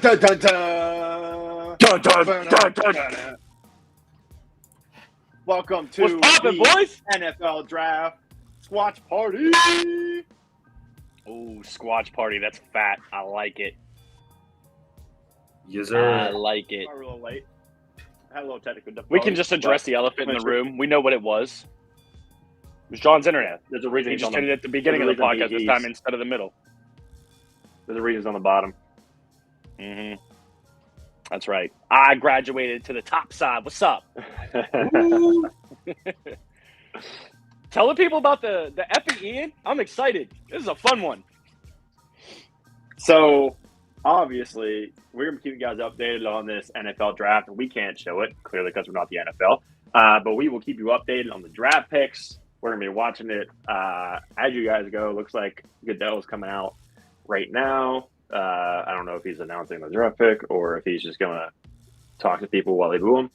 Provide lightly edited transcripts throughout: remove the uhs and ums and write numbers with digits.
dun, dun, dun. Dun, dun, dun, dun. Welcome to What's poppin', the boys? NFL Draft Squatch Party. Ooh, Squatch party. That's fat. I like it. Yes, I sir. like it. We're a little late. I had a little technical difficulty. We can just address the elephant in the room. We know what it was. It was John's internet. There's a reason He he's just on did the, it at the beginning of the there's a reason podcast this he's- time instead of the middle. There's a reason he's on the bottom. Mm-hmm. That's right. I graduated to the top side. What's up? Tell the people about the epic Ian. I'm excited. This is a fun one. So, obviously, we're going to keep you guys updated on this NFL draft. We can't show it, clearly, because we're not the NFL. But we will keep you updated on the draft picks. We're going to be watching it as you guys go. Looks like Goodell's coming out right now. I don't know if he's announcing the draft pick or if he's just going to talk to people while they boo him.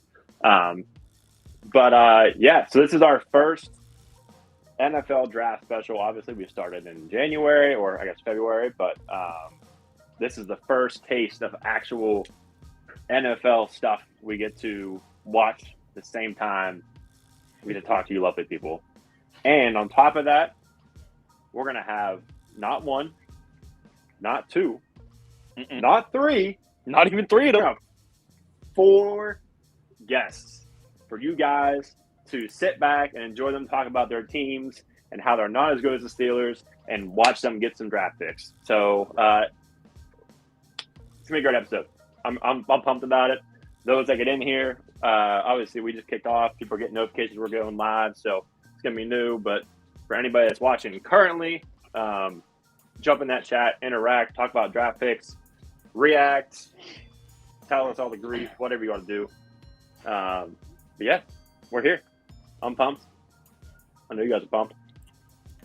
Yeah, so this is our first NFL draft special. Obviously, we started in January or I guess February, but this is the first taste of actual NFL stuff we get to watch at the same time. We get to talk to you lovely people. And on top of that, we're going to have not one, not two, not three, Not even three of them. no, 4 guests for you guys to sit back and enjoy them talk about their teams and how they're not as good as the Steelers and watch them get some draft picks. So it's gonna be a great episode. I'm pumped about it. Those that get in here, obviously we just kicked off. People are getting notifications we're going live, so it's gonna be new. But for anybody that's watching currently, jump in that chat, interact, talk about draft picks, react, tell us all the grief, whatever you want to do. But yeah, we're here. I'm pumped. I know you guys are pumped.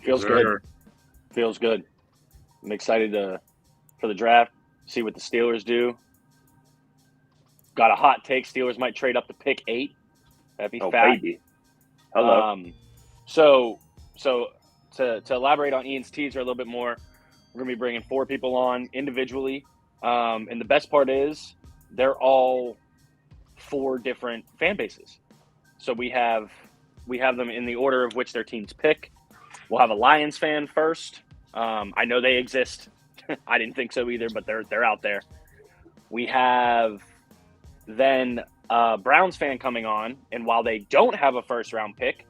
Feels Yes, good. sir. Feels good. I'm excited for the draft, see what the Steelers do. Got a hot take. Steelers might trade up to pick 8. That'd be Oh, fat. baby. Hello. So to elaborate on Ian's teaser a little bit more, we're going to be bringing 4 people on individually. And the best part is they're all 4 different fan bases. So we have them in the order of which their teams pick. We'll have a Lions fan first. I know they exist. I didn't think so either, but they're out there. We have then a Browns fan coming on, and while they don't have a first-round pick,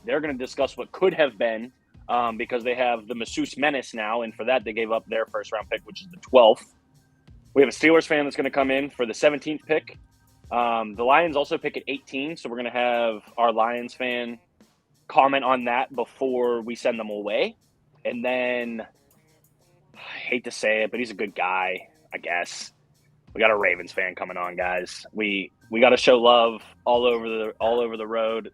they're going to discuss what could have been because they have the Masseuse Menace now, and for that they gave up their first-round pick, which is the 12th. We have a Steelers fan that's going to come in for the 17th pick. The Lions also pick at 18, so we're going to have our Lions fan comment on that before we send them away. And then, I hate to say it, but he's a good guy, I guess. We got a Ravens fan coming on, guys. We got to show love all over the road.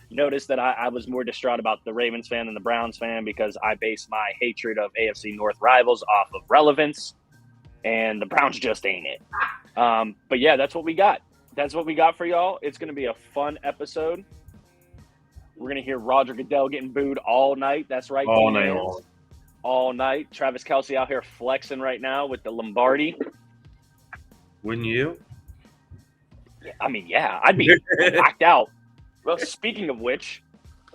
Notice that I was more distraught about the Ravens fan than the Browns fan because I base my hatred of AFC North rivals off of relevance, and the Browns just ain't it. But yeah, that's what we got. That's what we got for y'all. It's going to be a fun episode. We're going to hear Roger Goodell getting booed all night. That's right. All D-Mans. night long. All night. Travis Kelce out here flexing right now with the Lombardi. Wouldn't you? I mean, yeah, I'd be whacked out. Well, speaking of which,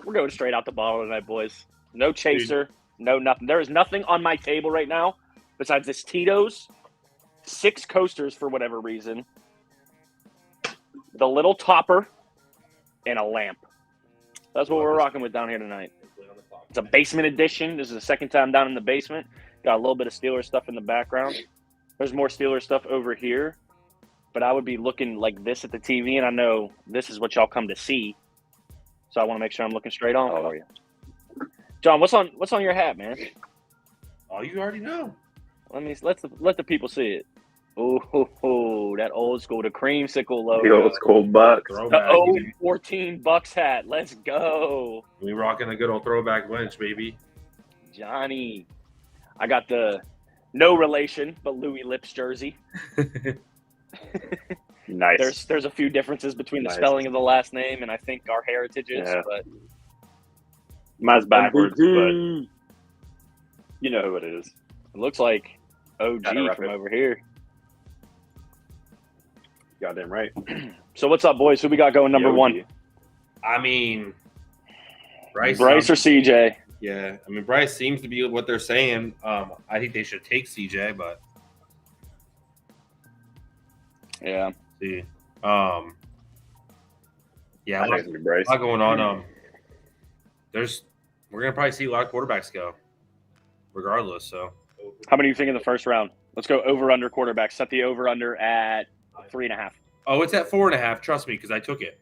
we're going straight out the bottle tonight, boys. No chaser, no nothing. There is nothing on my table right now besides this Tito's, 6 coasters for whatever reason, the little topper, and a lamp. That's what we're rocking with down here tonight. It's a basement edition. This is the second time down in the basement. Got a little bit of Steelers stuff in the background. There's more Steelers stuff over here. But I would be looking like this at the TV, and I know this is what y'all come to see. So I want to make sure I'm looking straight on for you. John, what's on your hat, man? Oh, you already know. Let the people see it. Oh, that old school, the creamsicle logo. The old school Bucks. The Throwback. old 14 Bucks hat. Let's go, We rocking a good old throwback Lynch, baby. Johnny. I got the no relation, but Louis Lips jersey. Nice. There's a few differences between the Nice. spelling of the last name and I think our heritages, Yeah. but Mine's backwards, but MVP. you know who it is. It looks like OG Gotta rep from it. over here. Goddamn right. So what's up, boys? Who we got going number one? I mean, Bryce or CJ? Yeah, I mean Bryce seems to be what they're saying. I think they should take CJ, but Yeah. see, yeah, I a think lot, it's gonna be Bryce. a lot going on. We're gonna probably see a lot of quarterbacks go, regardless. So, How many do you think in the first round? Let's go over under quarterback. Set the over under at 3.5. oh, it's at 4.5. Trust me, because I took it.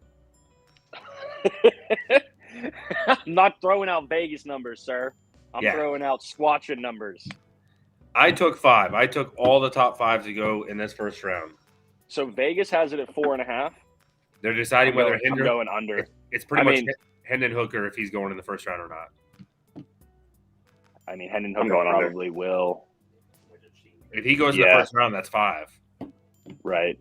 I'm not throwing out Vegas numbers, sir. I'm Yeah. throwing out Squatchin numbers. I took 5. I took all the top 5 to go in this first round. So Vegas has it at 4.5. They're deciding whether I'm Hendon. going under. It's pretty I much mean- Hendon Hooker if he's going in the first round or not. I mean, Hendon I'm Hooker going under. probably will. If he goes in the Yeah. first round, that's 5. Right.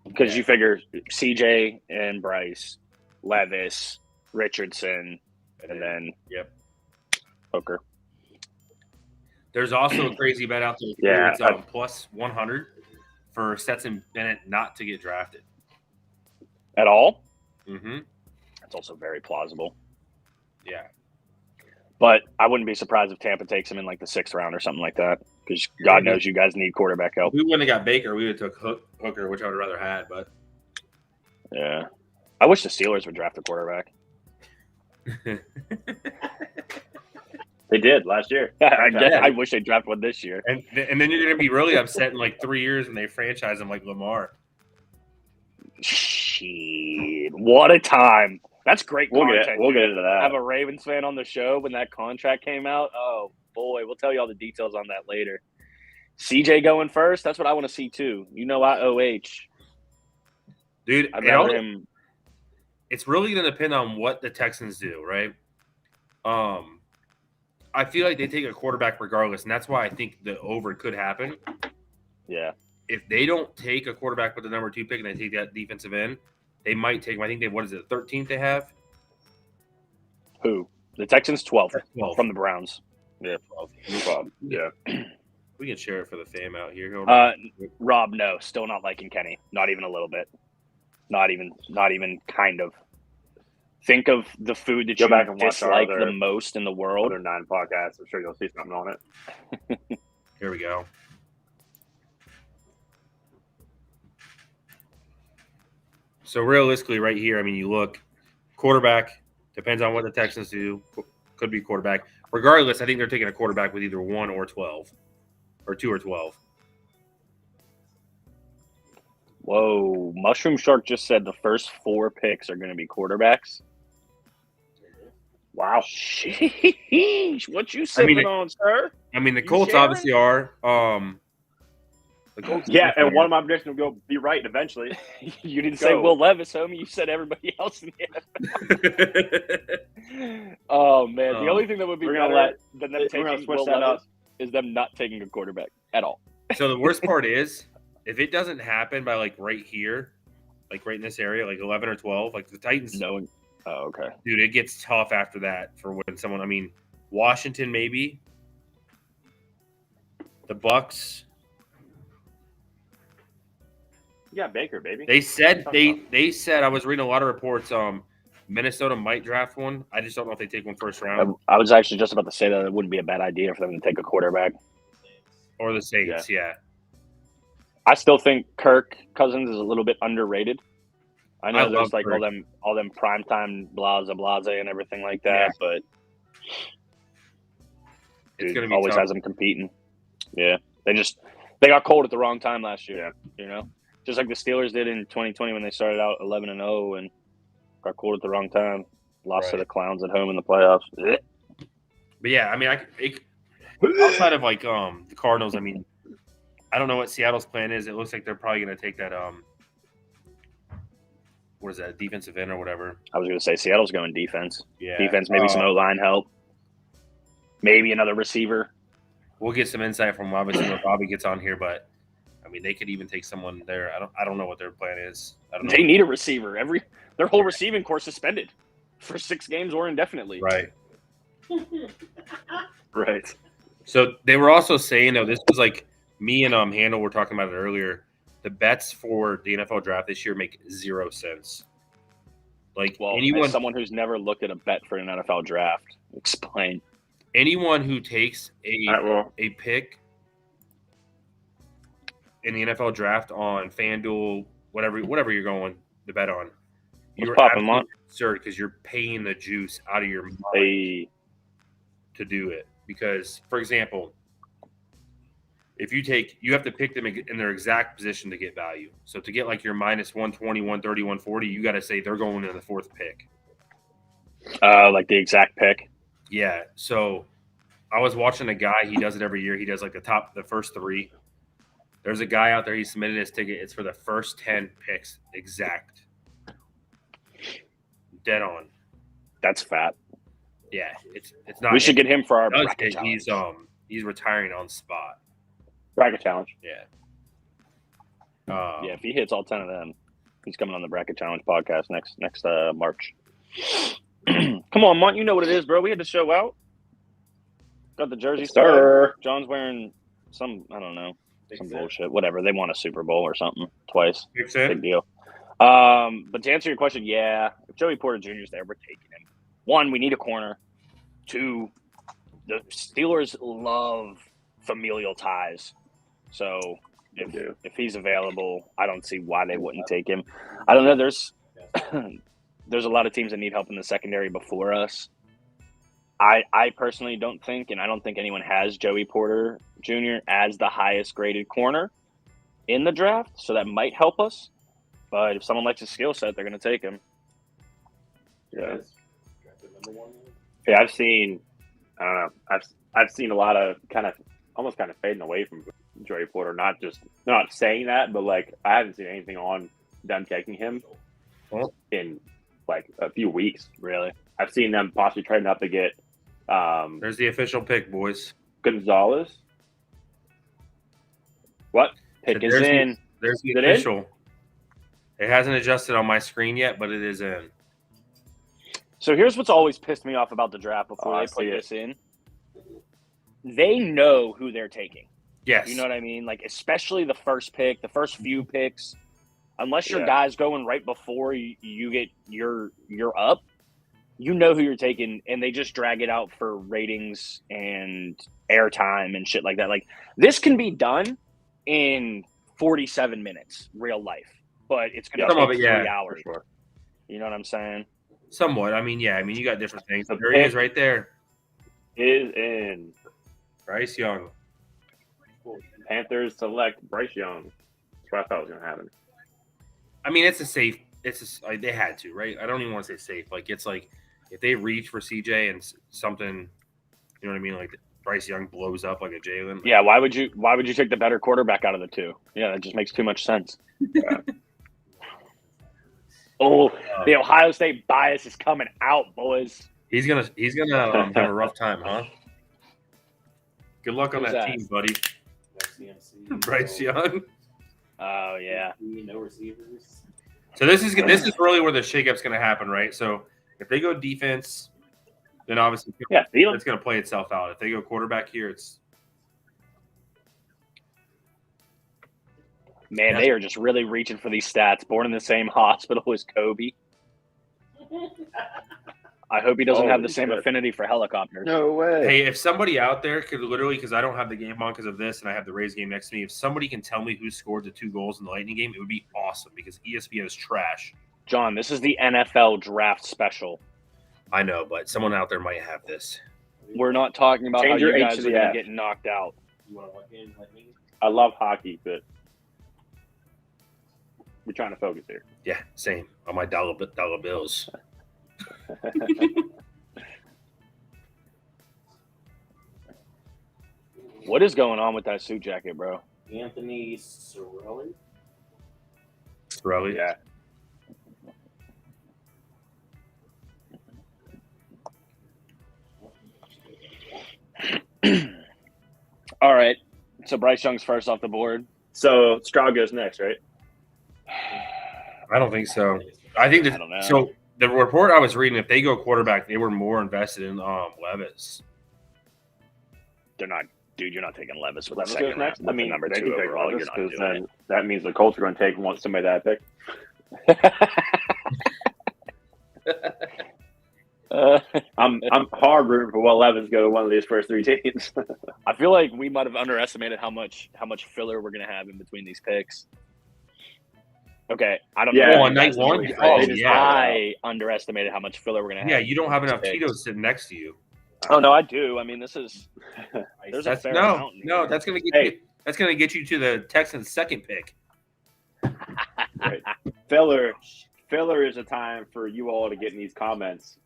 Because you figure CJ and Bryce, Levis, Richardson, and then Yep. Hooker. There's also a crazy bet out there. Yeah, It's plus 100 for Stetson Bennett not to get drafted. At all? Mm-hmm. That's also very plausible. Yeah. But I wouldn't be surprised if Tampa takes him in like the 6th round or something like that. Because God knows you guys need quarterback help. If we wouldn't have got Baker, we would have took Hooker, which I would have rather had. But Yeah. I wish the Steelers would draft a quarterback. They did last year. I wish they draft one this year. and then you're going to be really upset in like 3 years when they franchise him like Lamar. Shit. What a time. That's great We'll content. get into I have that. a Ravens fan on the show when that contract came out. Oh, boy. We'll tell you all the details on that later. CJ going first. That's what I want to see, too. You know, I OH. Dude, I'd rather him. it's really going to depend on what the Texans do, right? I feel like they take a quarterback regardless, and that's why I think the over could happen. Yeah. If they don't take a quarterback with the number 2 pick and they take that defensive end, they might take him. I think what is it, 13th they have? Who? The Texans 12th 12. from the Browns. Yeah. No problem. Yeah. We can share it for the fam out here. Hold on. Rob, no. Still not liking Kenny. Not even a little bit. Not even kind of. Think of the food that Go you back and watch our dislike other- the most in the world. Other 9 podcasts. I'm sure you'll see something on it. Here we go. So realistically, right here, I mean, you look, quarterback, depends on what the Texans do, could be quarterback. Regardless, I think they're taking a quarterback with either 1 or 12, or 2 or 12. Whoa. Mushroom Shark just said the first 4 picks are going to be quarterbacks. Wow. Sheesh. What you sipping on, sir? I mean, the You Colts sharing? obviously are. The Colts Yeah, and one of my predictions will go be right eventually. You didn't say Go. Will Levis, homie. You said everybody else in the Oh, man. The only thing that would be We're gonna better than them we're taking gonna switch Will that Levis up. is them not taking a quarterback at all. So the worst part is, if it doesn't happen by like right here, like right in this area, like 11 or 12, like the Titans, Knowing. Oh, okay. dude, it gets tough after that for when someone. I mean, Washington maybe, the Bucks. Yeah, Baker, baby. They said they said I was reading a lot of reports. Minnesota might draft one. I just don't know if they take one first round I was actually just about to say that it wouldn't be a bad idea for them to take a quarterback. or the Saints. Yeah. I still think Kirk Cousins is a little bit underrated. I know I there's love like Kirk. all them primetime blase and everything like that, but It's dude gonna be always tough. has them competing. Yeah, they got cold at the wrong time last year. You know, just like the Steelers did in 2020 when they started out 11-0 and got cold at the wrong time. Lost to Right. the Clowns at home in the playoffs. But yeah, I mean, outside of like the Cardinals, I mean, I don't know what Seattle's plan is. It looks like they're probably going to take that what is that, defensive end or whatever. I was going to say Seattle's going defense. Yeah, Defense, maybe some O-line help. Maybe another receiver. We'll get some insight from obviously when Bobby gets on here, but I mean, they could even take someone there. I don't know what their plan is. I don't know. They need a receiver. Their whole receiving core suspended for 6 games or indefinitely. Right. Right. So they were also saying though, this was like me and Handel were talking about it earlier. the bets for the NFL draft this year make 0 sense. Like Well, anyone, as someone who's never looked at a bet for an NFL draft, explain. anyone who takes All right, well, a pick in the NFL draft on FanDuel, whatever you're going to bet on, you're popping, absolutely Mont? absurd because you're paying the juice out of your mind they to do it. Because, for example, if you have to pick them in their exact position to get value. So to get like your minus 120, 130, 140, you got to say they're going in the 4th pick. Like the exact pick. Yeah. So I was watching a guy. He does it every year. He does like the first 3. There's a guy out there. He submitted his ticket. It's for the first 10 picks exact. Dead on. That's fat. Yeah. It's not. We should get him for our Does bracket it. challenge. He's retiring on spot. bracket challenge. Yeah. Yeah, if he hits all 10 of them, he's coming on the bracket challenge podcast next March. Come on, Mont, you know what it is, bro. We had to show out. Got the jersey Yes, stuff. sir. John's wearing some, I don't know, some bullshit. Whatever. They won a Super Bowl or something twice. Big deal. But to answer your question, yeah, if Joey Porter Jr. is there, we're taking him. 1, we need a corner. 2, the Steelers love familial ties. So if he's available, I don't see why they wouldn't take him. I don't know. There's a lot of teams that need help in the secondary before us. I personally don't think, and I don't think anyone has Joey Porter Jr. as the highest graded corner in the draft, so that might help us. But if someone likes his skill set, they're going to take him. Yeah. Yeah, I've seen. I don't know. I've seen a lot of almost fading away from Joey Porter. Not saying that, but like I haven't seen anything on them taking him in like a few weeks. Really, I've seen them possibly trading up to get. There's the official pick, boys. Gonzalez. What pick is There's in? There's the Is it in? official. It hasn't adjusted on my screen yet, but it is in. So here's what's always pissed me off about the draft before I they put see it. this in. They know who they're taking. Yes. You know what I mean? Like, especially the first pick, the first few picks, unless your Yeah. guy's going right before you get your up, you know who you're taking, and they just drag it out for ratings and airtime and shit like that. Like, this can be done in 47 minutes, real life, but it's going to Some of take it, yeah, 3 hours. for sure. You know what I'm saying? Somewhat. I mean, yeah. I mean, you got different things. The But there he pick- is right there. Is in Bryce Young. Panthers select Bryce Young. That's what I thought was going to happen. I mean, it's a safe. Like, they had to, right? I don't even want to say safe. Like, it's like if they reach for CJ and something, you know what I mean? Like Bryce Young blows up like a Jalen. Yeah. Why would you take the better quarterback out of the two? Yeah, that just makes too much sense. Yeah. Oh, the Ohio State bias is coming out, boys. He's gonna have a rough time, huh? Good luck on Who's that that? team, buddy. Bryce Young. Oh yeah. No receivers. So this is really where the shakeup's going to happen, right? So if they go defense, then obviously Yeah, Thielen. it's going to play itself out. If they go quarterback here, it's Man, they are just really reaching for these stats. Born in the same hospital as Kobe. I hope he doesn't have the Holy same shit. affinity for helicopters. No way. hey, if somebody out there could literally, because I don't have the game on because of this, and I have the Rays game next to me, if somebody can tell me who scored the 2 goals in the Lightning game, it would be awesome because ESPN is trash. John, this is the NFL draft special. I know, but someone out there might have this. We're not talking about Change how your you H guys to are the going F. to get knocked out. You want to walk in like me? I love hockey, but we're trying to focus here. Yeah, same on my dollar bills. What is going on with that suit jacket, bro? Anthony Sorelli. Really? Yeah. All right. So Bryce Young's first off the board. So Stroud goes next, right? I don't think so. I think that. I don't know. So the report I was reading, if they go quarterback, they were more invested in Levis. They're not Dude, you're not taking Levis with Levis the goes second next. round. I mean, number they 2 can take overall. Levis You're not because doing then that means the Colts are going to take somebody that pick. I'm hard rooting for Will Levis go to one of these first 3 teams. I feel like we might have underestimated how much filler we're gonna have in between these picks. Okay, I don't Yeah. know. Oh, if on you night guys one? agree. Oh, yeah. I underestimated how much filler we're gonna have. Yeah, you don't have enough Picks. Tito's sitting next to you. Oh no, I do. I mean, this is there's a That's fair no, amount. no. Here. That's gonna get Hey. you. That's gonna get you to the Texans' second pick. Right. Filler is a time for you all to get in these comments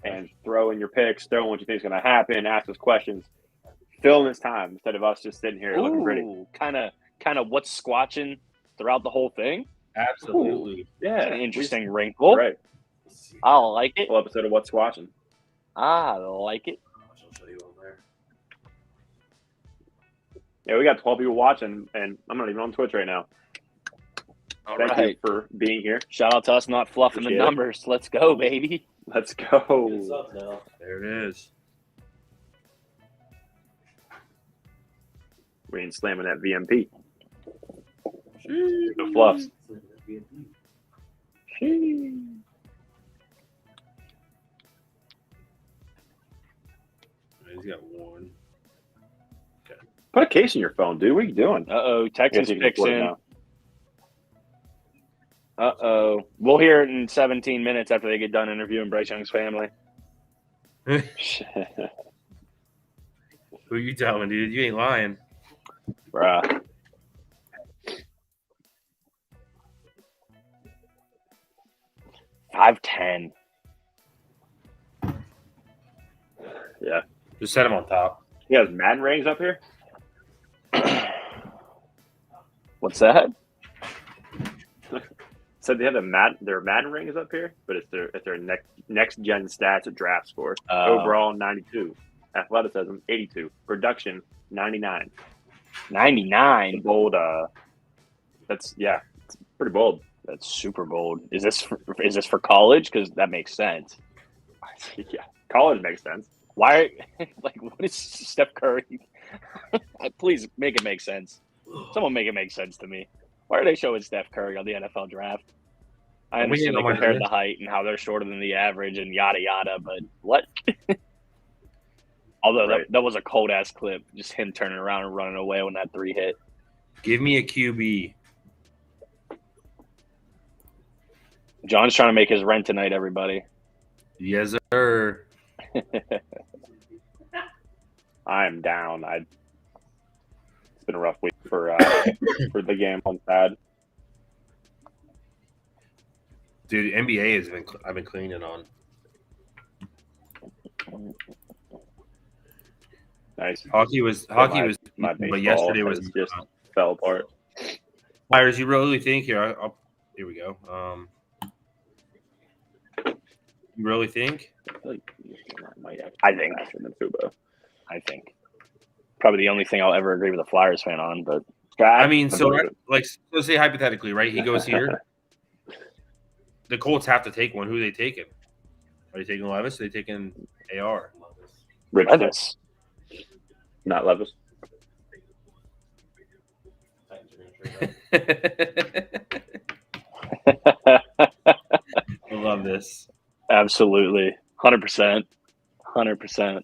and throw in your picks, throw in what you think is going to happen, ask us questions. Fill in this time instead of us just sitting here looking pretty. Kind of what's squatching throughout the whole thing. Absolutely. That's Yeah, an interesting wrinkle. right. I like it. Full episode of What's Squatching. I like it. I'll show you over there. Yeah, we got 12 people watching, and I'm not even on Twitch right now. All Thank right. you for being here. Shout out to us not fluffing Appreciate the it. numbers. Let's go, baby. Let's It's go. up now. There it is. We ain't slamming that VMP. No fluffs. He's got one. Put a case in your phone, dude. What are you doing? Uh-oh. I guess Texans you can picks record it in. now. Uh-oh. We'll hear it in 17 minutes after they get done interviewing Bryce Young's family. Who you telling, dude? You ain't lying. Bruh. $5.10. Yeah. Just set him on top. He has Madden rings up here. What's that? Said they have their Madden rings up here, but it's their next gen stats at draft score. Overall 92, athleticism 82, production 99. 99. Bold. That's it's pretty bold. That's super bold. Is this for college? Because that makes sense. Yeah, college makes sense. Why? Like, what is Steph Curry? Please make it make sense. Someone make it make sense to me. Why are they showing Steph Curry on the NFL draft? I understand they compared the height and how they're shorter than the average and yada yada, but what? Although Right. that was a cold ass clip, just him turning around and running away when that 3 hit. Give me a QB. John's trying to make his rent tonight, everybody. Yes, sir. I am down. It's been a rough week for the game on pad. Dude, NBA I've been cleaning on. Nice. Hockey was, my but baseball yesterday was has just fell apart. Myers. You really think here? Here we go. You really think? I think. Probably the only thing I'll ever agree with a Flyers fan on, but I mean, so let's say hypothetically, right? He goes here. The Colts have to take one. Who are they taking? Are they taking Levis? Are they taking AR? Richardson, Levis. not Levis. Titans are gonna trade up. I love this. Absolutely. 100%. 100%.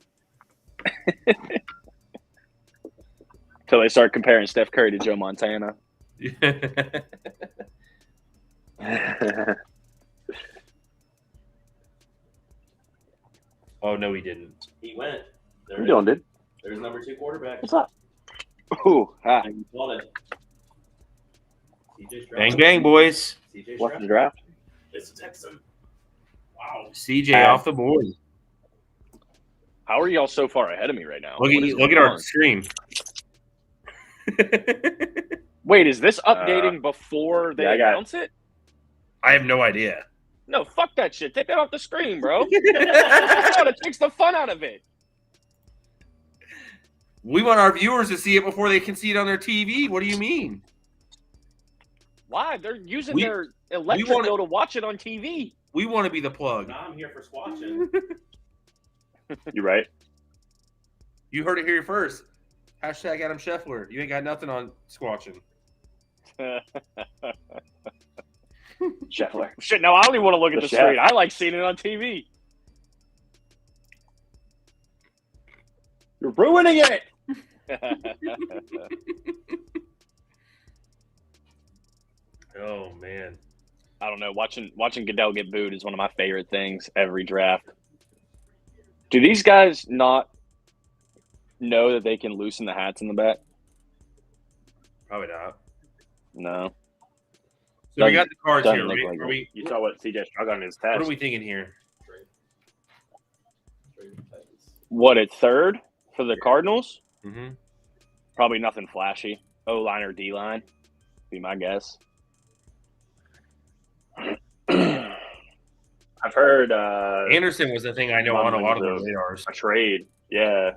Until they start comparing Steph Curry to Joe Montana. Oh no, he didn't. He went. What you doing, dude? There's number 2 quarterback. What's up? Ooh, You called it. CJ Stroud. Bang bang, boys. CJ What's the Stroud. draft? It's a Texan. Wow. CJ off the board. how are y'all so far ahead of me right now? Look What is at going our on? stream. Wait, is this updating before they yeah, I got- announce it? I have no idea. No, fuck that shit. Take that off the screen, bro. It takes the fun out of it. We want our viewers to see it before they can see it on their TV. What do you mean? Why? They're using We- their electric wanna- bill to watch it on TV. We want to be the plug. Now I'm here for Squatchin. You right? You heard it here first. Hashtag Adam Scheffler. You ain't got nothing on Squatchin. Scheffler. Shit, no, I don't even want to look at The the chef. screen. I like seeing it on TV. You're ruining it. Oh man. I don't know. Watching Goodell get booed is one of my favorite things every draft. Do these guys not know that they can loosen the hats in the back? Probably not. No. So we got the cards doesn't here. look We, like are it. we, You saw what CJ struck on his what test. are we thinking here? What, at third for the Cardinals? Mm-hmm. Probably nothing flashy. O-line or D-line, be my guess. I've heard Anderson was the thing I know on a lot of the rumblings radars. a trade. Yeah.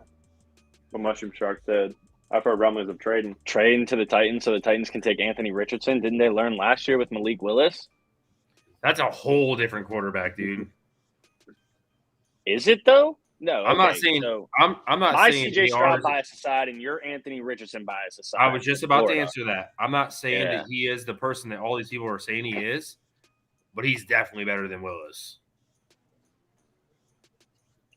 What Mushroom Shark said. I've heard rumblings of trading. Trading to the Titans so the Titans can take Anthony Richardson. Didn't they learn last year with Malik Willis? That's a whole different quarterback, dude. Is it, though? No. I'm not okay, saying. so I'm not my saying CJ they Stroud are. bias aside and your Anthony Richardson bias aside. I was just about to Florida. answer that. I'm not saying Yeah. that he is the person that all these people are saying he is, but he's definitely better than Willis.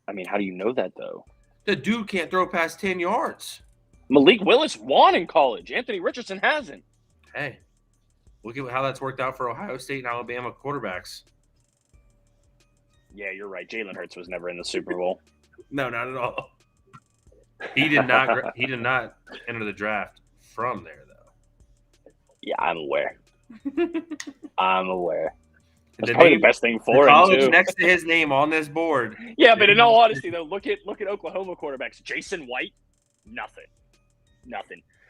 I mean, how do you know that, though? The dude can't throw past 10 yards. Malik Willis won in college. Anthony Richardson hasn't. Hey, look at how that's worked out for Ohio State and Alabama quarterbacks. Yeah, you're right. Jalen Hurts was never in the Super Bowl. No, not at all. He did not. He did not enter the draft from there, though. Yeah, I'm aware. I'm aware. That's The probably name- the best thing The for him, college too. next to his name on this board. Yeah, but in all honesty, though, look at Oklahoma quarterbacks. Jason White, nothing.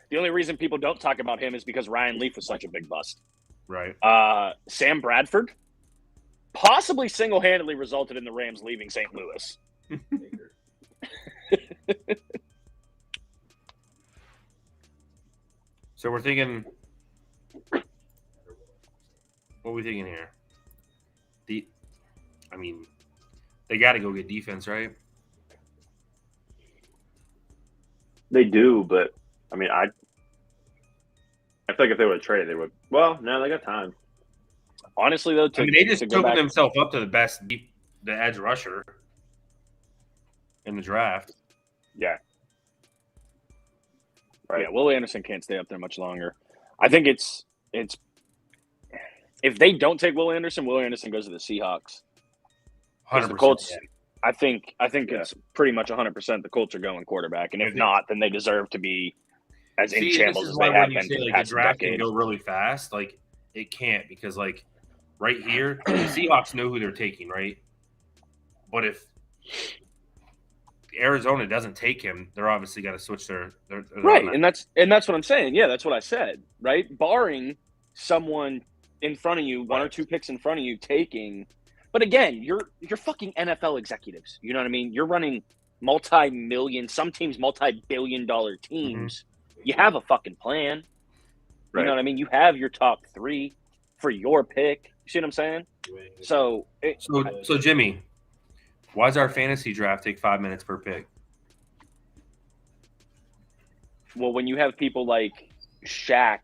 The only reason people don't talk about him is because Ryan Leaf was such a big bust. Right. Sam Bradford possibly single-handedly resulted in the Rams leaving St. Louis. So we're thinking. What are we thinking here? I mean, they got to go get defense, right? They do, but I mean, I feel like if they would have traded, they would. Well, no, they got time. Honestly, though, I mean, they just to go took back, themselves up to the edge rusher in the draft. Yeah. Right. Yeah, Will Anderson can't stay up there much longer. I think it's if they don't take Will Anderson goes to the Seahawks. 'Cause 100%. the Colts, yeah. I think Yeah. it's pretty much 100% the Colts are going quarterback, and if not, then they deserve to be as in See, shambles this as is they why have when you been say for the like the past draft can decade. go really fast, like it can't because like right here, the Seahawks know who they're taking, right? But if Arizona doesn't take him, they're obviously got to switch their Right, and that's what I'm saying. Yeah, that's what I said. Right, barring someone in front of you, one or two picks in front of you taking. But again, you're fucking NFL executives. You know what I mean? You're running multi-million, some teams multi-billion-dollar teams. You have a fucking plan. You know what I mean? You have your top three for your pick. You see what I'm saying? So Jimmy, why does our fantasy draft take 5 minutes per pick? well, when you have people like Shaq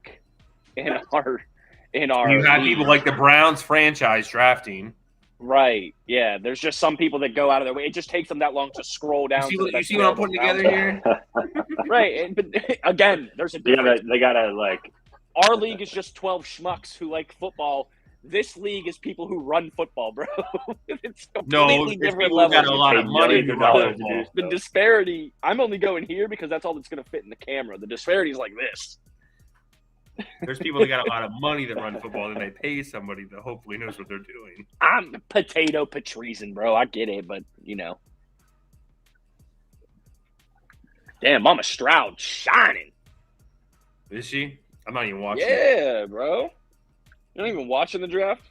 in our You have league, people like the Browns franchise drafting. right? Yeah, there's just some people that go out of their way. It just takes them that long to scroll down. You see what I'm putting together here? Right, but again, there's a difference. They gotta like. Our league is just 12 schmucks who like football. This league is people who run football, bro. It's completely It's different people who got levels. a lot of Paid money millions to of run dollars to football. do The disparity, I'm only going here because that's all that's going to fit in the camera. The disparity is like this. There's people that got a lot of money that run football, and they pay somebody that hopefully knows what they're doing. I'm potato Patrician, bro. I get it, but, you know. Damn, Mama Stroud shining. Is she? I'm not even watching. Yeah, bro. You're not even watching the draft?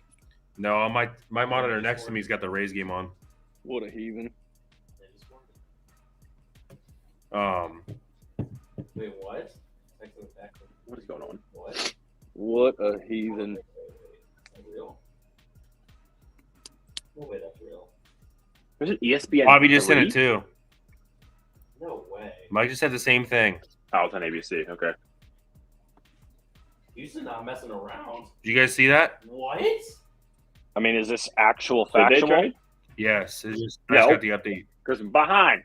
No, on my monitor next to me's got the Rays game on. What a heathen. Wait, what? What is going on? What? What a heathen. Real? No way that's real. There's an ESPN. Bobby just sent 3? it too. No way. Mike just said the same thing. Oh, it's on ABC. Okay. Houston not messing around. Did you guys see that? What? I mean, is this actual Did they factual? trade? Yes. I just No. got the update. Because I'm behind.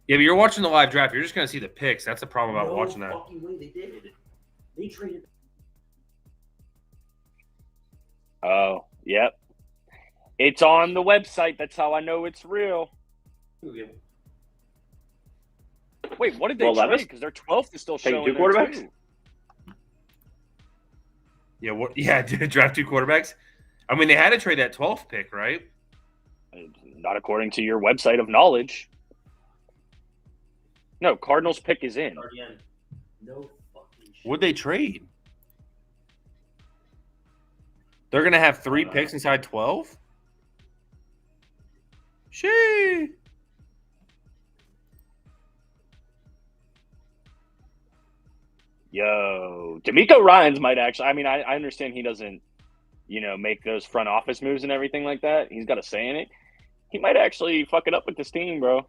Yeah, but you're watching the live draft. You're just going to see the picks. That's the problem about No watching that. fucking way they did. They traded. Oh, yep. It's on the website. That's how I know it's real. Wait, what did they Well, trade? Levis? Because their 12th is still Take showing two there, quarterbacks? too. Yeah, what? Yeah, draft 2 quarterbacks. I mean, they had to trade that 12th pick, right? Not according to your website of knowledge. No, Cardinals pick is in. No fucking shit. What'd they trade? They're going to have 3 picks inside 12? Shee. Yo, D'Amico Ryans might actually. I mean, I understand he doesn't, make those front office moves and everything like that. He's got a say in it. He might actually fuck it up with this team, bro.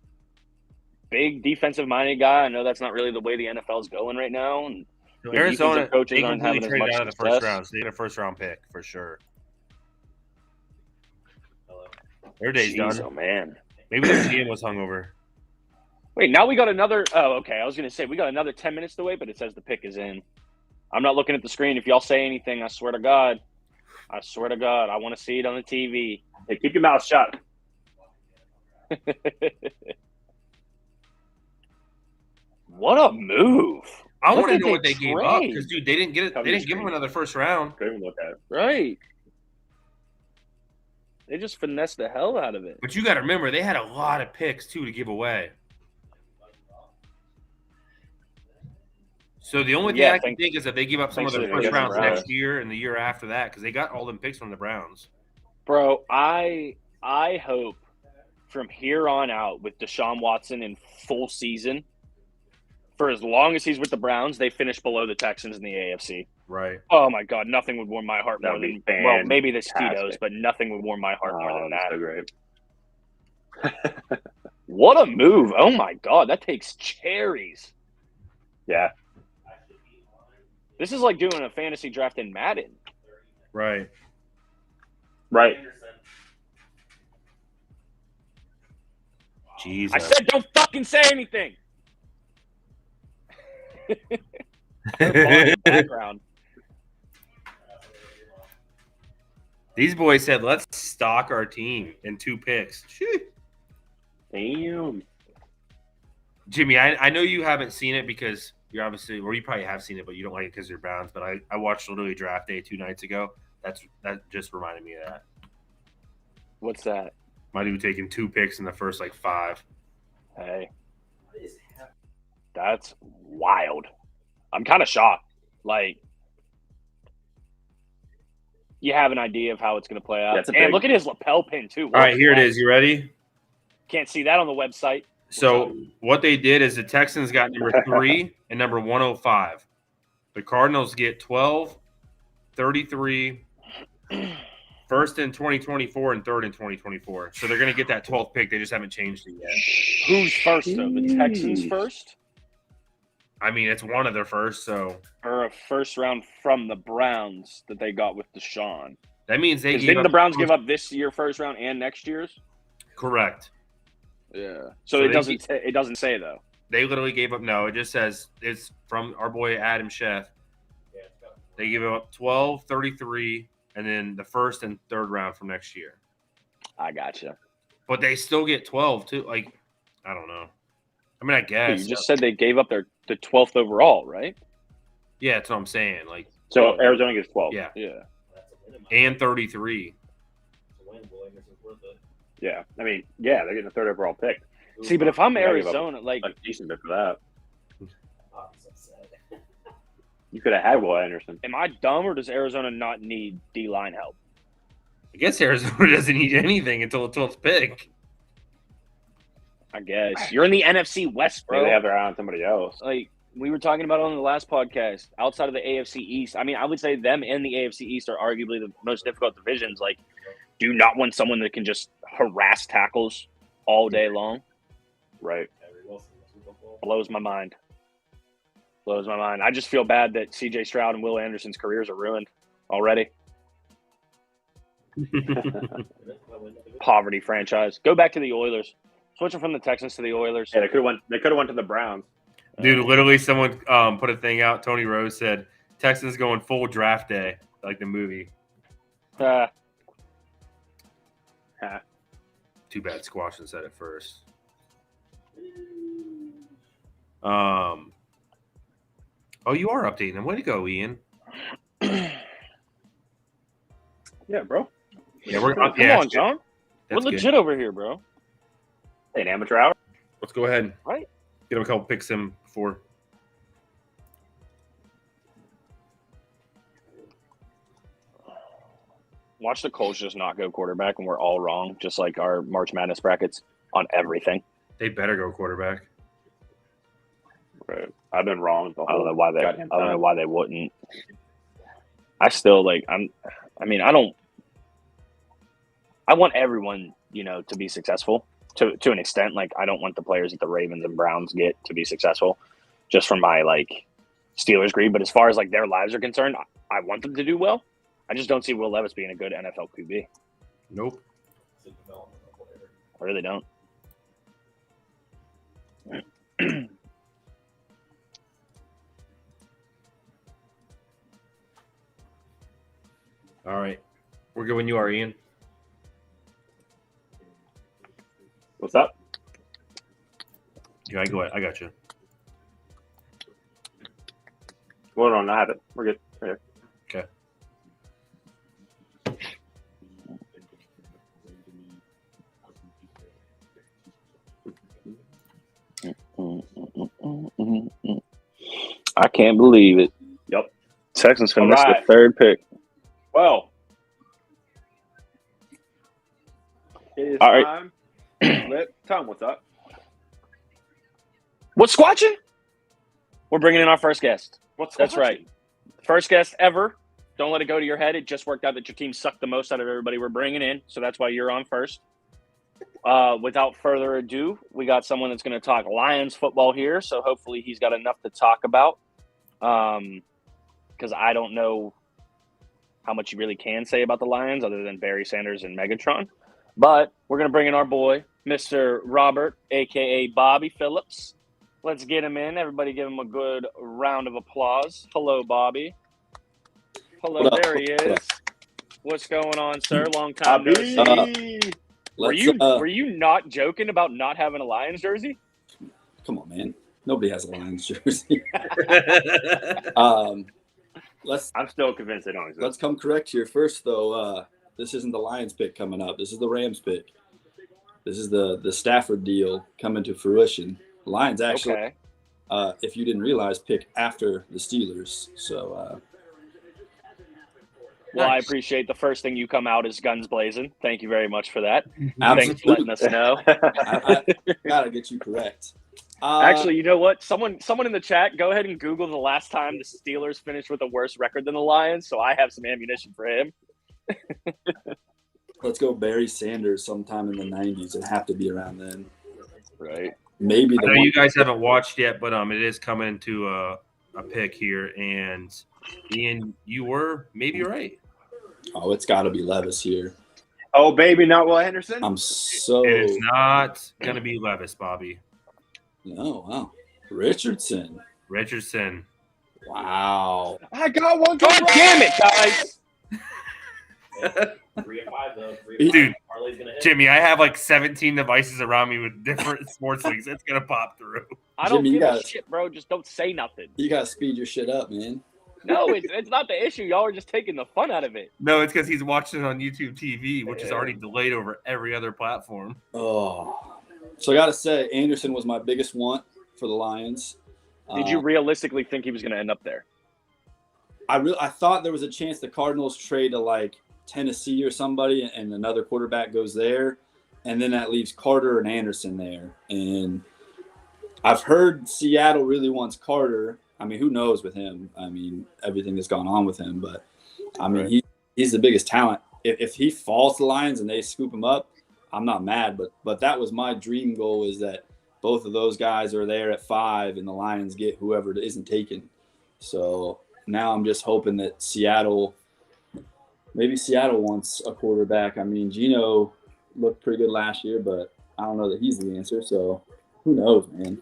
Big defensive minded guy. I know that's not really the way the NFL is going right now. And So their Arizona, defensive coaches they aren't completely having as traded much out of the first success. round. So they get a first-round pick for sure. Hello. Their day's Jeez, done. oh man. Maybe their GM was hungover. Wait, now we got another. Oh, okay. I was gonna say we got another 10 minutes to wait, but it says the pick is in. I'm not looking at the screen. If y'all say anything, I swear to God, I want to see it on the TV. Hey, keep your mouth shut. What a move! I What want to did know what they they gave up trade? because, dude, they didn't get it. Cover They the didn't give him screen. another first round. Couldn't even look at it. Right. They just finessed the hell out of it. But you got to remember, they had a lot of picks too to give away. So the only thing Yeah, I can think is that they give up some of thanks their to the first rounds Browns. next year and the year after that because they got all them picks from the Browns. Bro, I hope from here on out with Deshaun Watson in full season, for as long as he's with the Browns, they finish below the Texans in the AFC. Right. Oh my God, nothing would warm my heart That more would than be well, maybe the fantastic. Tito's, but nothing would warm my heart more Oh, than that's that. so great. What a move! Oh my God, that takes cherries. Yeah. This is like doing a fantasy draft in Madden. Right. Right. Jesus. I said, don't fucking say anything. Background. These boys said, let's stock our team in 2 picks. Shoo. Damn. Jimmy, I know you haven't seen it because you're obviously, or you probably have seen it, but you don't like it because you're Browns. But I watched literally draft day 2 nights ago. That just reminded me of that. What's that? My dude taking 2 picks in the first 5. Hey, that's wild. I'm kind of shocked. Like, you have an idea of how it's going to play out. That's a And big- look at his lapel pin, too. All right, here it is. You ready? Can't see that on the website. So what they did is the Texans got number 3 and number 105. The Cardinals get 12, 33, first in 2024 and third in 2024. So they're going to get that 12th pick. They just haven't changed it yet. Who's first, though? The Texans Jeez. first? I mean, it's one of their first, so Or a first round from the Browns that they got with Deshaun? that means they Because gave didn't up the Browns give up this year first round and next year's? Correct. Yeah. So So it they doesn't. It doesn't say though. They literally gave up. No, it just says it's from our boy Adam Chef. They give up 12, 33, and then the first and third round from next year. I gotcha. But they still get 12 too. Like, I don't know. I mean, I guess. You just said they gave up the 12th overall, right? Yeah, that's what I'm saying. Like, So Arizona gets 12. yeah, Yeah. and 33. Yeah. I mean, yeah, they're getting the 3rd overall pick. See, but if I'm Yeah, I give up Arizona, like, A decent bit for that. You could have had Will Anderson. am I dumb or does Arizona not need D-line help? I guess Arizona doesn't need anything until the 12th pick. I guess you're in the NFC West, Maybe bro. they have their eye on somebody else. Like we were talking about on the last podcast, outside of the AFC East. I mean, I would say them and the AFC East are arguably the most difficult divisions. Like, do you not want someone that can just harass tackles all day long? Right. blows my mind. Blows my mind. I just feel bad that C.J. Stroud and Will Anderson's careers are ruined already. Poverty franchise. Go back to the Oilers. Switching from the Texans to the Oilers. Yeah, they could have went to the Browns. Dude, literally, someone put a thing out. Tony Rose said Texans going full draft day, like the movie. Uh, Too bad Squatchin said it first. Oh, you are updating them. Way to go, Ian. Yeah, bro. Yeah, we're Come on, John. We're That's legit good. over here, bro. An amateur hour. Let's go ahead. Right. Get him a couple picks in before. Watch the Colts just not go quarterback, and we're all wrong, just like our March Madness brackets on everything. They better go quarterback. Right. I've been wrong. The I don't whole know why they. I goddamn don't know time. why they wouldn't. I still like. I want everyone, to be successful to an extent. Like, I don't want the players that the Ravens and Browns get to be successful, just from my Steelers greed. But as far as their lives are concerned, I want them to do well. I just don't see Will Levis being a good NFL QB. Nope. I really don't. All right. We're good when you are, Ian. What's up? Yeah, go ahead. I got you. Hold on, I have it. We're good. Right here. Okay. I can't believe it. Yep. Texans All finished right. the third pick. Well, it is All right. time. Tell them what's up. What's Squatchin? We're bringing in our first guest. What's That's Squatchin? right. First guest ever. Don't let it go to your head. It just worked out that your team sucked the most out of everybody we're bringing in, so that's why you're on first. Without further ado, we got someone that's going to talk Lions football here, so hopefully he's got enough to talk about. Because I don't know how much you really can say about the Lions other than Barry Sanders and Megatron. But we're going to bring in our boy, Mr. Robert, a.k.a. Bobby Phillips. Let's get him in. Everybody give him a good round of applause. Hello, Bobby. Hello, What up? there he What is. up? What's going on, sir? Long time no see. Were Let's, you not joking about not having a Lions jersey? come on, man. Nobody has a Lions jersey. Let's I'm still convinced they don't exist. let's come correct here first, though. This isn't the Lions pick coming up. This is the Rams pick. This is the Stafford deal coming to fruition. Lions actually, Okay. if you didn't realize, pick after the Steelers. So Well, I nice. appreciate the first thing you come out is guns blazing. Thank you very much for that. Thanks for Absolutely. letting us know. I gotta get you correct. Actually, you know what? Someone in the chat, go ahead and Google the last time the Steelers finished with a worse record than the Lions, so I have some ammunition for him. let's go Barry Sanders sometime in the 90s. It'd have to be around then. Right. Maybe I the know one. you guys haven't watched yet, but it is coming into a pick here, and Ian, you were maybe right. Oh, it's got to be Levis here. Oh, baby, not Will Anderson? I'm so. It is not going to be Levis, Bobby. No, wow. Richardson. Richardson. Wow. I got one. God damn it, guys! 3 of 5 though. Dude, Harley's gonna hit. Jimmy, I have 17 devices around me with different sports leagues. It's going to pop through. I don't Jimmy, you give a got it. shit, bro. Just don't say nothing. You got to speed your shit up, man. No, it's not the issue. Y'all are just taking the fun out of it. No, it's because he's watching it on YouTube TV, which is already delayed over every other platform. Oh. So I got to say, Anderson was my biggest want for the Lions. Did you realistically think he was going to end up there? I thought there was a chance the Cardinals trade to Tennessee or somebody and another quarterback goes there. And then that leaves Carter and Anderson there. And I've heard Seattle really wants Carter. I mean, who knows with him? I mean, everything that's gone on with him. But, I mean, Right. he's the biggest talent. If he falls to the Lions and they scoop him up, I'm not mad. But that was my dream goal, is that both of those guys are there at 5, and the Lions get whoever isn't taken. So now I'm just hoping that maybe Seattle wants a quarterback. I mean, Geno looked pretty good last year, but I don't know that he's the answer. So who knows, man?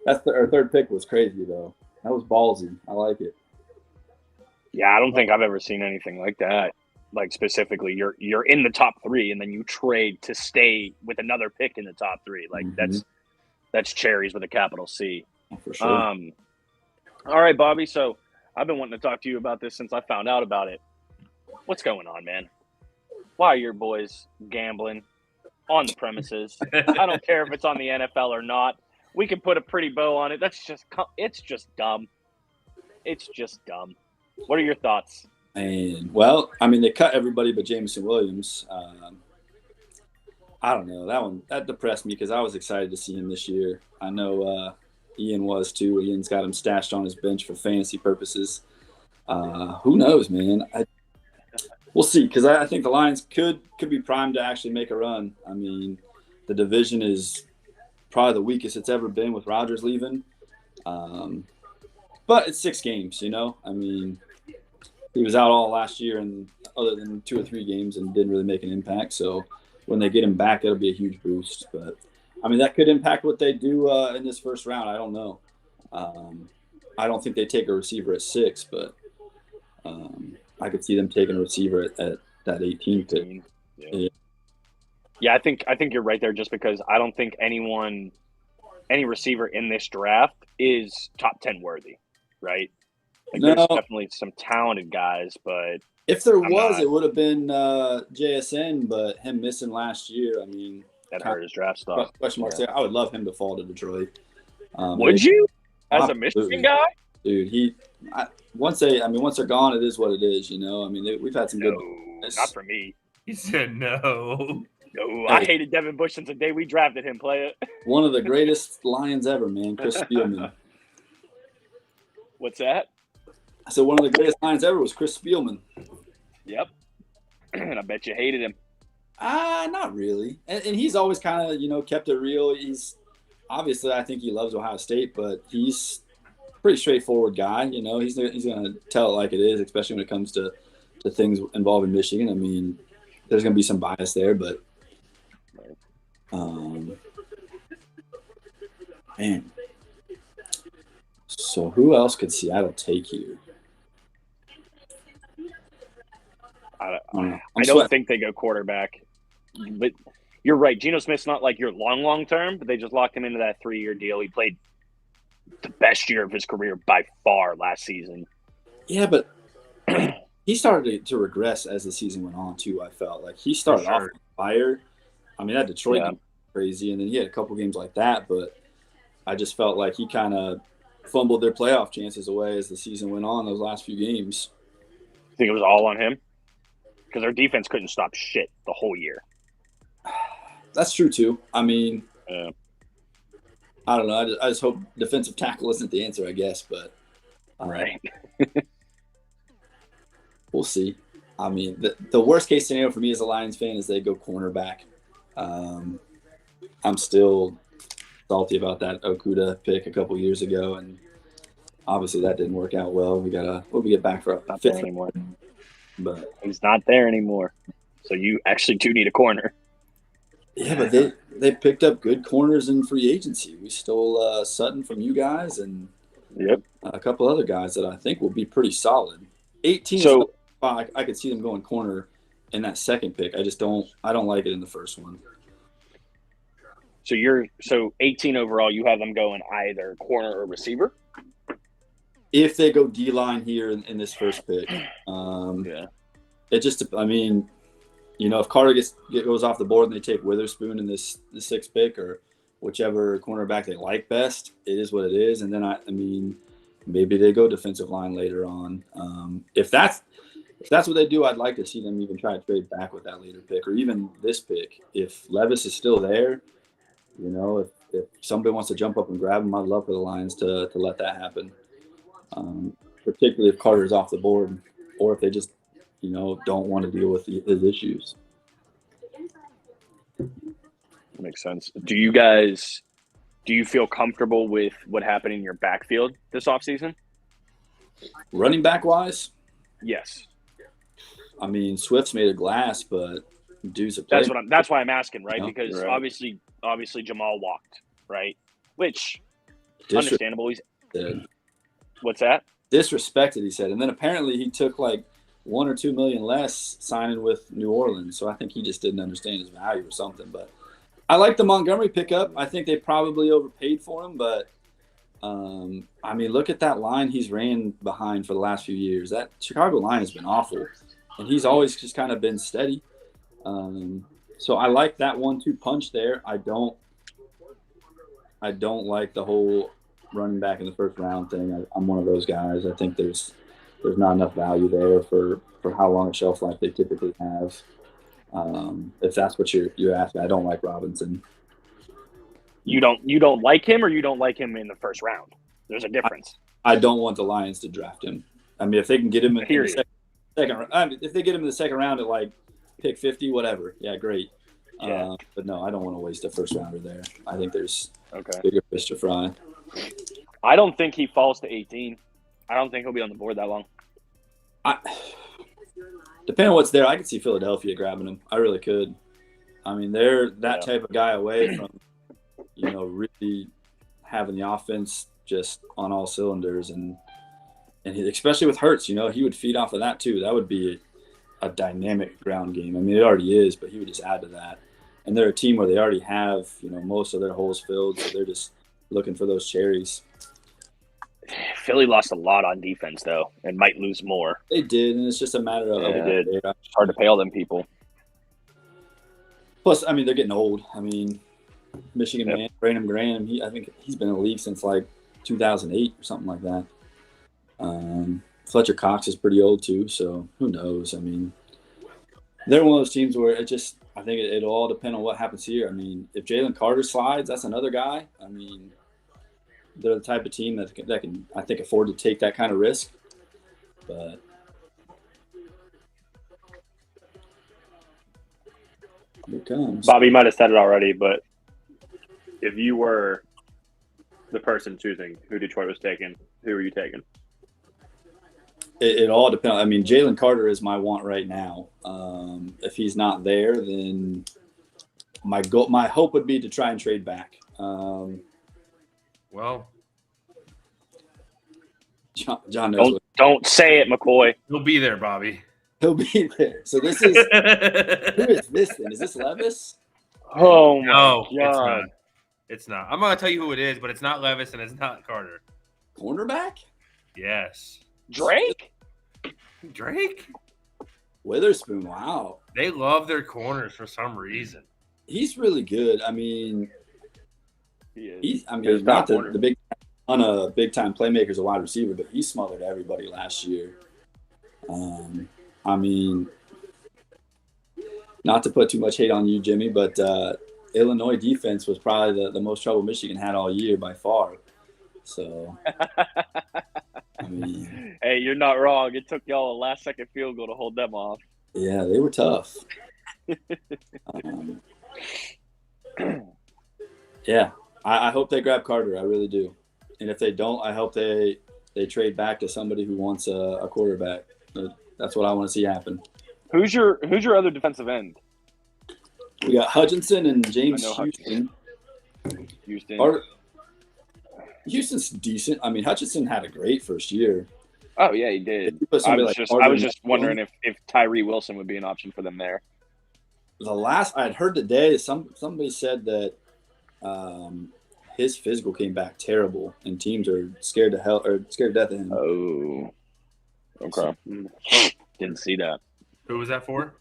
Our third pick was crazy, though. That was ballsy. I like it. Yeah, I don't think I've ever seen anything like that. Like specifically, you're in the top 3, and then you trade to stay with another pick in the top 3. Like that's cherries with a capital C. For sure. All right, Bobby. So I've been wanting to talk to you about this since I found out about it. What's going on, man? Why are your boys gambling on the premises? I don't care if it's on the NFL or not. We can put a pretty bow on it. It's just dumb. It's just dumb. What are your thoughts? And well, I mean, they cut everybody but Jameson Williams. I don't know, that depressed me because I was excited to see him this year. I know Ian was too. Ian's got him stashed on his bench for fantasy purposes. Who knows, man? We'll see, because I think the Lions could be primed to actually make a run. I mean, the division is probably the weakest it's ever been with Rodgers leaving. But it's 6 games, you know? I mean, he was out all last year, and other than 2 or 3 games, and didn't really make an impact. So when they get him back, it'll be a huge boost. But, I mean, that could impact what they do in this first round. I don't know. I don't think they take a receiver at 6, but I could see them taking a receiver at that 18 pick. Yeah, I think you're right there, just because I don't think any receiver in this draft is top 10 worthy, right? Like, No. There's definitely some talented guys, but if there was, it would have been JSN, but him missing last year, I mean, that hurt his draft stock. Question marks there. I would love him to fall to Detroit. Would you? As a Michigan guy? Dude, once they're gone, it is what it is, you know? I mean, we've had some good. No, not for me. He said no. No, I hated Devin Bush since the day we drafted him. Play it. One of the greatest Lions ever, man. Chris Spielman. What's that? I said one of the greatest Lions ever was Chris Spielman. Yep. And I bet you hated him. Not really. And he's always kind of, kept it real. He's obviously, I think he loves Ohio State, but he's a pretty straightforward guy. You know, he's going to tell it like it is, especially when it comes to things involving Michigan. I mean, there's going to be some bias there, but man. So who else could Seattle take here? I don't think they go quarterback. But you're right. Geno Smith's not like your long term, but they just locked him into that 3-year deal. He played the best year of his career by far last season. Yeah, but he started to regress as the season went on, too, I felt. Like, he started off on fire. I mean, that Detroit game was crazy, and then he had a couple games like that, but I just felt like he kind of fumbled their playoff chances away as the season went on, those last few games. I think it was all on him? Because their defense couldn't stop shit the whole year. That's true, too. I mean, I don't know. I just hope defensive tackle isn't the answer, I guess, but right. We'll see. I mean, the worst case scenario for me as a Lions fan is they go cornerback. I'm still salty about that Okuda pick a couple years ago, and obviously that didn't work out well. We'll get back for a fifth anymore. But he's not there anymore. So you actually do need a corner. Yeah, but they picked up good corners in free agency. We stole Sutton from you guys and a couple other guys that I think will be pretty solid. 18. So I could see them going corner in that second pick. I don't like it in the first one. So 18 overall, you have them going either corner or receiver? If they go D-line here in this first pick. It just, I mean, if Carter goes off the board and they take Witherspoon in the 6th pick or whichever cornerback they like best, it is what it is. And then, I mean, maybe they go defensive line later on. If that's what they do, I'd like to see them even try to trade back with that later pick or even this pick. If Levis is still there, if somebody wants to jump up and grab him, I'd love for the Lions to let that happen. Particularly if Carter's off the board or if they just, don't want to deal with his issues. Makes sense. Do you guys Do you feel comfortable with what happened in your backfield this offseason? Running back wise, Yes. I mean, Swift's made of glass, but dude's a player. That's why I'm asking, right? No, Because right. obviously Jamal walked, right? Which Disrespected. understandable. What's that? Disrespected, he said. And then apparently he took like $1 or $2 million less signing with New Orleans. So I think he just didn't understand his value or something. But I like the Montgomery pickup. I think they probably overpaid for him, but I mean, look at that line he's ran behind for the last few years. That Chicago line has been awful, and he's always just kind of been steady. So I like that 1-2 punch there. I don't like the whole running back in the first round thing. I'm one of those guys. I think there's not enough value there for how long a shelf life they typically have. If that's what you're asking, I don't like Robinson. You don't like him, or you don't like him in the first round? There's a difference. I don't want the Lions to draft him. I mean, if they can get him in the second I mean, if they get him in the second round at like pick 50, whatever, yeah, great. Yeah. But no, I don't want to waste a first rounder there. I think there's Okay. bigger fish to fry. I don't think he falls to 18. I don't think he'll be on the board that long. Depending on what's there, I could see Philadelphia grabbing him. I really could. I mean, they're that type of guy away from, really having the offense just on all cylinders, and especially with Hurts, he would feed off of that too. That would be a dynamic ground game. I mean, it already is, but he would just add to that. And they're a team where they already have, most of their holes filled, so they're just looking for those cherries. Philly lost a lot on defense, though, and might lose more. They did, and it's just a matter of They did. It's hard to pay all them people. Plus, I mean, they're getting old. I mean, Michigan man, Brandon Graham, I think he's been in the league since like 2008 or something like that. Fletcher Cox is pretty old too, so who knows? I mean, they're one of those teams where I think it'll all depend on what happens here. I mean, if Jalen Carter slides, that's another guy. I mean, they're the type of team that can I think afford to take that kind of risk. But here it comes. Bobby might have said it already, but if you were the person choosing who Detroit was taking, who are you taking? It all depends. I mean, Jalen Carter is my want right now. If he's not there, then my hope would be to try and trade back. Well, John knows. Don't say it, McCoy. he'll be there, Bobby. He'll be there. So this is who is this then? Is this Levis? Oh my No, it's God! not. It's not. I'm gonna tell you who it is, but it's not Levis and it's not Carter. Cornerback? Yes, Drake? Drake. Witherspoon. Wow, They love their corners for some reason. he's really good. I mean, He is. he's His not top corner. the big on a big time playmaker as a wide receiver, but he smothered everybody last year. I mean, not to put too much hate on you, Jimmy, but Illinois defense was probably the most trouble Michigan had all year by far. So, I mean, Hey, you're not wrong. It took y'all a last-second field goal to hold them off. yeah, they were tough. Yeah, I hope they grab Carter. I really do. And if they don't, I hope they trade back to somebody who wants a quarterback. That's what I want to see happen. Who's your other defensive end? We got Hutchinson and James I know Houston. Houston. Houston's decent. I mean, Hutchinson had a great first year. Oh yeah, he did. If you put I somebody was like just Carter in just that wondering game, if Tyree Wilson would be an option for them there. the last I had heard today, somebody said that his physical came back terrible, and teams are scared to death of him. Oh, okay. Didn't see that. Who was that for?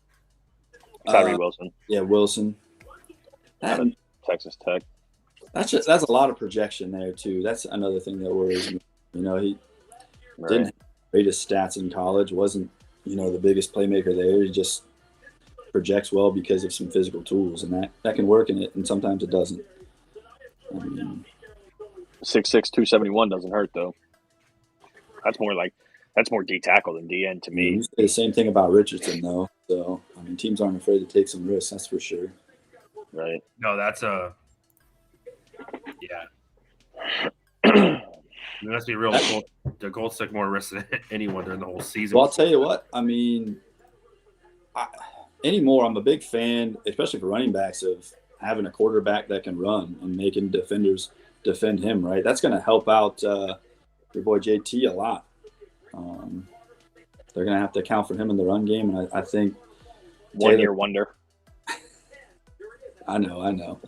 Tyree Wilson, Yeah, Wilson. out of Texas Tech. That's a lot of projection there too. That's another thing that worries me. He Right. didn't have the greatest stats in college. Wasn't the biggest playmaker there. He just projects well because of some physical tools, and that can work in it, and sometimes it doesn't. I mean, 6'6", 271 doesn't hurt though. That's more D tackle than DN to me. you say the same thing about Richardson though. So I mean, teams aren't afraid to take some risks. That's for sure. Right. No, that's Yeah. Let's be real. The Colts took more risks than anyone during the whole season. Well, I'll tell you what. I mean, anymore, I'm a big fan, especially for running backs, of having a quarterback that can run and making defenders defend him. Right, that's going to help out your boy JT a lot. They're going to have to account for him in the run game, and I think 1 year wonder. I know.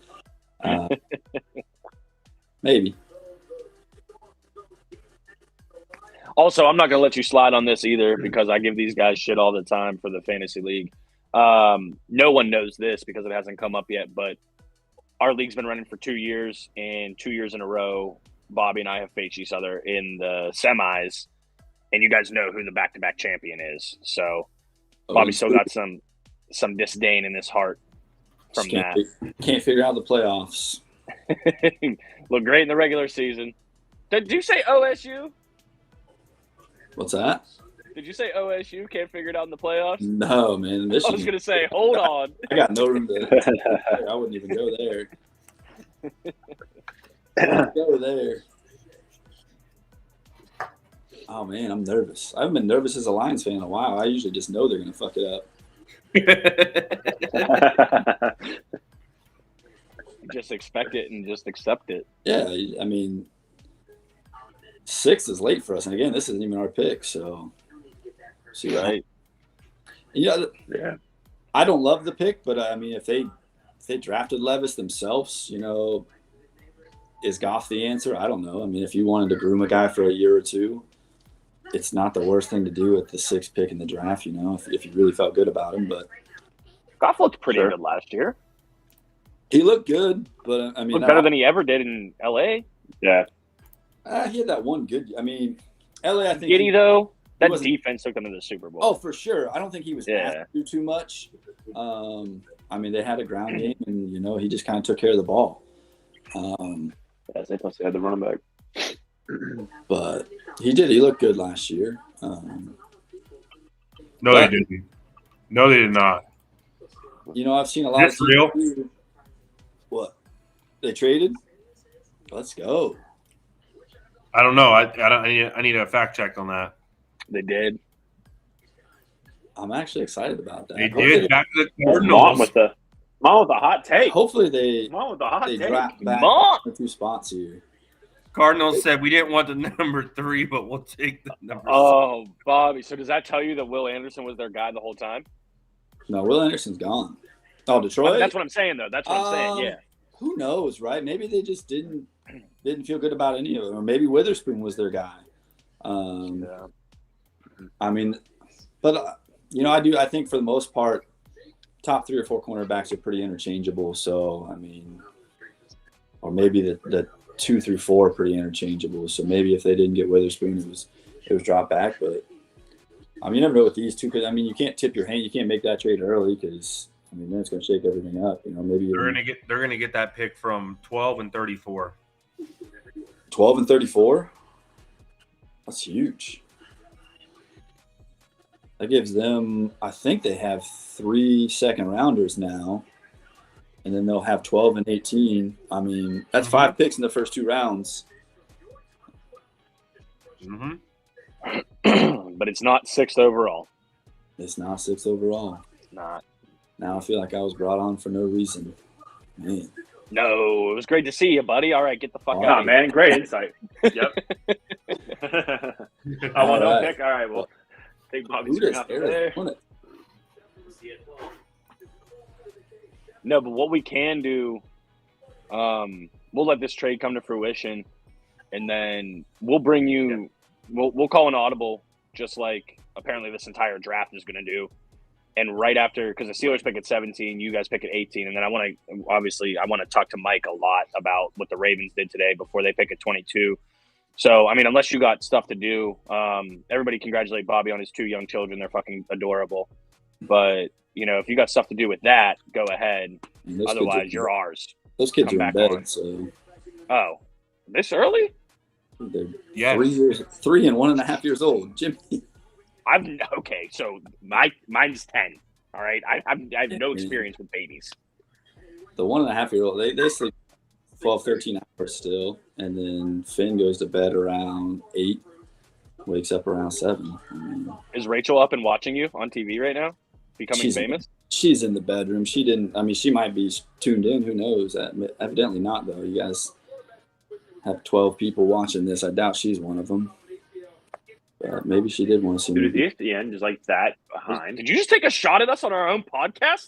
Maybe. Also, I'm not going to let you slide on this either because I give these guys shit all the time for the fantasy league. No one knows this because it hasn't come up yet, but our league's been running for 2 years, and 2 years in a row, Bobby and I have faced each other in the semis, and you guys know who the back-to-back champion is. So Bobby still got some disdain in his heart from that. Can't figure out the playoffs. Look great in the regular season. Did you say OSU? What's that? Did you say OSU can't figure it out in the playoffs? No, man. I was going to say, hold on. I got no room to. I wouldn't even go there. Go there. Oh man, I'm nervous. I haven't been nervous as a Lions fan in a while. I usually just know they're going to fuck it up. Just expect it and just accept it. Yeah, I mean, 6 is late for us, and again, this isn't even our pick. So, see, Right. Yeah, Yeah. I don't love the pick, but I mean, if they drafted Levis themselves, is Goff the answer? I don't know. I mean, if you wanted to groom a guy for a year or two, it's not the worst thing to do at the 6th pick in the draft, if you really felt good about him. But Goff looked pretty Sure. good last year. he looked good, but I mean, Looked better than he ever did in LA. Yeah. he had that one good. I mean, LA. I think Did he though? That wasn't- defense took them to the Super Bowl. Oh, for sure. I don't think he was Yeah. asked to do too much. I mean, they had a ground game, and he just kind of took care of the ball. Yes, they must have had the running back. But he did. He looked good last year. No, they didn't. No, they did not. I've seen a lot Is of this real? teams- What? They traded? Let's go. I don't know. I need a fact check on that. They did. I'm actually excited about that. They Hopefully did back to the Mom Cardinals. with the hot take. Hopefully they Mom with the hot take. drop back Mom! 2 spots here. Cardinals said we didn't want the number 3, but we'll take the number 6. Oh, Bobby. So does that tell you that Will Anderson was their guy the whole time? No, Will Anderson's gone. Oh, Detroit? That's what I'm saying, though. That's what I'm saying. Yeah. Who knows, right? Maybe they just didn't feel good about any of them, or maybe Witherspoon was their guy. Yeah. I mean, but I think for the most part, top 3 or 4 cornerbacks are pretty interchangeable. So I mean, or maybe the 2 through 4 are pretty interchangeable. So maybe if they didn't get Witherspoon, it was dropped back. But I mean, you never know with these two, because I mean, you can't tip your hand. You can't make that trade early because I mean, then it's going to shake everything up. Maybe They're gonna get that pick from 12 and 34. 12 and 34. That's huge. That gives them, I think they have 3 second rounders now, and then they'll have 12 and 18. I mean, that's 5 picks in the first 2 rounds. Mm-hmm. But it's not 6th overall. It's not 6 overall. Not. Now I feel like I was brought on for no reason. Man. No, it was great to see you, buddy. All right, get the fuck Oh, out Oh, of man, great insight. Yep. I want All no right. pick. All right, well, take Bobby's Who does out Eric there. want it? No, but what we can do, we'll let this trade come to fruition, and then we'll bring you. We'll call an audible, just like apparently this entire draft is going to do. And right after, because the Steelers pick at 17, you guys pick at 18, and then I want to talk to Mike a lot about what the Ravens did today before they pick at 22. So, I mean, unless you got stuff to do, everybody congratulate Bobby on his 2 young children. They're fucking adorable. But, if you got stuff to do with that, go ahead. And those Otherwise, kids you're ours. those kids come are in back bed, on. so Oh, this early? they're Yeah. 3 and 1.5 years old. Jimmy. Okay. So mine's 10. All right. I have no experience with babies. The 1.5-year-old, they sleep 12, 13 hours still. And then Finn goes to bed around 8, wakes up around 7. I mean, Is Rachel up and watching you on TV right now? Becoming famous? She's in the bedroom. She didn't. I mean, she might be tuned in. Who knows? Evidently not, though. You guys have 12 people watching this. I doubt she's one of them. But maybe she did want to see Dude, me. at the end, just like that behind. Did you just take a shot at us on our own podcast?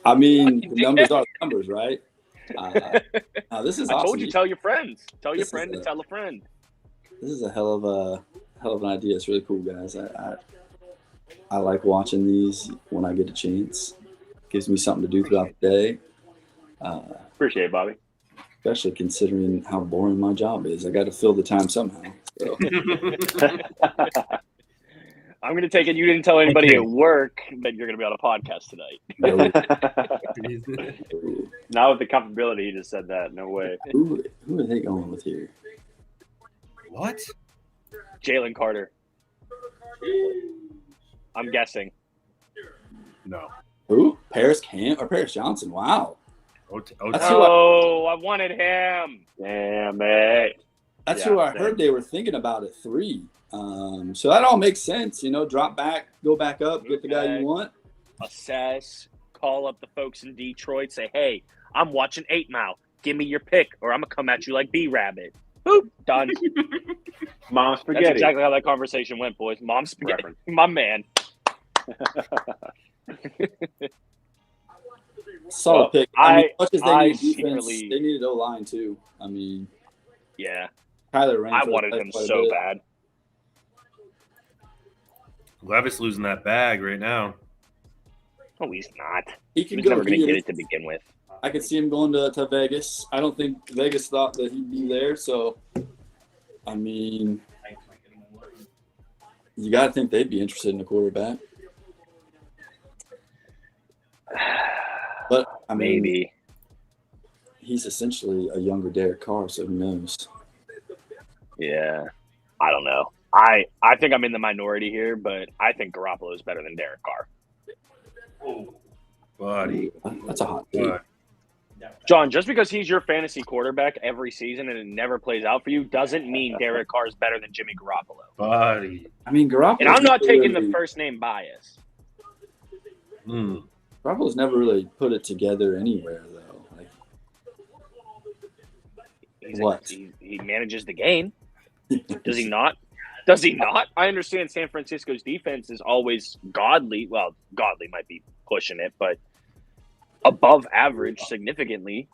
I mean, the numbers are numbers, right? This is I awesome. told you, tell your friends. Tell your This is friend to tell a friend. This is a hell of an idea. It's really cool, guys. I like watching these when I get a chance. Gives me something to do throughout the day. Appreciate it, Bobby. Especially considering how boring my job is. I got to fill the time somehow. So. I'm going to take it you didn't tell anybody at work that you're going to be on a podcast tonight. Not with the comfortability you just said that. No way. Who are they going with here? What? Jalen Carter. I'm guessing. No. Who? Paris Johnson. Wow. That's who I wanted him. Damn it. That's Yeah, who I same. heard they were thinking about at 3. So that all makes sense. You know, drop back, go back up, get the guy you want. Assess, call up the folks in Detroit, say, hey, I'm watching 8 Mile. Give me your pick, or I'm going to come at you like B-Rabbit. Boop, done. Mom spaghetti. That's exactly how that conversation went, boys. Mom spaghetti. Reference. My man. Solid pick. As much as they I need defense, secretly- they needed O-line too. I mean, Yeah, Kyler I Rainford wanted played him quite a so bit. bad. Levis losing that bag right now. Oh, he's not. He He can was go never going to get get it. it to begin with. I could see him going to Vegas. I don't think Vegas thought that he'd be there. So, I mean, you got to think they'd be interested in a quarterback. But, I mean, Maybe. he's essentially a younger Derek Carr, so who knows? Yeah. I don't know. I think I'm in the minority here, but I think Garoppolo is better than Derek Carr. Buddy. That's a hot take. But John, just because he's your fantasy quarterback every season and it never plays out for you doesn't mean Derek Carr is better than Jimmy Garoppolo. buddy. I mean, Garoppolo. And I'm not taking the first name bias. Garoppolo's never really put it together anywhere, though. Like, What? He manages the game. Does he not? Does he not? I understand San Francisco's defense is always godly. Well, godly might be pushing it, but above average significantly.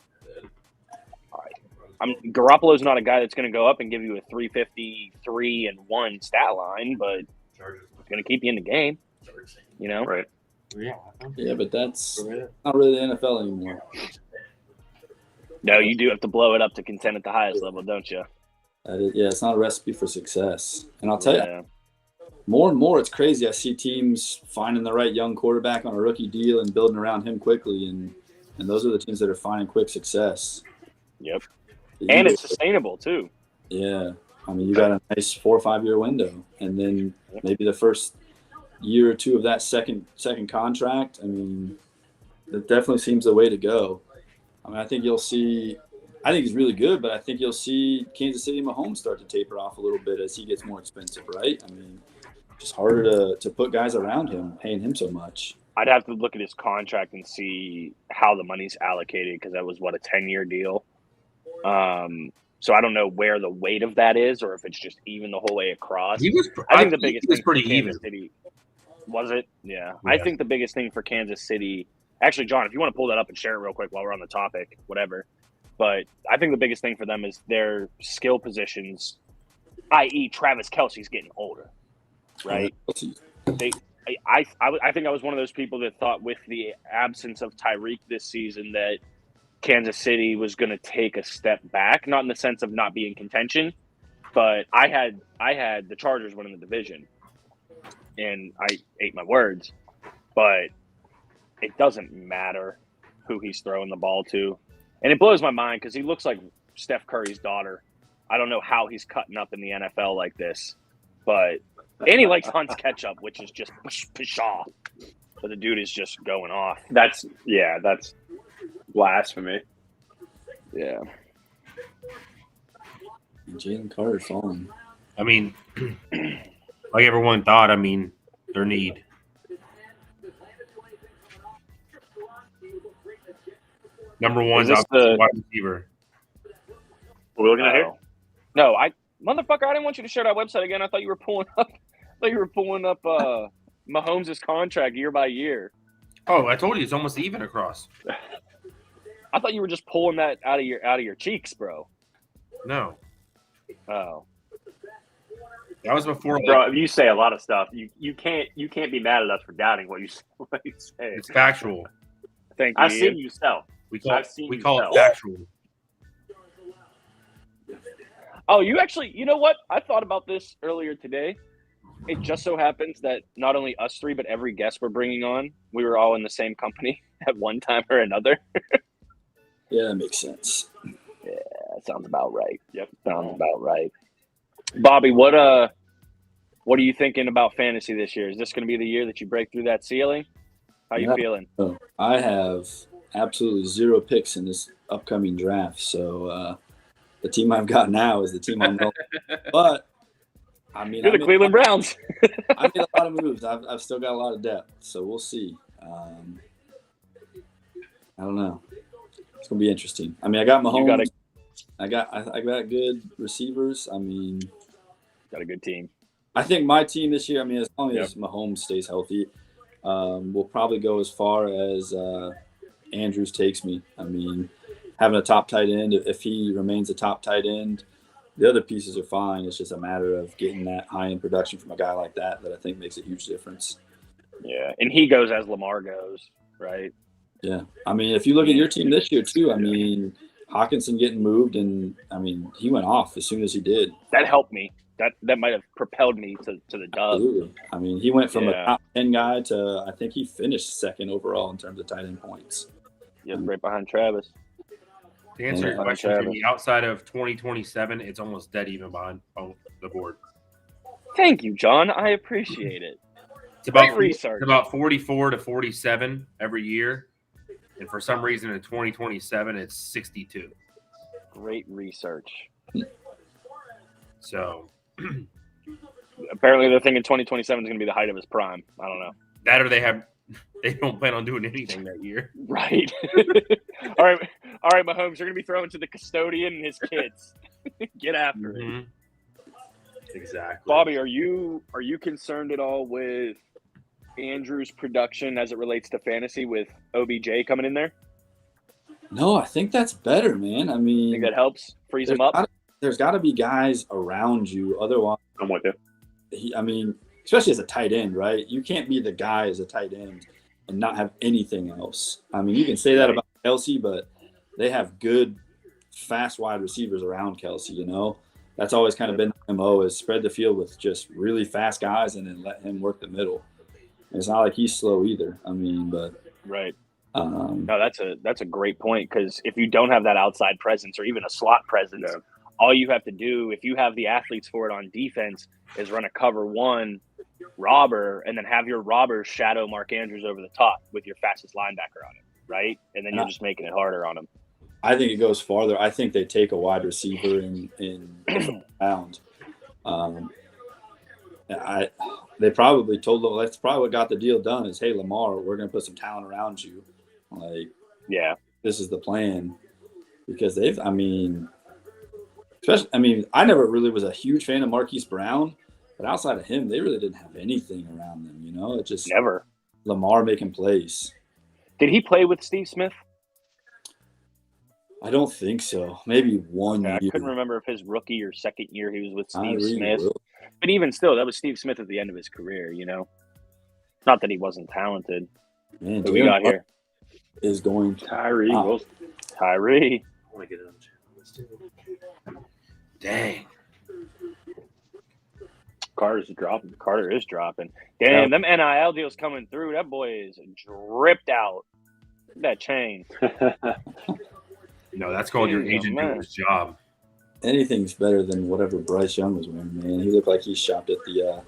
Garoppolo's not a guy that's going to go up and give you a 353-1 stat line, but it's going to keep you in the game. You know, Right. Yeah, but that's not really the NFL anymore. No, you do have to blow it up to contend at the highest level, don't you? It's not a recipe for success. And I'll tell you, Yeah. more and more, it's crazy. I see teams finding the right young quarterback on a rookie deal and building around him quickly, and those are the teams that are finding quick success. Yep. The And Eagles- it's sustainable too. Yeah. I mean, you got a nice 4 or 5 year window, and then maybe the first year or two of that second contract. I mean, that definitely seems the way to go. I mean, I think you'll see. I think he's really good, but I think you'll see Kansas City Mahomes start to taper off a little bit as he gets more expensive, right? I mean, just harder to put guys around him, paying him so much. I'd have to look at his contract and see how the money's allocated because that was a 10-year deal. So I don't know where the weight of that is, or if it's just even the whole way across. I think the biggest thing for Kansas City was it. Yeah, I think the biggest thing for Kansas City. Actually, John, if you want to pull that up and share it real quick while we're on the topic, whatever. But I think the biggest thing for them is their skill positions, i.e., Travis Kelce's getting older, right? I think I was one of those people that thought with the absence of Tyreek this season that Kansas City was going to take a step back, not in the sense of not being contention, but I had the Chargers winning the division, and I ate my words. But it doesn't matter who he's throwing the ball to. And it blows my mind because he looks like Steph Curry's daughter. I don't know how he's cutting up in the NFL like this. And he likes Hunt's ketchup, which is just pshaw. But the dude is just going off. That's blasphemy. Yeah. And Jalen Carter's falling. I mean, like everyone thought, I mean, their need. Number one's this obviously the- wide receiver. What are we looking at here? Oh. No, motherfucker, I didn't want you to share that website again. I thought you were pulling up Mahomes' contract year by year. Oh, I told you it's almost even across. I thought you were just pulling that out of your cheeks, bro. No, Oh. that was before. Bro, you say a lot of stuff. You can't be mad at us for doubting what you say. It's factual. Thank you. I've seen you sell. We call I've seen you it sell. factual. Oh, you know what? I thought about this earlier today. It just so happens that not only us three, but every guest we're bringing on, we were all in the same company at one time or another. Yeah, that makes sense. Yeah, that sounds about right. Yep. Sounds about right. Bobby, what are you thinking about fantasy this year? Is this going to be the year that you break through that ceiling? How you Yeah. feeling? So I have absolutely 0 picks in this upcoming draft. So the team I've got now is the team I'm going. But I mean, You're the Cleveland Browns. I made a lot of moves. I've still got a lot of depth, so we'll see. I don't know. It's gonna be interesting. I mean, I got Mahomes. I got good receivers. I mean, Got a good team. I think my team this year. I mean, as long as Mahomes stays healthy, we'll probably go as far as Andrews takes me. I mean, having a top tight end, if he remains a top tight end, the other pieces are fine. It's just a matter of getting that high-end production from a guy like that I think makes a huge difference. Yeah, and he goes as Lamar goes, right? Yeah. I mean, if you look at your team this year too, I mean, Hawkinson getting moved, and I mean, he went off as soon as he did. That helped me. That might have propelled me to the dub. Absolutely. I mean, he went from a Yeah. top 10 guy to I think he finished second overall in terms of tight end points. Yep, right behind Travis. To answer your Yeah. question, Jimmy, outside of 2027, it's almost dead even behind the board. Thank you, John. I appreciate it. It's about Great research. It's about 44 to 47 every year, and for some reason in 2027 it's 62. Great research. So Apparently, they're thinking 2027 is going to be the height of his prime. I don't know. that or they don't plan on doing anything that year. Right. all right, Mahomes, you're going to be throwing to the custodian and his kids. Get after it. Mhm. Exactly. Bobby, are you concerned at all with Andrew's production as it relates to fantasy with OBJ coming in there? No, I think that's better, man. I mean, Think that helps freeze him up? There's got to be guys around you. Otherwise, I'm with you. I mean, especially as a tight end, right? You can't be the guy as a tight end and not have anything else. I mean, you can say that about Kelsey, but they have good, fast wide receivers around Kelsey, you know? That's always kind of been the MO, is spread the field with just really fast guys and then let him work the middle. And it's not like he's slow either. I mean, but Right. no, No, that's a great point, because if you don't have that outside presence or even a slot presence, all you have to do, if you have the athletes for it on defense, is run a cover one robber and then have your robbers shadow Mark Andrews over the top with your fastest linebacker on him, right? And then you're just making it harder on him. I think it goes farther. I think they take a wide receiver in the round. They probably told them, that's probably what got the deal done is, hey, Lamar, we're going to put some talent around you. Like, Yeah. this is the plan. Because I never really was a huge fan of Marquise Brown, but outside of him, they really didn't have anything around them, you know? It just Never. Lamar making plays. Did he play with Steve Smith? I don't think so. Maybe one I year. couldn't remember if his rookie or second year he was with Steve Tyree Smith. Will. But even still, that was Steve Smith at the end of his career, you know? Not that he wasn't talented. Man, Who we got here? is going to Tyree Wilson. Tyree. I want to get it on channel. Dang. Carter is dropping. Damn, them NIL deals coming through. That boy is dripped out. Look at that chain. No, that's called your Jeez, agent man. doing his job. anything's better than whatever Bryce Young was wearing, man. He looked like he shopped at the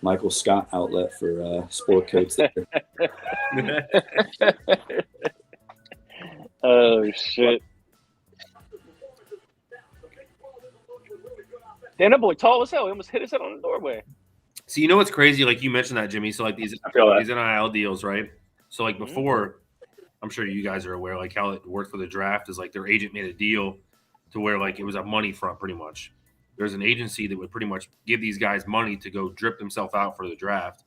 Michael Scott outlet for sport coats there. Oh shit! Damn, that boy tall as hell. He almost hit his head on the doorway. So you know what's crazy? Like you mentioned that, Jimmy. So like these I feel that. NIL deals, right? So like before, I'm sure you guys are aware, like how it worked for the draft is like their agent made a deal to where like it was a money front pretty much. There's an agency that would pretty much give these guys money to go drip themselves out for the draft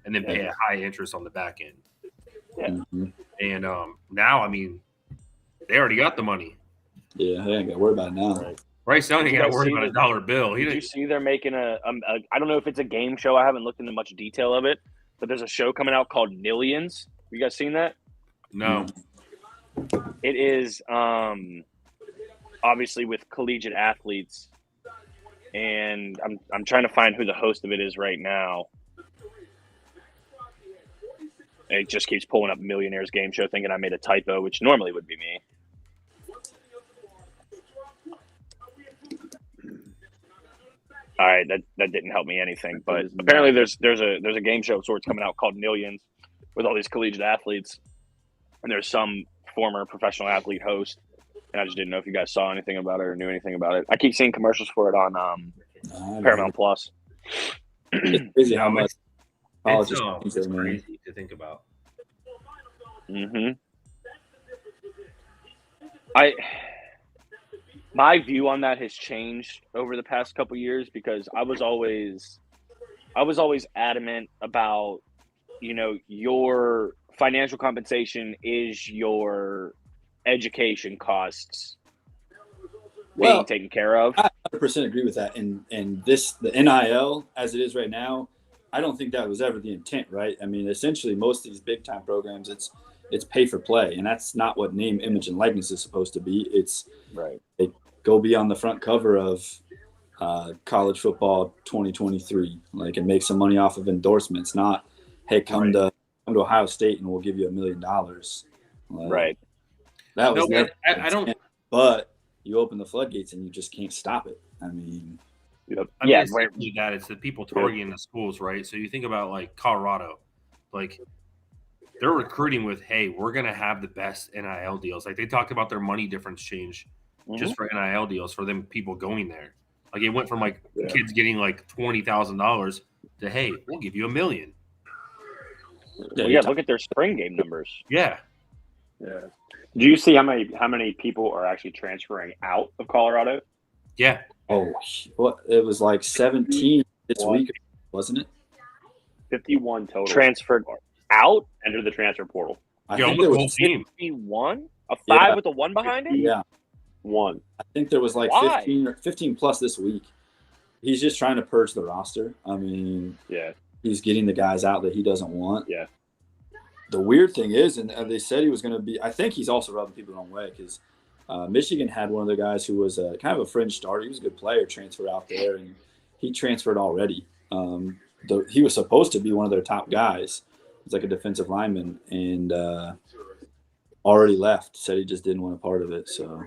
and then pay a high interest on the back end. Yeah. Mm-hmm. And now, I mean, they already got the money. Yeah, they ain't got to worry about it now. Bryce Young ain't you got to guys worry see about the- a dollar bill. Did you see they're making a I don't know if it's a game show. I haven't looked into much detail of it, but there's a show coming out called Millions. You guys seen that? No. It is obviously with collegiate athletes, and I'm trying to find who the host of it is right now. It just keeps pulling up Millionaires Game Show, thinking I made a typo, which normally would be me. All right, that didn't help me anything, but apparently there's a game show of sorts coming out called Millions with all these collegiate athletes, and there's some former professional athlete host, and I just didn't know if you guys saw anything about it or knew anything about it. I keep seeing commercials for it on Paramount Plus. It's crazy how much college It's is crazy to think about. My view on that has changed over the past couple years because I was always adamant about, your financial compensation is your education costs being taken care of. I 100% agree with that. And the NIL as it is right now, I don't think that was ever the intent, right? I mean, essentially most of these big time programs, it's pay for play, and that's not what name, image, and likeness is supposed to be. It's right. Go be on the front cover of college football 2023, like, and make some money off of endorsements. Not, hey, come to Ohio State and we'll give you $1 million. Right. That was never. I don't. But you open the floodgates and you just can't stop it. I mean, It's that it's the people targeting the schools, right? So you think about like Colorado, like they're recruiting with, hey, we're gonna have the best NIL deals. Like they talked about their money difference change just for NIL deals for them people going there. Like it went from like kids getting like $20,000 to, hey, we'll give you $1 million. Look at their spring game numbers. Yeah. Do you see how many people are actually transferring out of Colorado? Yeah. Oh, what? It was like 17 this week, wasn't it? 51 total transferred out, enter the transfer portal. I Yeah, think almost there the whole was team. 51, a 5 with a 1 behind it. Yeah, One. I think there was like Why? 15 plus this week. He's just trying to purge the roster. I mean, he's getting the guys out that he doesn't want. Yeah. The weird thing is, and they said he was going to be, I think he's also rubbing people the wrong way because Michigan had one of the guys who was kind of a fringe starter. He was a good player, transfer out there, and he transferred already. He was supposed to be one of their top guys. He's like a defensive lineman, and already left. Said he just didn't want a part of it. So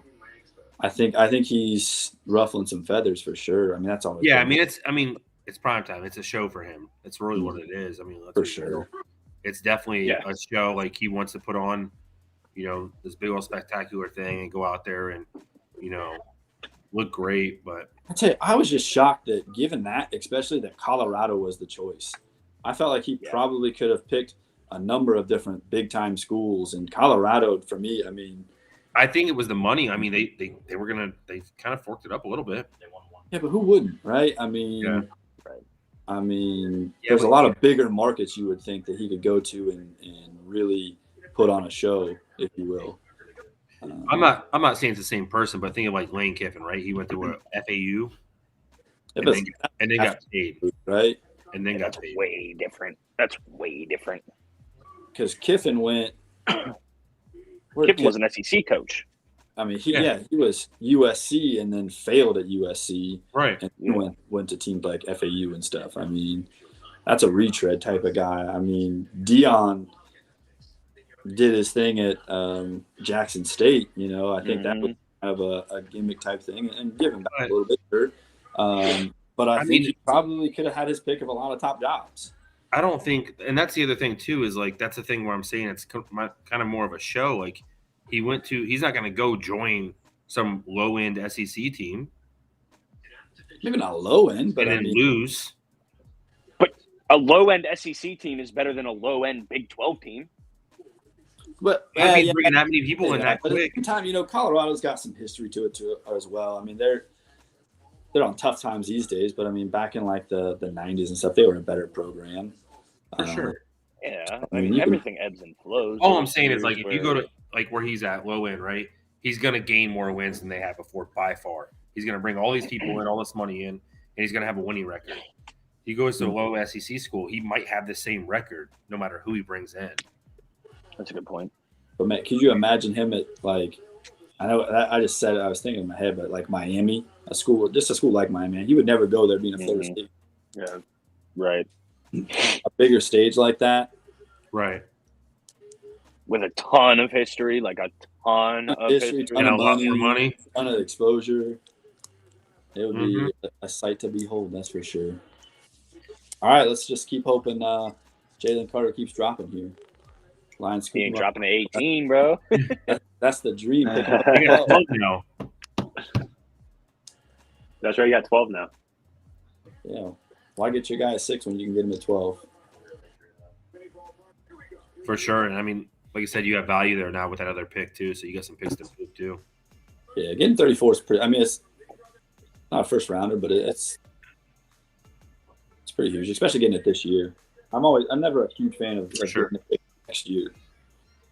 I think he's ruffling some feathers for sure. I mean, that's all. Yeah, it's prime time. It's a show for him. It's really what it is. I mean, for sure. It's definitely a show. Like he wants to put on, this big old spectacular thing and go out there and, look great. But I tell you, I was just shocked that given that, especially that Colorado was the choice. I felt like he probably could have picked a number of different big time schools, and Colorado for me, I mean, I think it was the money. I mean, they kind of forked it up a little bit. yeah, but who wouldn't, right? I mean, there's a lot of bigger markets you would think that he could go to and really put on a show, if you will. I'm not saying it's the same person, but think of like Lane Kiffin, right? He went to FAU and then got paid, right? And then got paid. Way different. That's way different. Because Kiffin went. Kiffin was an SEC coach. I mean, he was USC and then failed at USC, right? And went to teams like FAU and stuff. I mean, that's a retread type of guy. I mean, Dion did his thing at Jackson State. I think that was kind of a gimmick type thing, and give him back a little bit sure. But I think he probably could have had his pick of a lot of top jobs. I don't think, and that's the other thing too, is like that's the thing where I'm saying it's kind of more of a show. Like he's not going to go join some low end SEC team. maybe not a low end, but and I then mean, lose. A low end SEC team is better than a low end Big 12 team. but Bringing that many people in that but at quick. the same time, Colorado's got some history to it as well. I mean, they're on tough times these days, but I mean, back in like the 90s and stuff, they were a better program. For sure. Yeah, I mean, everything ebbs and flows. All I'm saying is, like, if you go to like where he's at, low end, right? He's going to gain more wins than they had before by far. He's going to bring all these people in, all this money in, and he's going to have a winning record. He goes to a low SEC school, he might have the same record no matter who he brings in. That's a good point. But man, could you imagine him at like? I know I just said it, I was thinking in my head, but like Miami, a school like Miami, he would never go there being a Florida State. Yeah, right. A bigger stage like that, Right. With a ton of history, like a ton of history. ton And of a lot more money. ton of exposure. It would be a sight to behold, that's for sure. All right, let's just keep hoping Jalen Carter keeps dropping here. Lions He ain't dropping to 18, bro. That's the dream. They got 12 now. That's right. You got 12 now. Yeah. Why get your guy at 6 when you can get him at 12? For sure. And I mean, like you said, you have value there now with that other pick too. So you got some picks to move too. Yeah, getting 34 is pretty. I mean, it's not a first rounder, but it's pretty huge, especially getting it this year. I'm never a huge fan of getting it next year.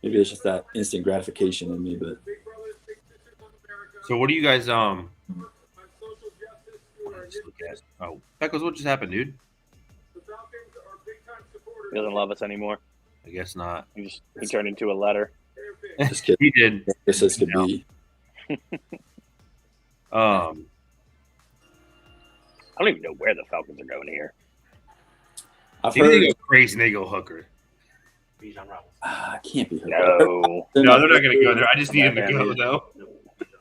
Maybe it's just that instant gratification in me, but. So what do you guys just look at? Oh, Peckles, what just happened, dude? He doesn't love us anymore. I guess not. He turned into a letter. Just kidding. He did. I guess this could be. I don't even know where the Falcons are going here. I've They heard. go crazy and they go hooker. I can't be hurt. No. No, they're not going to go there. I just need him to go, though.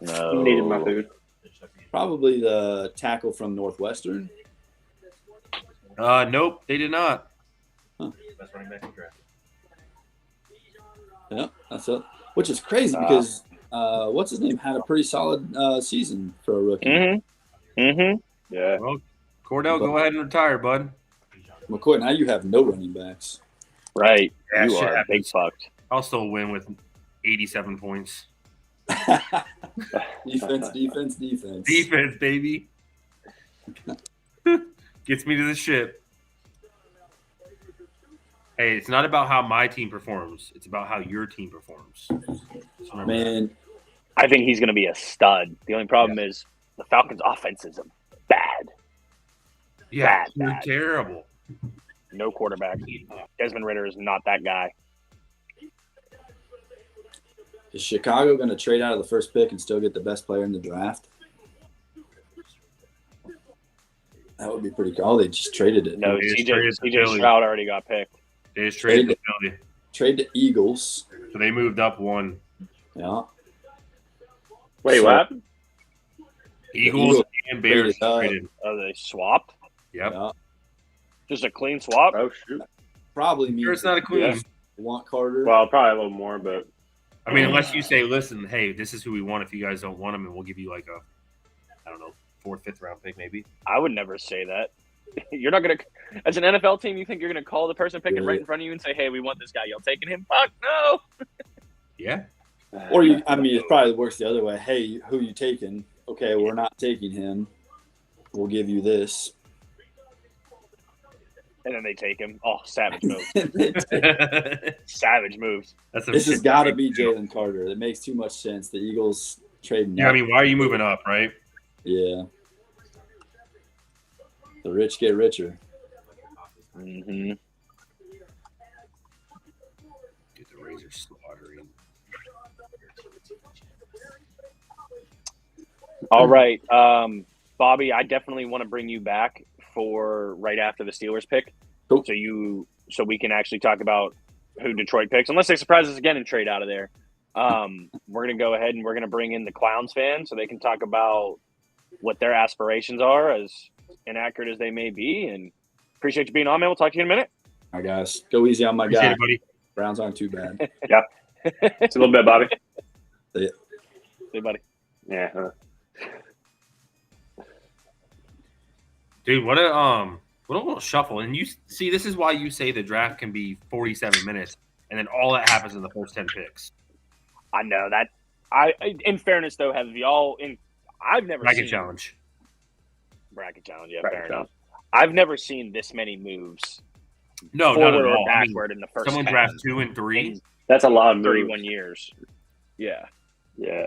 No. Needed my food. Probably the tackle from Northwestern. Nope, they did not. Yeah, that's it. Which is crazy because what's his name had a pretty solid season for a rookie. Yeah. Well, Cordell, go ahead and retire, bud. McCoy, now you have no running backs. Right. Yeah, You shit are happens. big fucked. I'll still win with 87 points. Defense. Defense, baby. Gets me to the ship. Hey, it's not about how my team performs. It's about how your team performs. Just remember that. Man, I think he's going to be a stud. The only problem is the Falcons' offense is bad. Yeah, bad, you're bad. terrible. No quarterback. Desmond Ridder is not that guy. is Chicago going to trade out of the first pick and still get the best player in the draft? That would be pretty cool. Oh, they just traded it. No, They just traded to CJ Philly. Stroud already got picked. They just traded to Philly. Trade the Eagles. So they moved up one. Yeah. Wait, So- what happened? Eagles and Bears traded up. traded. Oh, they swapped? Yep. Yeah. Just a clean swap? Oh, shoot. Probably means Sure, it's not a queen. Yeah. want Carter. Well, probably a little more, but I mean, unless you say, listen, hey, this is who we want if you guys don't want him, and we'll give you like a, I don't know, 4th, 5th round pick maybe. I would never say that. You're not going to – as an NFL team, you think you're going to call the person picking Really? right in front of you and say, hey, we want this guy. Y'all taking him? Fuck no. Yeah. Or it probably works the other way. Hey, who you taking? Okay, we're not taking him. We'll give you this. And then they take him. Oh, savage moves. This Savage moves. That's a has got to be Jalen Carter. It makes too much sense. The Eagles trading. Yeah, I mean, why are you moving up, right? Yeah. The rich get richer. Mm-hmm. Get the Razor slaughtering. All right. Bobby, I definitely want to bring you back for right after the Steelers pick. Cool. So we can actually talk about who Detroit picks, unless they surprise us again and trade out of there. We're going to go ahead and we're going to bring in the Clowns fan so they can talk about what their aspirations are, as inaccurate as they may be. And appreciate you being on, man. We'll talk to you in a minute. All right, guys. Go easy on my Appreciate guy. it, buddy. Browns aren't too bad. it's a little bit, Bobby. Hey, buddy. Yeah. Dude, what a little shuffle. And you see, this is why you say the draft can be 47 minutes, and then all that happens in the first 10 picks. I know that. In fairness though, have y'all in? I've never Bracket seen challenge. bracket challenge. Yeah, Bracket fair challenge. enough. I've never seen this many moves No, not forward at or all. I mean, backward in the first someone 10 draft 2 and 3. in That's a lot of moves. 31 years. Yeah, Yeah.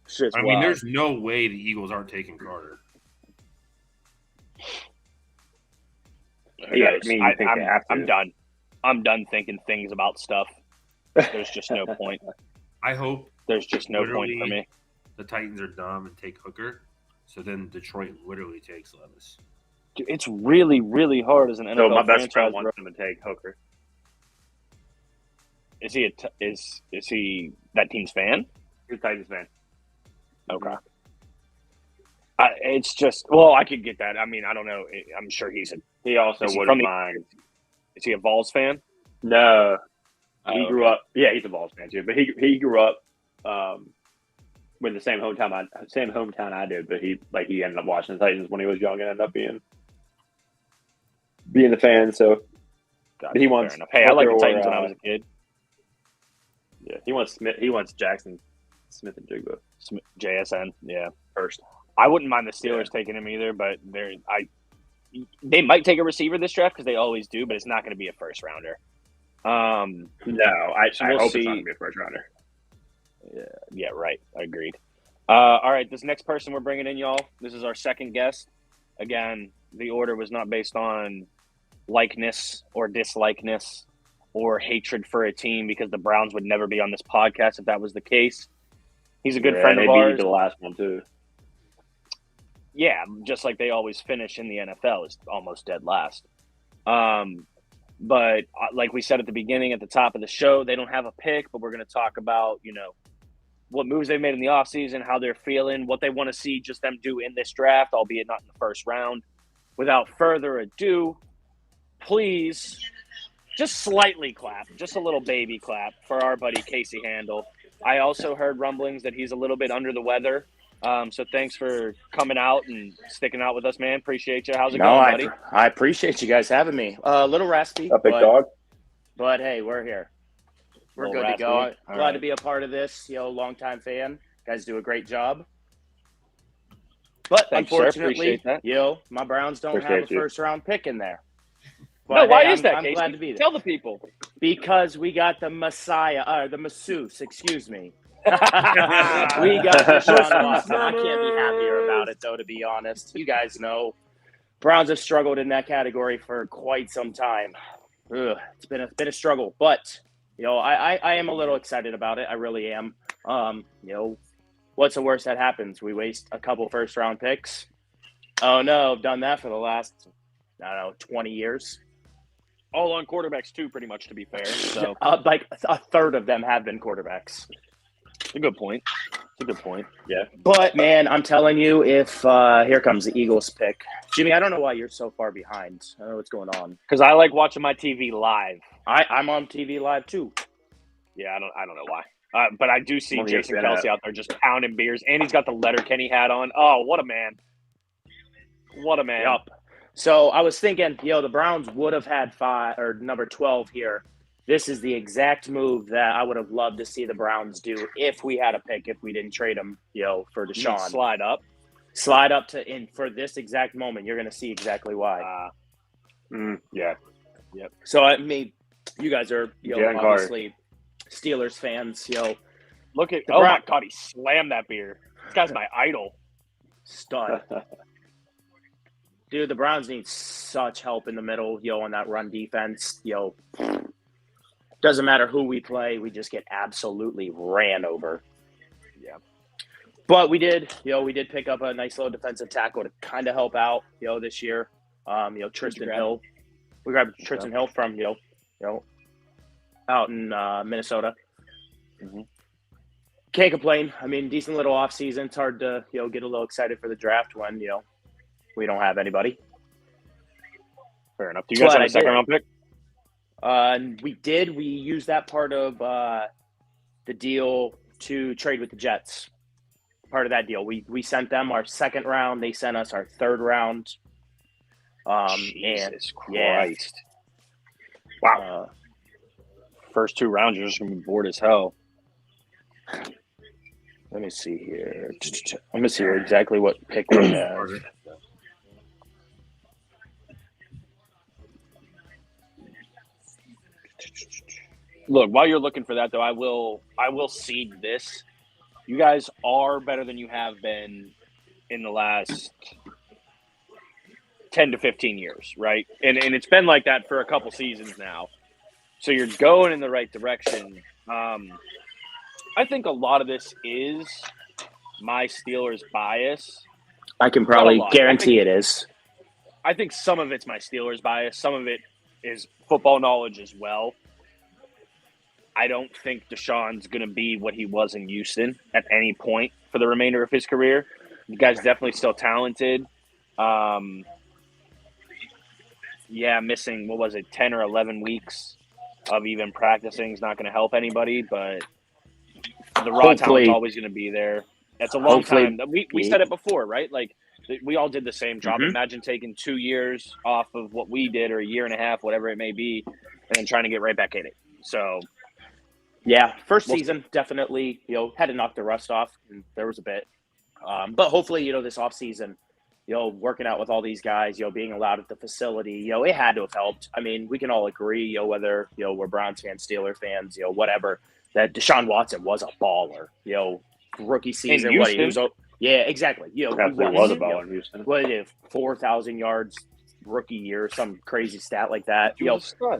it's just I mean, wild. there's no way the Eagles aren't taking Carter. Yeah, I mean, you think they have to. I'm done. I'm done thinking things about stuff. There's just no point. I hope There's just no point for me. the Titans are dumb and take Hooker, so then Detroit literally takes Levis. Dude, it's really, really hard as an NFL So my best franchise. friend bro. wants him to take Hooker. Is he is he that team's fan? He's a Titans fan. Okay. It's just I could get that. I mean, I don't know. I'm sure He also Is he wouldn't from the- mind. is he a Vols fan? No, he Oh, grew okay. up. Yeah, he's a Vols fan too. But he grew up with the same hometown I did. But he ended up watching the Titans when he was young and ended up being a fan. So Gotcha, he wants. fair enough. Hey, I liked the Hooker or, Titans when I was a kid. Yeah, he wants Smith. He wants Jackson Smith and Jigba JSN, yeah. first. I wouldn't mind the Steelers taking him either, but they might take a receiver this draft because they always do, but it's not going to be a first rounder. No, I we'll hope see. it's not gonna be a first rounder. Yeah, right. Agreed. All right, this next person we're bringing in, y'all. This is our second guest. Again, the order was not based on likeness or dislikeness or hatred for a team because the Browns would never be on this podcast if that was the case. He's a good friend they of beat ours. the last one too. Yeah, just like they always finish in the NFL is almost dead last. But like we said at the beginning, at the top of the show, they don't have a pick, but we're going to talk about, what moves they've made in the offseason, how they're feeling, what they want to see just them do in this draft, albeit not in the first round. Without further ado, please just slightly clap, just a little baby clap for our buddy Casey Handel. I also heard rumblings that he's a little bit under the weather. So thanks for coming out and sticking out with us, man. Appreciate you. How's it going, buddy? I appreciate you guys having me. A little raspy, A big dog. but hey, we're here. We're Little good raspy. to go. All Glad right. to be a part of this. Longtime fan. Guys do a great job. But Thanks, sir. unfortunately, Appreciate that. my Browns don't Appreciate have a you. first round pick in there. No, But, why hey, is that, I'm Casey? glad to be there. Tell the people. Because we got the Messiah, the masseuse, excuse me. We got Deshaun Watson. I can't be happier about it, though, to be honest. You guys know Browns have struggled in that category for quite some time. It's been a struggle, but I am a little excited about it. I really am. What's the worst that happens? We waste a couple first round picks. Oh no, I've done that for the last 20 years. All on quarterbacks too, pretty much, to be fair. So Like a third of them have been quarterbacks. it's a good point. It's a good point. Yeah. But man, I'm telling you, if here comes the Eagles pick, Jimmy, I don't know why you're so far behind. I don't know what's going on. Because I like watching my TV live. I'm on TV live too. Yeah, I don't know why. But I do see Well, Jason yeah. Kelsey out there just pounding beers, and he's got the Letterkenny hat on. Oh, what a man! What a man! Yup. So I was thinking, the Browns would have had number 12 here. This is the exact move that I would have loved to see the Browns do if we had a pick, if we didn't trade him, for You Deshaun. slide up. For this exact moment. You're going to see exactly why. Yeah. So, I mean, you guys are, Jalen obviously Steelers fans, Look at The my Brown- God, he slammed that beer. This guy's my idol. stud. Dude, the Browns need such help in the middle, on that run defense. Doesn't matter who we play, we just get absolutely ran over. Yeah. But we did pick up a nice little defensive tackle to kind of help out, this year. Tristan grab? Hill. We grabbed Tristan Hill from, out in Minnesota. Mhm. Can't complain. I mean, decent little offseason. It's hard to, get a little excited for the draft when, we don't have anybody. Fair enough. Do you guys Glad have I a second did. round pick? And we did. We used that part of the deal to trade with the Jets. part of that deal. We sent them our second round. They sent us our third round. Jesus yeah. Christ. Wow. First 2 rounds, you're just going to be bored as hell. Let me see here. I'm going to see exactly what pick we have. Look, while you're looking for that, though, I will cede this. You guys are better than you have been in the last 10 to 15 years, right? And it's been like that for a couple seasons now. So you're going in the right direction. I think a lot of this is my Steelers bias. I can probably guarantee it is. I think some of it's my Steelers bias. Some of it is football knowledge as well. I don't think Deshaun's going to be what he was in Houston at any point for the remainder of his career. The guy's definitely still talented. Missing, 10 or 11 weeks of even practicing is not going to help anybody, but the raw talent's always going to be there. It's a long time. We said it before, right? Like, we all did the same job. Mm-hmm. Imagine taking 2 years off of what we did, or a year and a half, whatever it may be, and then trying to get right back in it. So, yeah, first season, definitely, had to knock the rust off. And there was a bit. But hopefully, this offseason, working out with all these guys, being allowed at the facility, it had to have helped. I mean, we can all agree, whether, we're Browns fans, Steelers fans, whatever, that Deshaun Watson was a baller, rookie season. Yeah, exactly. He was a baller in Houston. What did 4,000 yards rookie year, some crazy stat like that. He was a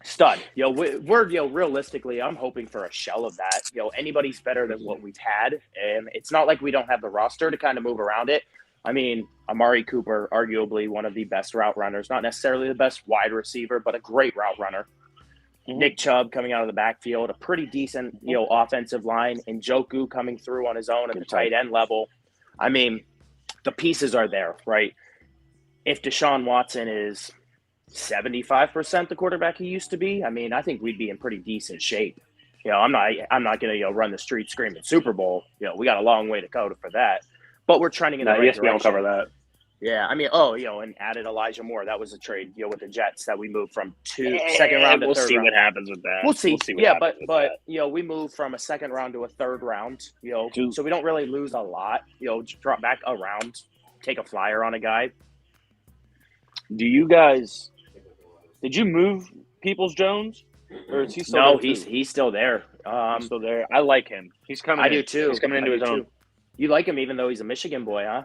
stud. We're realistically, I'm hoping for a shell of that. Anybody's better than what we've had, and it's not like we don't have the roster to kind of move around it. I mean, Amari Cooper, arguably one of the best route runners, not necessarily the best wide receiver, but a great route runner. Mm-hmm. Nick Chubb coming out of the backfield, a pretty decent, offensive line, and Njoku coming through on his own at the tight end level. I mean, the pieces are there, right? If Deshaun Watson is 75% the quarterback he used to be, I mean, I think we'd be in pretty decent shape. I'm not going to run the street screaming Super Bowl. We got a long way to go for that. But we're trending in the right direction. We don't cover that. Yeah, I mean, and added Elijah Moore. That was a trade, with the Jets that we moved from second round to third round. We'll see what happens with that. We'll see. But we moved from a second round to a third round, so we don't really lose a lot. Drop back a round, take a flyer on a guy. Do you guys? Did you move Peoples-Jones, or is he still? No, there he's still there. He's still there. I like him. He's coming. I do too. He's coming into his own. You like him even though he's a Michigan boy, huh?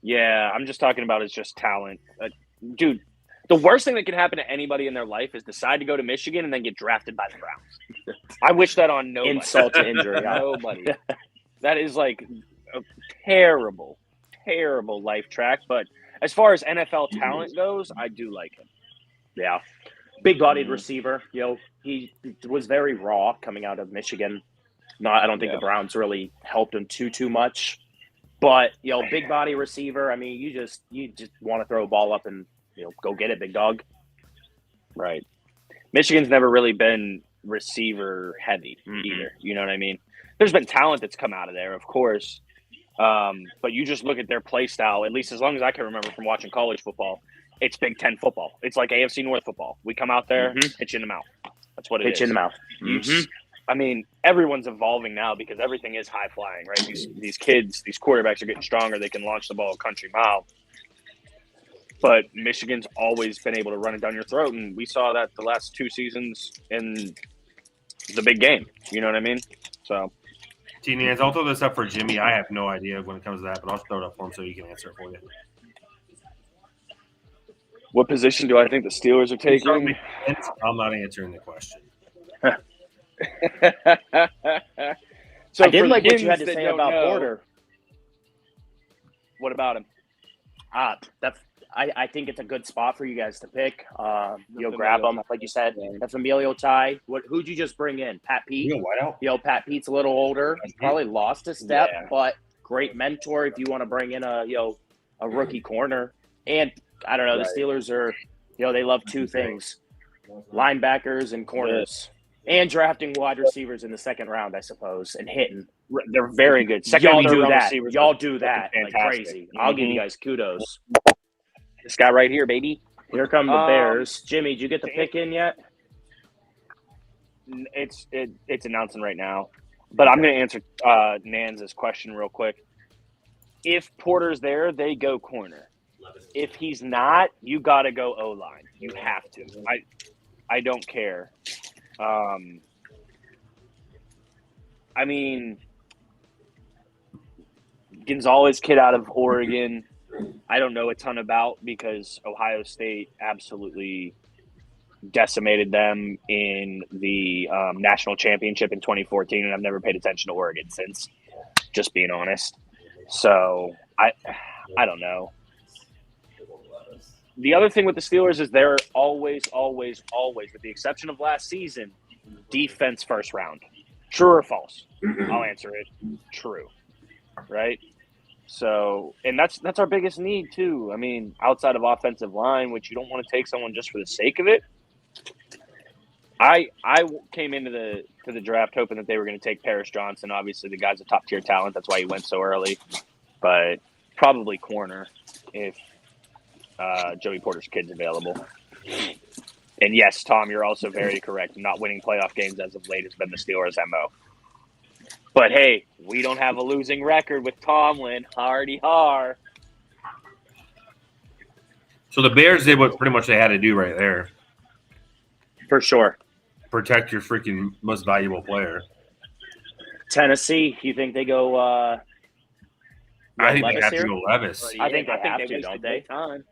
Yeah, I'm just talking about his just talent. Dude, the worst thing that can happen to anybody in their life is decide to go to Michigan and then get drafted by the Browns. I wish that on nobody. Insult to injury. Nobody. That is like a terrible, terrible life track. But as far as NFL talent goes, I do like him. Yeah. Big-bodied receiver. He was very raw coming out of Michigan. I don't think the Browns really helped him too much. But, big body receiver, I mean, you just want to throw a ball up and, go get it, big dog. Right. Michigan's never really been receiver heavy either. You know what I mean? There's been talent that's come out of there, of course. But you just look at their play style, at least as long as I can remember from watching college football, it's Big Ten football. It's like AFC North football. We come out there, hit you in the mouth. That's what it is. Hit you in the mouth. I mean, everyone's evolving now because everything is high flying, right? These kids, these quarterbacks are getting stronger. They can launch the ball a country mile. But Michigan's always been able to run it down your throat, and we saw that the last 2 seasons in the big game. You know what I mean? So, T-Nance, I'll throw this up for Jimmy. I have no idea when it comes to that, but I'll throw it up for him so he can answer it for you. What position do I think the Steelers are taking? I'm not answering the question. So I did like what you had to say about Porter. What about him? I think it's a good spot for you guys to pick. Grab him, like you said. The familial tie. Who'd you just bring in? Pat Pete? Pat Pete's a little older. He's probably lost a step, but great mentor if you want to bring in a rookie corner. And I don't know, the Steelers are, they love 2 things: linebackers and corners. And drafting wide receivers in the second round, I suppose, and hitting. They're very good. Second Y'all and third do round that. receivers Y'all are do that like fantastic. crazy. I'll give you Mhm. guys kudos. This guy right here, baby. Here come the Bears. Jimmy, did you get the pick in yet? It's announcing right now, but I'm going to answer Nan's question real quick. If Porter's there, they go corner. If he's not, you got to go O-line. You have to. I don't care. I mean, Gonzalez kid out of Oregon, I don't know a ton about because Ohio State absolutely decimated them in the national championship in 2014, and I've never paid attention to Oregon since, just being honest. So I don't know. The other thing with the Steelers is they're always, with the exception of last season, defense first round. True or false? I'll answer it. True. Right? So, and that's our biggest need too. I mean, outside of offensive line, which you don't want to take someone just for the sake of it. I came into the draft hoping that they were going to take Paris Johnson. Obviously, the guy's a top tier talent. That's why he went so early. But probably corner if Joey Porter's kid's available. And yes, Tom, you're also very correct. Not winning playoff games as of late has been the Steelers' MO. But hey, we don't have a losing record with Tomlin. Hardy har. So the Bears did what pretty much they had to do right there. For sure. Protect your freaking most valuable player. Tennessee, you think they go I think Levis they have here? to go Levis. I think they have to, don't they? Time.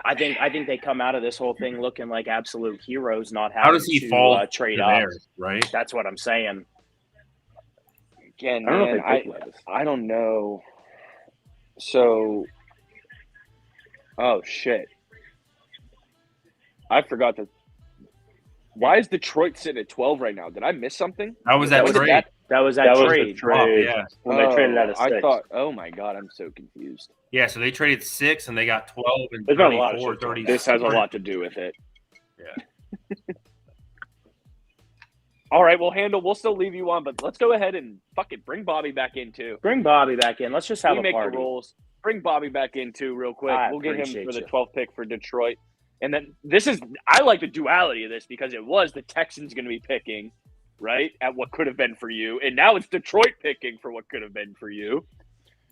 I think they come out of this whole thing looking like absolute heroes, not having How does he to fall trade to up. there, right? That's what I'm saying. Again, I don't know man, if they pick Levis. I don't know. So, oh shit! I forgot that. Why is Detroit sitting at 12 right now? Did I miss something? How was that trade? That was that That was the trade. trade. Yeah. When they traded out of I 6. thought. Oh my god, I'm so confused. Yeah, so they traded 6 and they got 12 and There's been a lot of 34, shit going on. 30. This has a lot to do with it. Yeah. All right, well, Handle, we'll still leave you on, but let's go ahead and fucking bring Bobby back in too. Bring Bobby back in. Let's just have We a make party. the rules. Bring Bobby back in too, real quick. I We'll get him appreciate for the you. 12th pick for Detroit. And then I like the duality of this because it was the Texans going to be picking, right, at what could have been for you. And now it's Detroit picking for what could have been for you.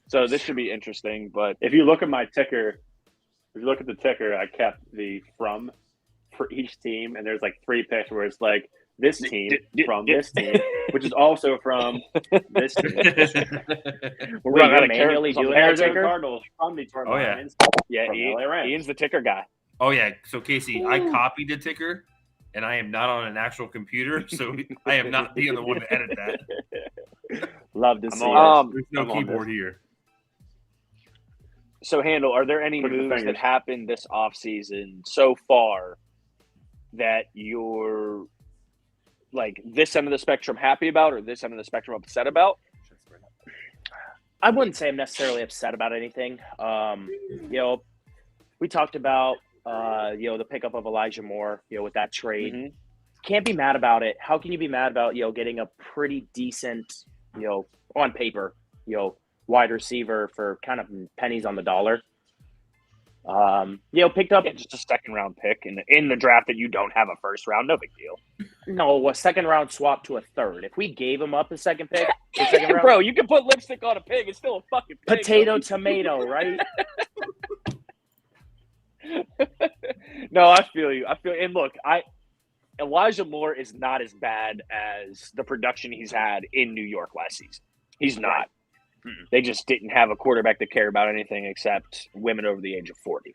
So this should be interesting. But If you look at my ticker, I kept the from for each team, and there's like 3 picks where it's like this team from this team, which is also from this team. we're Wait, running out you're of manually characters on doing the that Arizona ticker? Cardinals from Detroit Oh, yeah. Lions. Yeah, From LA Rams. Ian's the ticker guy. Oh yeah. So Casey, I copied the ticker, and I am not on an actual computer, so I am not being the one to edit that. Love to I'm see on it. There's no I'm on keyboard this. here. So, Handle, are there any Look at the moves that fingers. happened this offseason so far that you're like this end of the spectrum happy about or this end of the spectrum upset about? I wouldn't say I'm necessarily upset about anything. We talked about the pickup of Elijah Moore, with that trade. Mhm. Can't be mad about it. How can you be mad about, getting a pretty decent, on paper, wide receiver for kind of pennies on the dollar? Picked up Just a second round pick in the draft that you don't have a first round, no big deal. a second round swap to a third. If we gave him up a second pick, the second round, Bro, you can put lipstick on a pig. It's still a fucking pig. potato, tomato, right? No, I feel you. And look, Elijah Moore is not as bad as the production he's had in New York last season. He's not. They just didn't have a quarterback that cared about anything except women over the age of 40.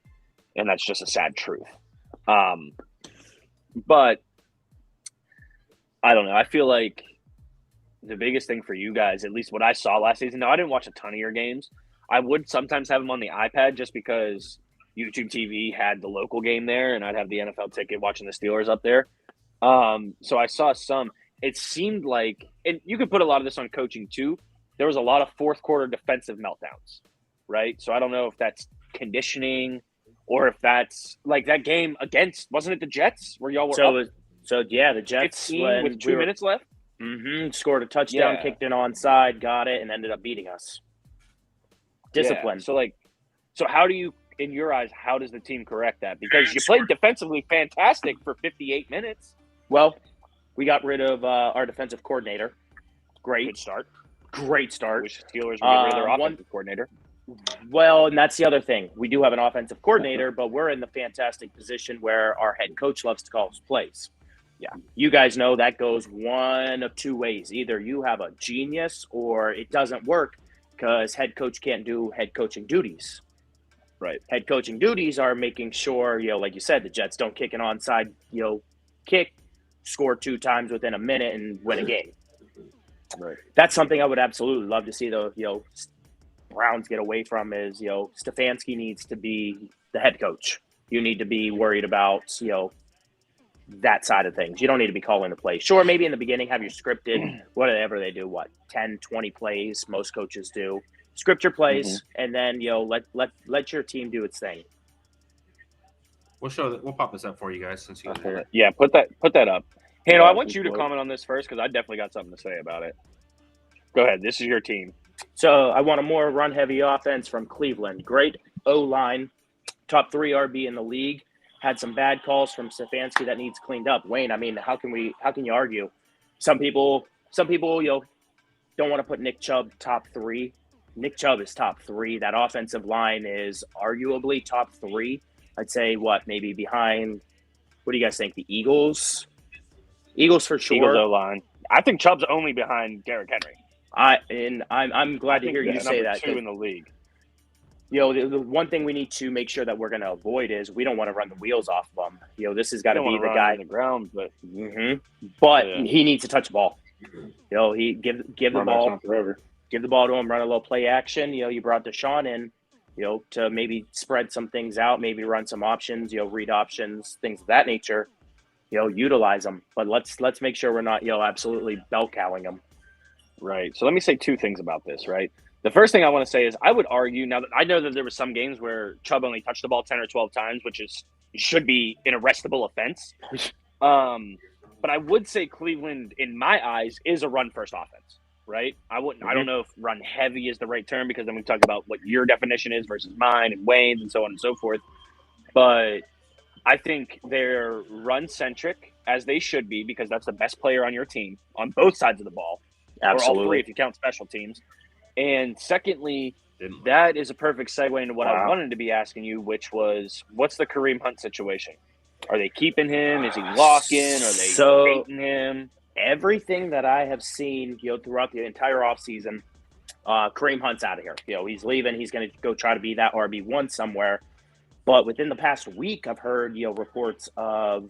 And that's just a sad truth. But I don't know. I feel like the biggest thing for you guys, at least what I saw last season, no, I didn't watch a ton of your games. I would sometimes have them on the iPad just because YouTube TV had the local game there, and I'd have the NFL ticket watching the Steelers up there. So I saw some. It seemed like, and you could put a lot of this on coaching too, there was a lot of fourth quarter defensive meltdowns, right? So I don't know if that's conditioning or if that's like that game against, wasn't it the Jets where y'all were up? So yeah, the Jets 15 when with 2 minutes left. scored a touchdown, Yeah. kicked it onside, got it, and ended up beating us. Discipline. Yeah. So how do you, in your eyes, how does the team correct that? Because you played defensively fantastic for 58 minutes. Well, we got rid of our defensive coordinator. Great Good start. Great start. Wish the Steelers would get rid of their offensive coordinator. Well, and that's the other thing. We do have an offensive coordinator, but we're in the fantastic position where our head coach loves to call his plays. Yeah. You guys know that goes one of two ways. Either you have a genius or it doesn't work because head coach can't do head coaching duties. Right. Head coaching duties are making sure, like you said, the Jets don't kick an onside, kick, score 2 times within a minute and win a game. Right. That's something I would absolutely love to see the Browns get away from is, Stefanski needs to be the head coach. You need to be worried about, that side of things. You don't need to be calling the play. Sure, maybe in the beginning have your scripted, whatever they do, 10, 20 plays, most coaches do. Script your plays, and then, let your team do its thing. We'll pop this up for you guys since you guys are Yeah, put that up. Hey, I want please you to do. comment on this first because I definitely got something to say about it. Go ahead. This is your team. So I want a more run-heavy offense from Cleveland. Great O-line, top 3 RB in the league. Had some bad calls from Stefanski that needs cleaned up. Wayne, I mean, how can you argue? Some people, don't want to put Nick Chubb top 3. Nick Chubb is top 3. That offensive line is arguably top 3. I'd say maybe behind. What do you guys think? The Eagles? Eagles for sure. Eagles O-line. I think Chubb's only behind Derrick Henry. I'm glad to hear you say that. 2 in the league. The one thing we need to make sure that we're going to avoid is we don't want to run the wheels off of him. This has got to be the guy on the ground, but he needs to touch the ball. He give the ball, give the ball to him, run a little play action. You brought Deshaun in, to maybe spread some things out, maybe run some options, read options, things of that nature. Utilize them, but let's make sure we're not absolutely bell cowing them. Right. So let me say 2 things about this. Right. The first thing I want to say is I would argue now that I know that there were some games where Chubb only touched the ball 10 or 12 times, which should be an arrestable offense. But I would say Cleveland, in my eyes, is a run-first offense. Right. I don't know if run heavy is the right term because then we talk about what your definition is versus mine and Wayne's and so on and so forth. But I think they're run-centric, as they should be, because that's the best player on your team on both sides of the ball. Absolutely. Or all 3 if you count special teams. And secondly, that is a perfect segue into what I wanted to be asking you, which was, what's the Kareem Hunt situation? Are they keeping him? Is he lock-in? Are they baiting him? Everything that I have seen, throughout the entire offseason, Kareem Hunt's out of here. He's leaving. He's going to go try to be that RB1 somewhere. But within the past week, I've heard, reports of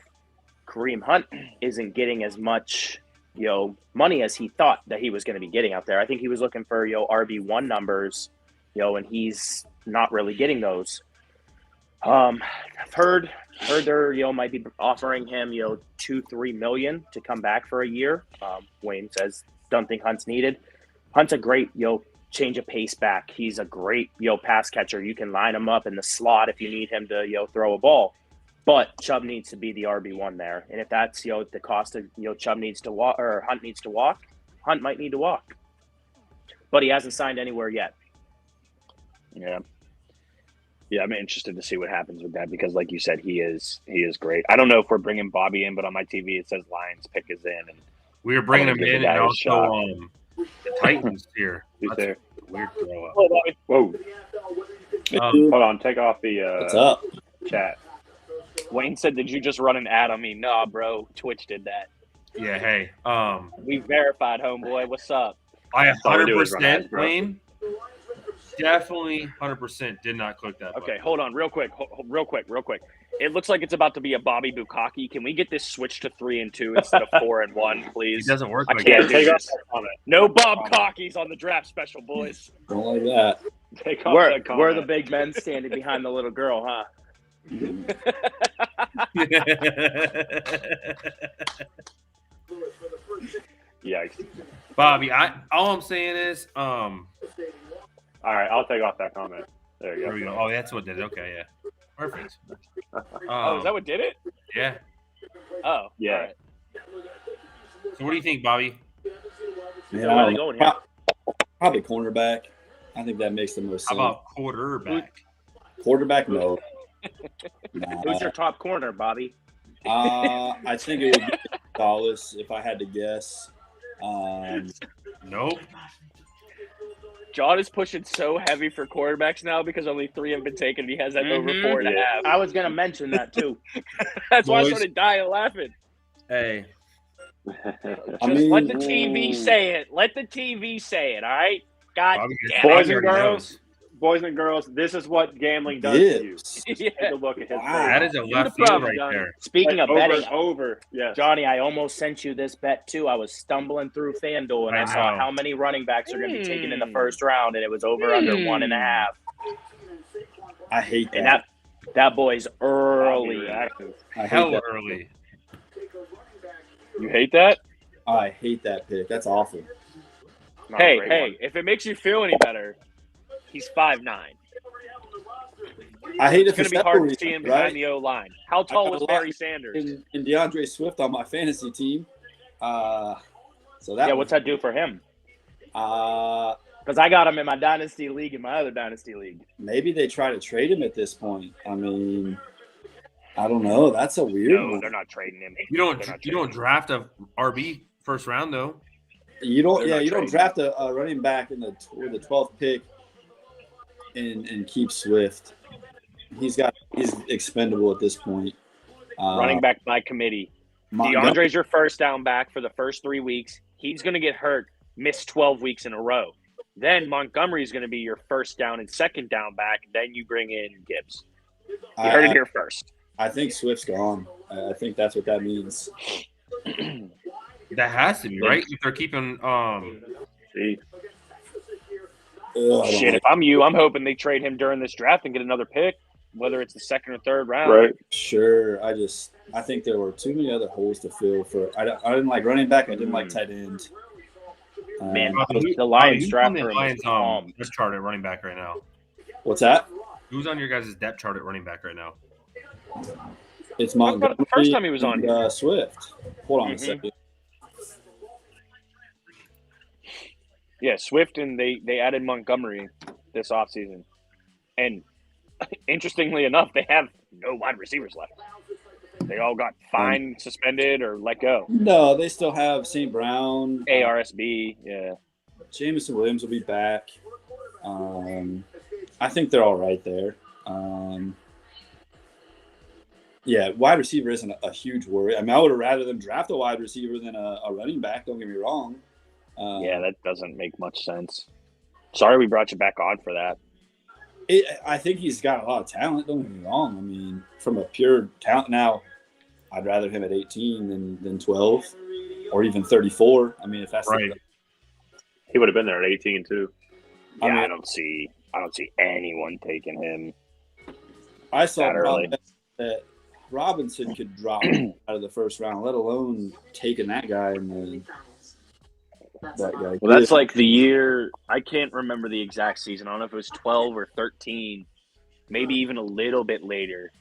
Kareem Hunt isn't getting as much, money as he thought that he was going to be getting out there. I think he was looking for, RB1 numbers, and he's not really getting those. I've heard they're, might be offering him, 2-3 million to come back for a year. Wayne says, don't think Hunt's needed. Hunt's a great, change of pace back. He's a great, pass catcher. You can line him up in the slot if you need him to, throw a ball. But Chubb needs to be the RB1 there. And if that's, the cost of, Chubb needs to walk or Hunt needs to walk, Hunt might need to walk. But he hasn't signed anywhere yet. Yeah. Yeah, I'm interested to see what happens with that because, like you said, he is great. I don't know if we're bringing Bobby in, but on my TV it says Lions pick is in. And we were bringing him in and also the Titans here. Who's there? Weird throw up. Whoa. Hold on, take off the What's up? chat. Wayne said, did you just run an ad on me? Nah, bro. Twitch did that. Yeah, hey. We verified, homeboy. What's up? I all we do is run ads, 100%, bro. Wayne, definitely 100% did not click that button. Okay, hold on real quick. Real quick. It looks like it's about to be a Bobby Bukkake. Can we get this switched to 3 and 2 instead of 4 and 1, It please? doesn't work I like can't that. do Take off this. that comment. No Bob Cockies on the draft special, boys. Don't like that. Take off We're that comment. we're the big men standing behind the little girl, huh? Yikes. Bobby, all I'm saying is, All right, I'll take off that comment. There you there go. we go. Oh, that's what did it. Okay, yeah. Perfect. Oh, is that what did it? Yeah. Oh, Yeah. all right. So what do you think, Bobby? Man, So I where are don't they know. going here? Probably cornerback. I think that makes the most How sense. about quarterback? Quarterback? No. Who's your top corner, Bobby? I think it would be Gonzalez if I had to guess. Nope. John is pushing so heavy for quarterbacks now because only 3 have been taken. He has that over Mhm. 4.5. I was gonna mention that too. That's why I Boys. started dying laughing. Hey, Just I mean, let the TV say it. Let the TV say it. All right. God Bobby, damn Boys it. and already girls, knows. boys and girls, this is what gambling does to you. yes. Yeah. Take a look at his Wow. That is a the left field problem, right Johnny. there. Speaking of over betting, and over. Yes. Johnny, I almost sent you this bet too. I was stumbling through FanDuel and I I saw know. how many running backs are going to be taken in the Hmm. first round, and it was over under 1.5. I hate that. And that boy's Bobby early. reactions. I hate Hell that. early. You hate that? I hate that pick. That's awful. Not a Hey, great hey, one. if it makes you feel any better, he's 5'9". I hate It's it for going to be hard to several see him reasons, behind right? the O-line. How tall got was a lot Barry Sanders? In DeAndre Swift on my fantasy team. So that Yeah, what's that do for him? Because I got him in my dynasty league and my other dynasty league. maybe they try to trade him at this point. I mean, I don't know. That's a weird No, one. they're not trading him. You They're don't not you trading don't him. draft a RB first round though. You don't. They're Yeah, not you don't trading. draft a running back with the 12th pick and keep Swift. He's expendable at this point. Running back by committee. Montgomery- DeAndre's your first down back for the first 3 weeks. He's going to get hurt, miss 12 weeks in a row. Then Montgomery's going to be your first down and second down back. Then you bring in Gibbs. You heard it here first. I think Swift's gone. I think that's what that means. That has to be right if they're keeping. See, Ugh, Shit, if I'm you, I'm hoping they trade him during this draft and get another pick, whether it's the second or third round. right? Sure. I think there were too many other holes to fill for. I didn't like running back. I didn't like tight end. Man, I was- the Lions who's draft on the room is Lions pumped. depth chart at running back right now? what's that? Who's on your guys' depth chart at running back right now? It's Talk about it the first Montgomery time he was on and, here. Swift. Hold on a Mhm. second. Yeah, Swift, and they added Montgomery this offseason. And interestingly enough, they have no wide receivers left. They all got fined, suspended, or let go. No, they still have St. Brown. ARSB, yeah. Jameson Williams will be back. I think they're all right there. Yeah, wide receiver isn't a huge worry. I mean, I would have rather them draft a wide receiver than a running back. Don't get me wrong. Yeah, that doesn't make much sense. Sorry we brought you back on for that. I think he's got a lot of talent. Don't get me wrong. I mean, from a pure talent now, I'd rather him at 18 than 12 or even 34. I mean, if that's Right. He would have been there at 18 too. Yeah, I mean- I don't see anyone taking him. I saw that early. that Robinson could drop out of the first round, let alone taking that guy and then that guy. Well, that's like the year. I can't remember the exact season. I don't know if it was 12 or 13, maybe even a little bit later.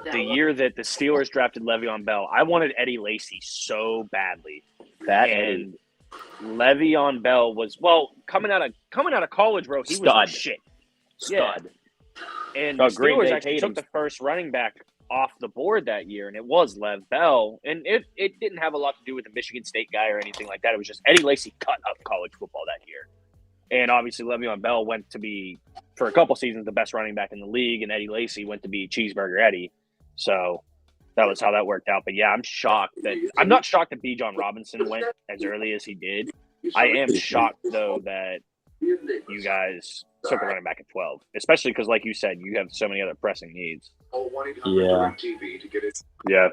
The year that the Steelers drafted Le'Veon Bell, I wanted Eddie Lacy so badly. And Le'Veon Bell was coming out of college, bro. He was Stud. the shit. Stud. And Oh, the Green Steelers Bay actually Tatum. took the first running back off the board that year, and it was Lev Bell. And it didn't have a lot to do with the Michigan State guy or anything like that. It was just Eddie Lacy cut up college football that year. And obviously Le'Veon Bell went to be, for a couple seasons, the best running back in the league, and Eddie Lacy went to be Cheeseburger Eddie. So that was how that worked out. But yeah, I'm not shocked that Bijan Robinson went as early as he did. I am shocked, though, that you guys took a running back at 12, especially because, like you said, you have so many other pressing needs. Yeah. Yeah.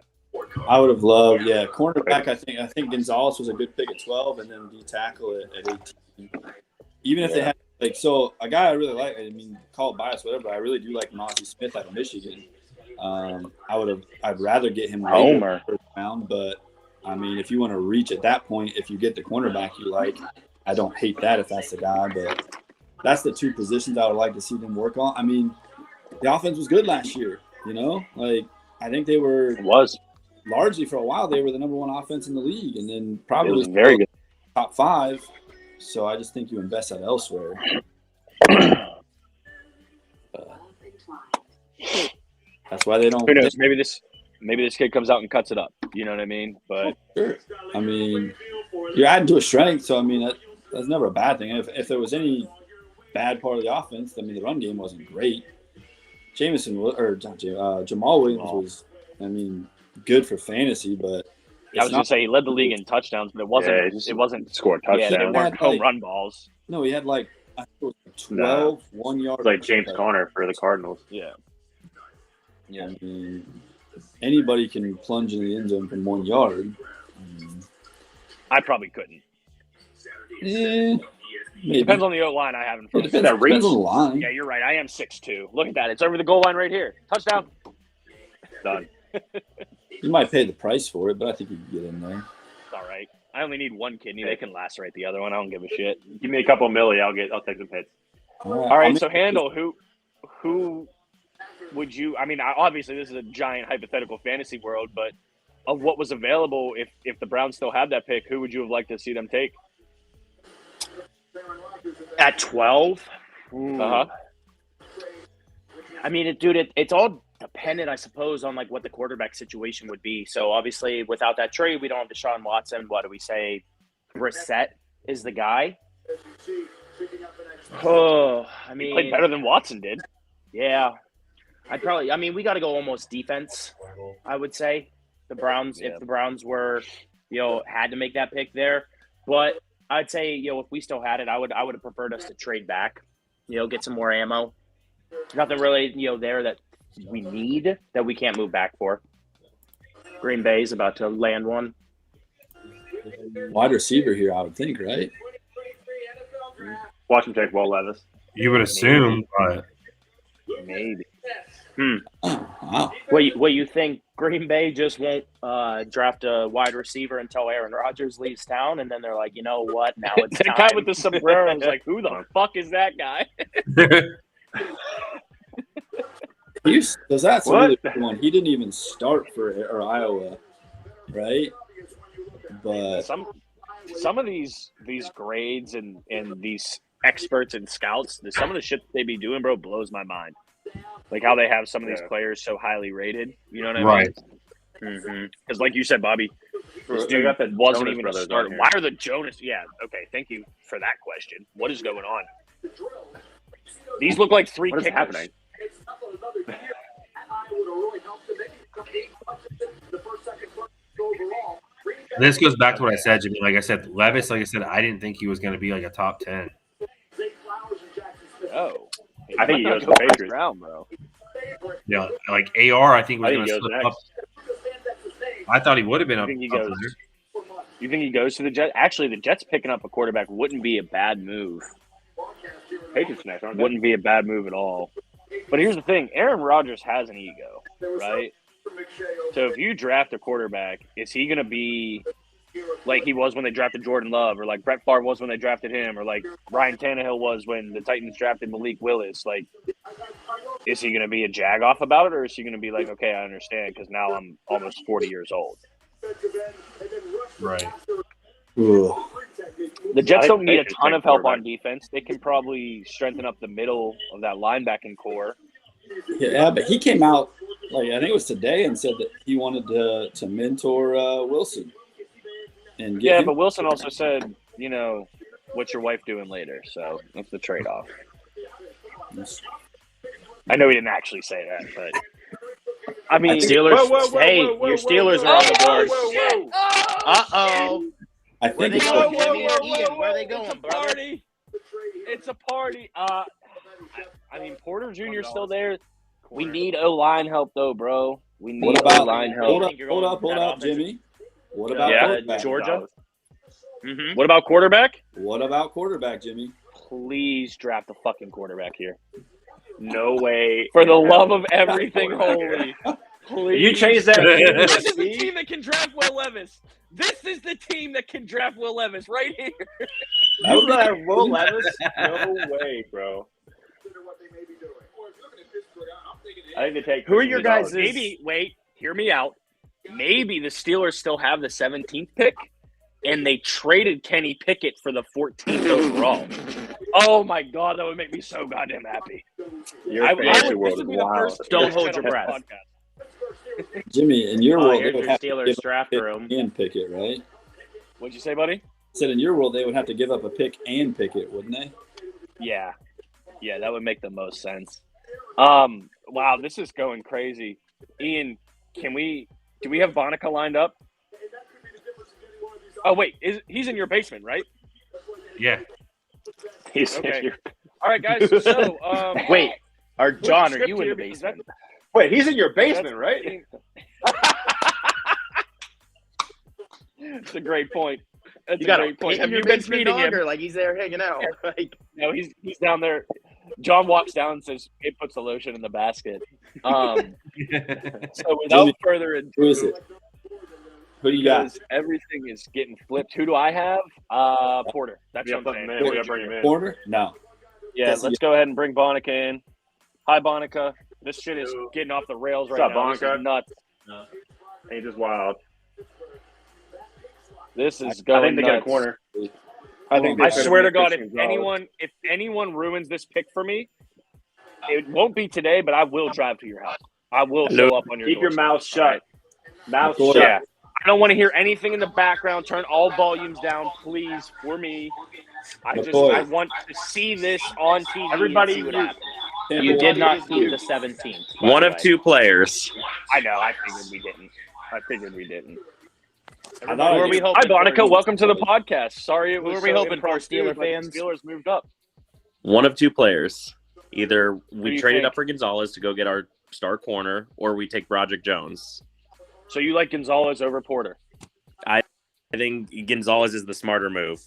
I would have loved, cornerback. I think Gonzalez was a good pick at 12, and then D tackle at 18. Even if they had a guy I really like. I mean, call it bias, whatever. But I really do like Mozzie Smith out of Michigan. I'd rather get him later Homer. in the first round, but I mean, if you want to reach at that point, if you get the cornerback you like, I don't hate that if that's the guy. But that's the two positions I would like to see them work on. I mean, the offense was good last year. I think they were It was. largely for a while they were the number one offense in the league, and then It probably was very good. top 5. So I just think you invest that elsewhere. That's why they don't. Who knows? Maybe this kid comes out and cuts it up. You know what I mean? But Sure. I mean, you're adding to a strength, so I mean that's never a bad thing. If there was any bad part of the offense, I mean the run game wasn't great. Jamal Williams was, I mean, good for fantasy, but I was gonna say he led the league in touchdowns, but it wasn't. Yeah, it wasn't scored Yeah, touchdowns. they He weren't had, home like- run balls. no, he had like I think it was 12 1-yard. It's like James Conner for the Cardinals. Yeah. I mean, anybody can plunge in the end zone from 1 yard. I probably couldn't. Maybe. Depends on the O line I have in It front of depends, me. that reach? depends on the line. Yeah, you're right. I am 6'2". Look at that. It's over the goal line right here. Touchdown. Done. You might pay the price for it, but I think you can get in there. It's all right. I only need one kidney. They can lacerate the other one. I don't give a shit. Give me a couple milli. I'll take some hits. All right. I'll So make- Handle, who would you? I mean, obviously this is a giant hypothetical fantasy world, but of what was available, if the Browns still had that pick, who would you have liked to see them take? At 12? Uh-huh. I mean, dude, it's all dependent, I suppose, on like what the quarterback situation would be. So obviously, without that trade, we don't have Deshaun Watson. What do we say? Brissett is the guy. Oh, I He mean, played better than Watson did. yeah. I mean, we got to go almost defense. I would say the Browns, Yeah. if the Browns were, had to make that pick there, but I'd say, if we still had it, I would have preferred us to trade back, get some more ammo. Nothing really, there that we need that we can't move back for. Green Bay's about to land one. wide receiver here, I would think, right? Watch him take Will Levis. You would assume, but Maybe. Oh, wow. What you think? Green Bay just won't draft a wide receiver until Aaron Rodgers leaves town, and then they're like, you know what? Now it's The time. guy with the sombrero was like, who the fuck is that guy? Because that's a What? really good one. He didn't even start for Iowa, right? But Some of these grades and these experts and scouts, some of the shit they be doing, bro, blows my mind. Like how they have some of these players so highly rated. You know what I right. mean? Because like you said, Bobby, this They dude got the wasn't Jonas even a brothers on starter. here. Why are the Jonas? Yeah, okay. Thank you for that question. What is going on? These look like three What is kickers. happening? This goes back to what I said, Jimmy. Like I said, Levis, I didn't think he was going to be like a top 10. Oh, I think he might goes not to go Patriots. first round, bro. Yeah, like AR, I think was I going think to he slip goes up. I thought he would have been You up, think he up goes? there. You think he goes to the Jets? Actually, the Jets picking up a quarterback wouldn't be a bad move. Patriots next, aren't they? Wouldn't be a bad move at all. But here's the thing: Aaron Rodgers has an ego, right? So if you draft a quarterback, is he going to be like he was when they drafted Jordan Love, or like Brett Favre was when they drafted him, or like Ryan Tannehill was when the Titans drafted Malik Willis? Like, is he going to be a jag-off about it, or is he going to be like, okay, I understand because now I'm almost 40 years old? Right. ugh. The Jets I think don't need a Patriots ton take of help quarterback. on defense. They can probably strengthen up the middle of that linebacking core. Yeah, but he came out like I think it was today and said that he wanted to mentor Wilson. And get Yeah, him. but Wilson also said, what's your wife doing later? So that's the trade-off. I know he didn't actually say that, but I mean, Steelers. whoa, Your Steelers are on the board. shit! Uh-oh. I Where think they it's going, like, Jimmy or Ian? Where are they going, It's a brother? party. It's a party. I mean, Porter Jr. 's still there. We need O-line help, though, bro. We need what about O-line help. hold up, think you're hold going up, hold that up, offensive- Jimmy. What about Yeah, quarterback? Georgia? Mm-hmm. What about quarterback? What about quarterback, Jimmy? Please draft a fucking quarterback here. No way. For the love of everything holy. Please. You changed that. This is the team that can draft Will Levis. This is the team that can draft Will Levis right here. That would You be let good. Will Levis? No way, bro. I think they take. Who are your guys? Maybe, wait, hear me out. maybe the Steelers still have the 17th pick, and they traded Kenny Pickett for the 14th overall. Oh my God, that would make me so goddamn happy. Your I fantasy would- world this is would be the wild. first Don't hold your breath. podcast. Jimmy, in your Oh, world, they here's would your have to Steelers give up draft a pick room. and pick it, right? What'd you say, buddy? I said in your world, they would have to give up a pick and pick it, wouldn't they? Yeah, that would make the most sense. Wow, this is going crazy. Ian, do we have Bonica lined up? Oh wait, he's in your basement, right? Yeah. He's Okay. All right, guys. So Wait, John, are script you in here the because basement? Wait, he's in your basement, right? That's a great point. That's You a got great point. Have in your you been basement feeding him? dog, or like he's there hanging out? Like, No, he's down there. John walks down and says, "It puts the lotion in the basket." So without Jimmy, further ado, Who is it? Who you got? because everything is getting flipped. Who do I have? Porter. That's what I'm saying. We gotta bring him in. Corner? No. Yeah, That's- let's go ahead and bring Bonica in. Hi, Bonica. This shit is getting off the rails right What's up, now. This Bonica? is nuts. He's just wild. This is I going think they get a nuts. corner. I think they I could have swear to made God, Christian if anyone ruins this pick for me, it won't be today, but I will drive to your house. I will show up on your Keep your doorstep. mouth shut. Mouth Of course. shut. Yeah. I don't want to hear anything in the background. Turn all volumes down, please, for me. Of course. I want to see this on TV. Everybody, and see what you- happens. you did not keep You. the 17th. One of two players. I know. I figured we didn't. I Who thought are it we was- hoping? Hi, Bonica. Welcome to the podcast. Sorry, it Who was are we so hoping for, impromptu, Steeler but the fans? Steelers moved up. One of two players. Either do we you traded think? up for Gonzalez to go get our star corner, or we take Broderick Jones. So you like Gonzalez over Porter? I think Gonzalez is the smarter move.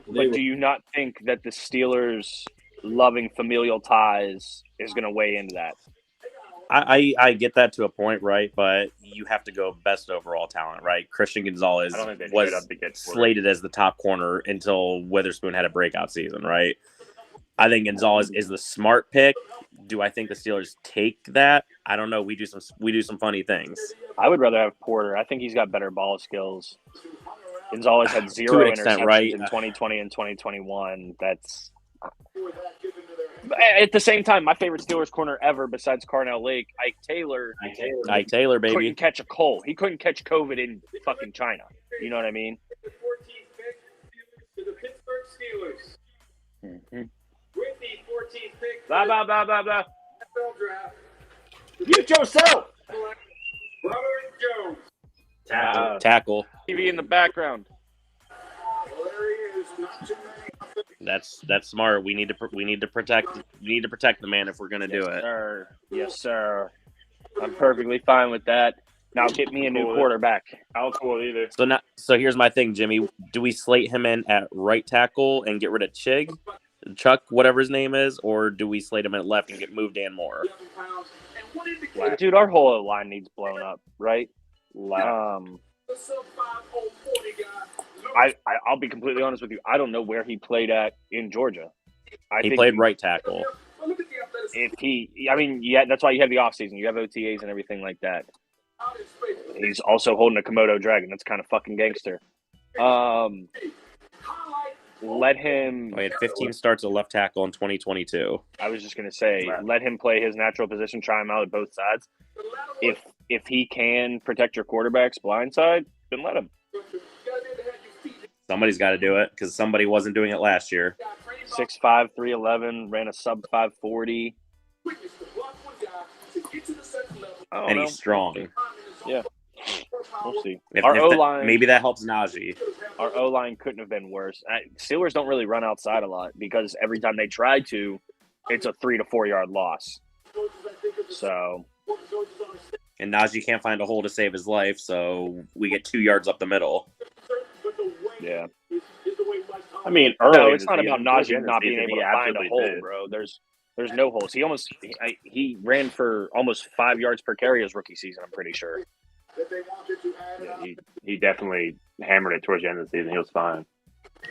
They But do you not think that the Steelers loving familial ties is going to weigh into that? I get that to a point, right? But you have to go best overall talent, right? Christian Gonzalez I don't think they was trade up to get Porter. slated as the top corner until Witherspoon had a breakout season, right? I think Gonzalez is the smart pick. Do I think the Steelers take that? I don't know. We do some funny things. I would rather have Porter. I think he's got better ball skills. Gonzalez had To zero an extent, interceptions right? in 2020 and 2021. That's at the same time, my favorite Steelers corner ever, besides Carnell Lake, Ike Taylor, Ike Taylor, couldn't baby. catch a cold. He couldn't catch COVID in fucking China. You know what I mean? The 14th pick to the Pittsburgh Steelers. With the 14th pick Blah blah blah blah blah. NFL draft, Mute yourself. Broderick Jones. Tackle. TV in the background. Well, there he is. Not too many. That's smart. We need to protect the man if we're gonna do it. Sir. Yes, sir. I'm perfectly fine with that. Now get me a new quarterback. I don't cool either. So here's my thing, Jimmy. Do we slate him in at right tackle and get rid of Chuck, whatever his name is, or do we slate him at left and get moved Dan Moore? Dude, our whole line needs blown up, right? The sub 5040 guy. I'll be completely honest with you. I don't know where he played at in Georgia. He played right tackle. Well, look at the athleticism. Yeah, that's why you have the offseason. You have OTAs and everything like that. Out in space. He's also holding a Komodo dragon. That's kind of fucking gangster. Highlight. Let him. We had 15 starts at left tackle in 2022. I was just gonna say, let him play his natural position. Try him out at both sides. The lateral. If he can protect your quarterback's blind side, then let him. You gotta be able to have your feet. Somebody's got to do it because somebody wasn't doing it last year. 6'5", 311, ran a sub 540. Quickness to block one guy to get to the second level. I don't And know. he's strong. Yeah. We'll see. If Our that- O-line, maybe that helps Najee. Our O-line couldn't have been worse. Steelers don't really run outside a lot because every time they try to, it's a 3 to 4 yard loss. So And Najee can't find a hole to save his life, so we get 2 yards up the middle. yeah, I mean, early. no, in it's the not season, about towards the Najee end of not the being season, able he to find a absolutely hole, did. bro. There's no holes. He ran for almost 5 yards per carry his rookie season. I'm pretty sure. Yeah, he definitely hammered it towards the end of the season. He was fine.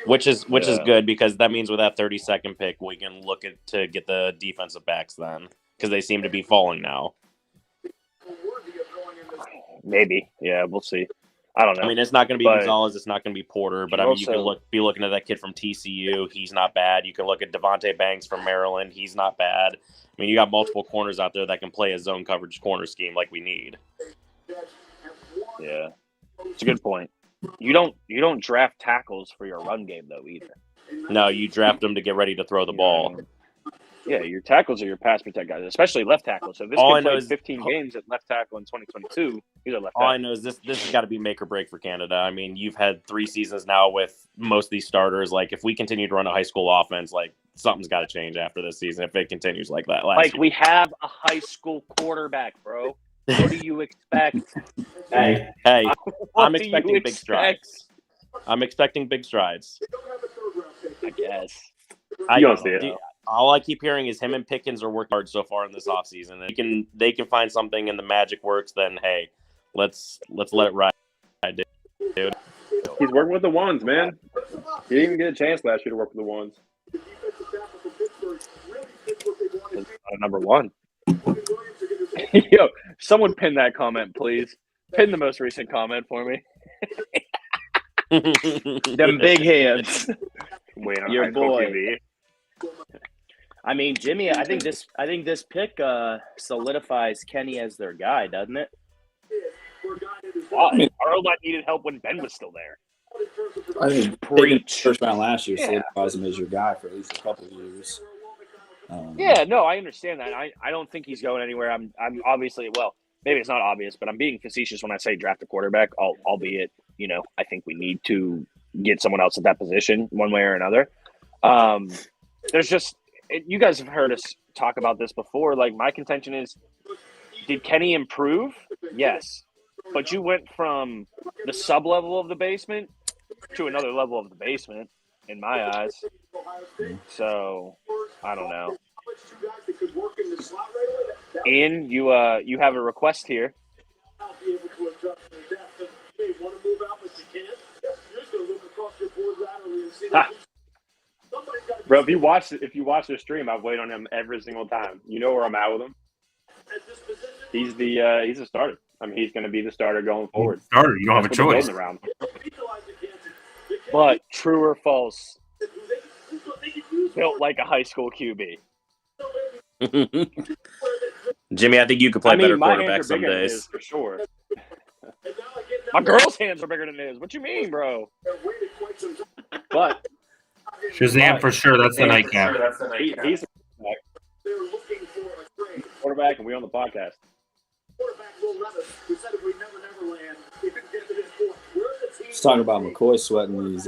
Which is Yeah. good because that means with that 32nd pick, we can look at to get the defensive backs then because they seem to be falling now. Maybe. Yeah, we'll see. I don't know. I mean, it's not going to be But- Gonzalez. It's not going to be Porter. But I mean, you can Also- be looking at that kid from TCU. He's not bad. You can look at Devontae Banks from Maryland. He's not bad. I mean, you got multiple corners out there that can play a zone coverage corner scheme like we need. Yeah, it's a good point. You don't draft tackles for your run game though either. No, you draft them to get ready to throw the You know what I ball. mean? Yeah, your tackles are your pass protect guys, especially left tackle. So if this All I kid know played is- 15 games at left tackle in 2022, he's a left All I tackle. know is this has got to be make or break for Canada. I mean, you've had 3 seasons now with most of these starters. Like, if we continue to run a high school offense, like, something's got to change after this season if it continues like that. Like, we have a high school quarterback, bro. What do you expect? Hey, What I'm do you expecting big expect? strides. I'm expecting big strides. I guess. You don't see it. All I keep hearing is him and Pickens are working hard so far in this offseason. And they can find something and the magic works, then hey, let's let it ride, dude. He's working with the ones, man. He didn't even get a chance last year to work with the ones. Number one. Yo, someone pin that comment, please. Pin the most recent comment for me. Them big hands. Wait on Your high school boy. QB. I mean, Jimmy, I think this pick solidifies Kenny as their guy, doesn't it? Why? Our O-line needed help when Ben was still there. I think taking the first round last year solidifies him as your guy for at least a couple of years. Yeah, no, I understand that. I don't think he's going anywhere. I'm obviously, well, maybe it's not obvious, but I'm being facetious when I say draft a quarterback, albeit, I think we need to get someone else at that position one way or another. There's just, you guys have heard us talk about this before. Like, my contention is, did Kenny improve? Yes. But you went from the sub-level of the basement to another level of the basement, in my eyes. So, I don't know. Ian, you have a request here. Bro, if you watch the stream, I've waited on him every single time. You know where I'm at with him. He's the starter. I mean, he's going to be the starter going forward. Starter, you don't have a That's what they're choice. building around. But true or false, built like a high school QB. Jimmy, I think you could play better my quarterback hands are some bigger than days. his, for sure. My girl's hands are bigger than his. What you mean, bro? But Shazam for sure. That's the nightcap. he's a quarterback, and we on the podcast. Just talking about McCoy sweating these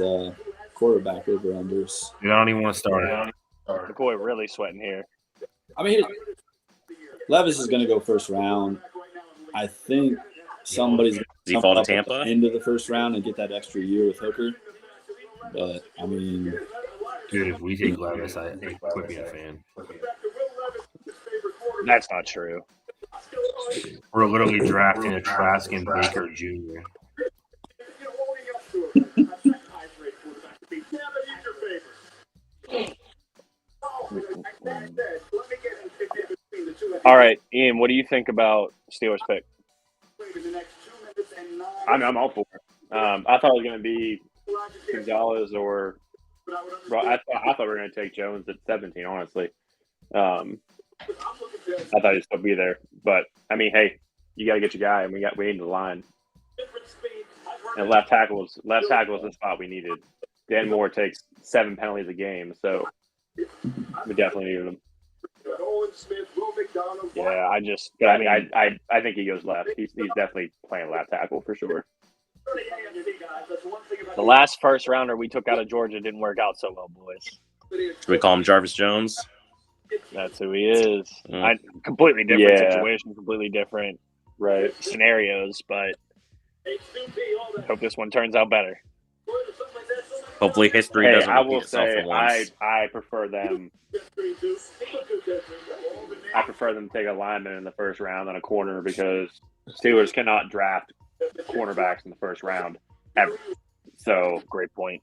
quarterback over-unders. You don't even want to start it. McCoy really sweating here. I mean, Levis is going to go first round. I think somebody's going Does he fall to up at Tampa? the end of the first round and get that extra year with Hooker. But, I mean, Dude, if we take Levis, I quit being a fan. That's not true. We're literally drafting a Trask and Baker Jr. All right, Ian, what do you think about Steelers pick? I'm all for it. I thought it was going to be Gonzalez or I thought we were going to take Jones at 17. Honestly, I thought he'd still be there. But I mean, hey, you got to get your guy, and we need the line. And left tackle is the spot we needed. Dan Moore takes 7 penalties a game, so we definitely needed him. Yeah, I think he goes left. He's definitely playing left tackle for sure. the last first rounder we took out of Georgia didn't work out so well, boys. Should we call him Jarvis Jones? That's who he is. Mm. Completely different Yeah. situation, completely different Right. scenarios, but hope this one turns out better. Hopefully history Hey, doesn't I repeat will itself say for once. I prefer them. I prefer them to take a lineman in the first round than a corner because Steelers cannot draft cornerbacks in the first round ever. So Great point.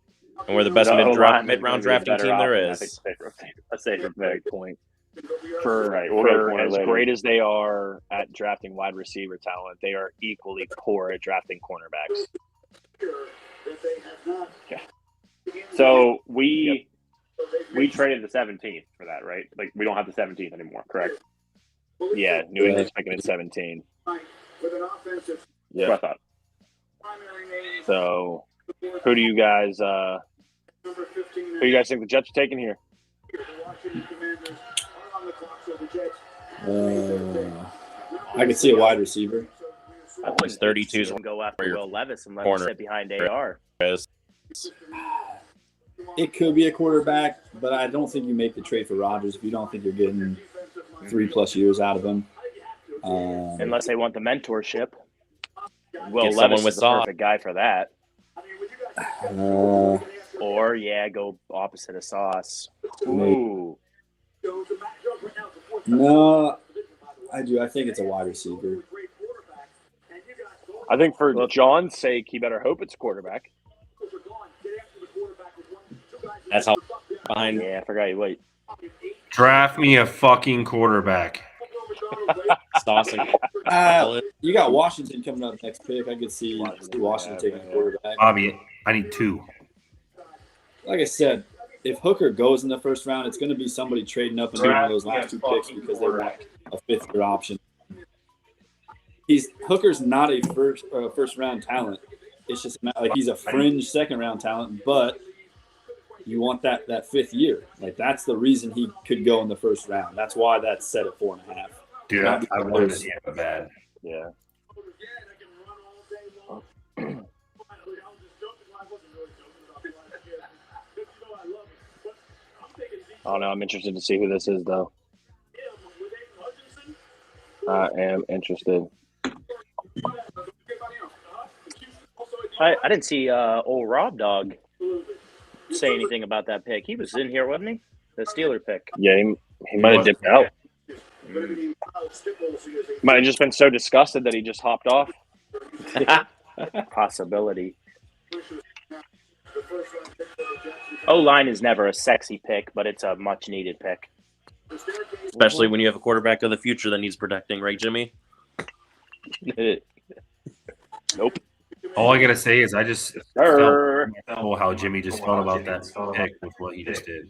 And we're the best the mid-round O-line is gonna drafting be a team there better option. I is. think a safer pick. Point. For, Right, we'll get to for corner as later. great as they are at drafting wide receiver talent, they are equally poor at drafting cornerbacks. So we traded the 17th for that, right? Like we don't have the 17th anymore, correct? Yeah, New England's picking at 17. That's Yeah. what I thought. So, who do you guys think the Jets are taking here? I could see a wide receiver. I wouldn't 32 see him go after your Will Levis and let corner. him sit behind AR. It could be a quarterback, but I don't think you make the trade for Rodgers if you don't think you're getting 3+ years out of him. Unless they want the mentorship. Will Get someone Levis with is the sauce. perfect guy for that. uh, Or, go opposite of Sauce. Ooh. no, I do. I think it's a wide receiver. I think for John's sake, he better hope it's quarterback. That's how behind. Yeah, I forgot you wait. Draft me a fucking quarterback. Saucing. You got Washington coming up next pick. I could see Washington taking a quarterback. Bobby, I need 2. Like I said, if Hooker goes in the first round, it's going to be somebody trading up in one of those last 2 picks because they want a 5th-year option. Hooker's not a first round talent. It's just like he's a fringe 2nd-round talent, but you want that 5th year. Like that's the reason he could go in the first round. That's why that's set at 4.5. Dude, I wanted to see him bad. Yeah. Oh no, I'm interested to see who this is, though. I am interested. I didn't see old Rob Dog say anything about that pick. He was in here, wasn't he? The Steeler pick. Yeah, he might have dipped out. Might have just been so disgusted that he just hopped off. Possibility. O-line is never a sexy pick, but it's a much-needed pick. Especially when you have a quarterback of the future that needs protecting, right, Jimmy? Nope. All I gotta say is I just felt how Jimmy just felt about that pick with what he just did.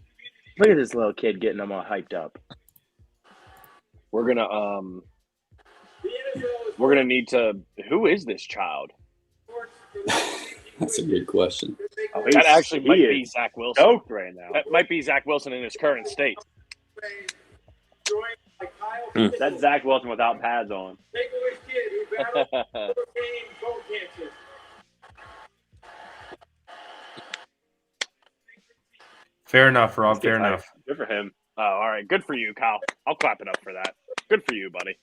Look at this little kid getting them all hyped up. We're gonna need to. Who is this child? That's a good question. Oh, That actually might he be is Zach Wilson. stoked right now. That might be Zach Wilson in his current state. That's Zach Wilson without pads on. Fair enough, Rob. Fair enough. Good for him. Oh, all right. Good for you, Kyle. I'll clap it up for that. Good for you, buddy.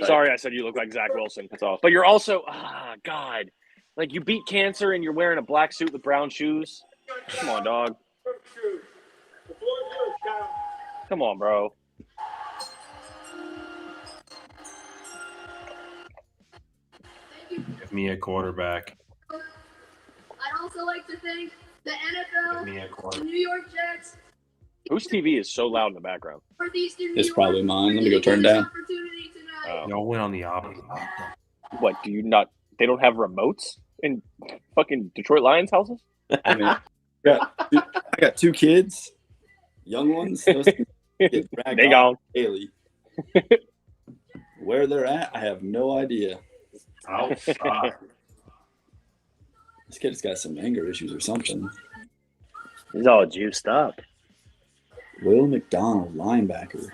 Sorry I said you look like Zach Wilson. That's awesome. But you're also, God. Like, you beat cancer and you're wearing a black suit with brown shoes. Come on, dog. Come on, bro. Give me a quarterback. I'd also like to thank the Give me NFL, a the quarterback. New York Jets, Whose TV is so loud in the background? Northeastern New It's York, probably mine. Let me for go turn giving us down. opportunity tonight. Oh. Y'all went on the opposite. What, do you not? They don't have remotes in fucking Detroit Lions houses? I mean, I got 2 kids, young ones. Those get dragged They off gone. daily. Where they're at, I have no idea. Outside. This kid's got some anger issues or something. He's all juiced up. Will McDonald, linebacker.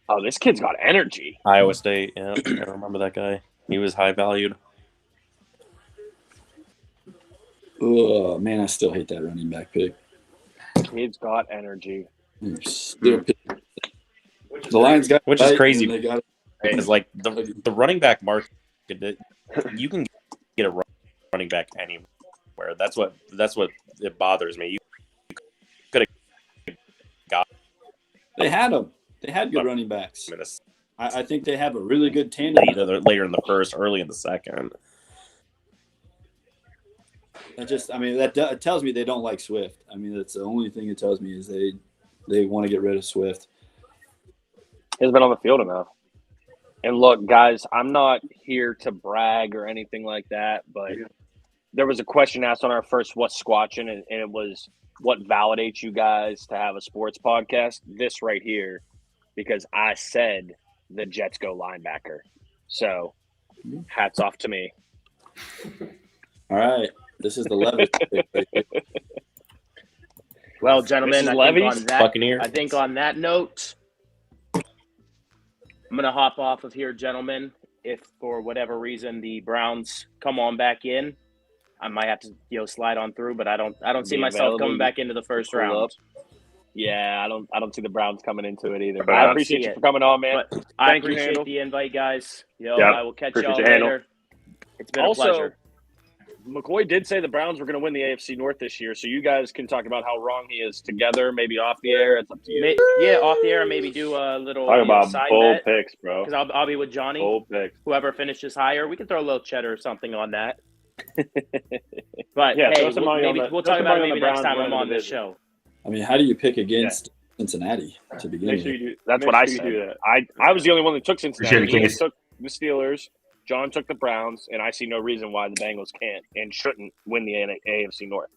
Oh, this kid's got energy. Iowa State. Yeah, I remember that guy. He was high valued. Oh man, I still hate that running back pick. Kid's got energy. Still pick. The Lions got Which is right, crazy. and they got Because like the running back market, you can get a running back anywhere. That's what it bothers me. You could have got. They had them. They had good running backs. them in I think they have a really good tandem. either later in the first, early in the second. That tells me they don't like Swift. I mean, that's the only thing it tells me is they they want to get rid of Swift. He's been on the field enough. And look, guys, I'm not here to brag or anything like that, but there was a question asked on our first What's Squatchin', and it was what validates you guys to have a sports podcast? This right here, because I said the Jets go linebacker. So hats off to me. All right. This is the Levis pick right here. Well, gentlemen, Buccaneers. I think on that note, I'm going to hop off of here, gentlemen. If for whatever reason the Browns come on back in, I might have to slide on through, but I don't see Be myself available coming back into the first pull round. up. Yeah, I don't see the Browns coming into it either. But I I don't appreciate see you it. for coming on, man. But I Thank you, appreciate Handle. the invite, guys. Yep. I will catch Appreciate y'all your handle. later. It's been Also, a pleasure. McCoy did say the Browns were going to win the AFC North this year, so you guys can talk about how wrong he is together, maybe off the air. It's up to you. Yeah, off the air, maybe do a little Talk about side bold bet. picks, bro. Because I'll be with Johnny. Bold picks. Whoever finishes higher, we can throw a little cheddar or something on that. But Yeah, hey, throw some money on the- we'll throw talk some about it money on maybe the next Browns time I'm winning the on this division. show. I mean, how do you pick against Cincinnati to begin Make with? sure you do. That's make what I sure you said. do that. I was the only one that took Cincinnati. Appreciate it, Ian Case. took the Steelers. John took the Browns, and I see no reason why the Bengals can't and shouldn't win the AFC North.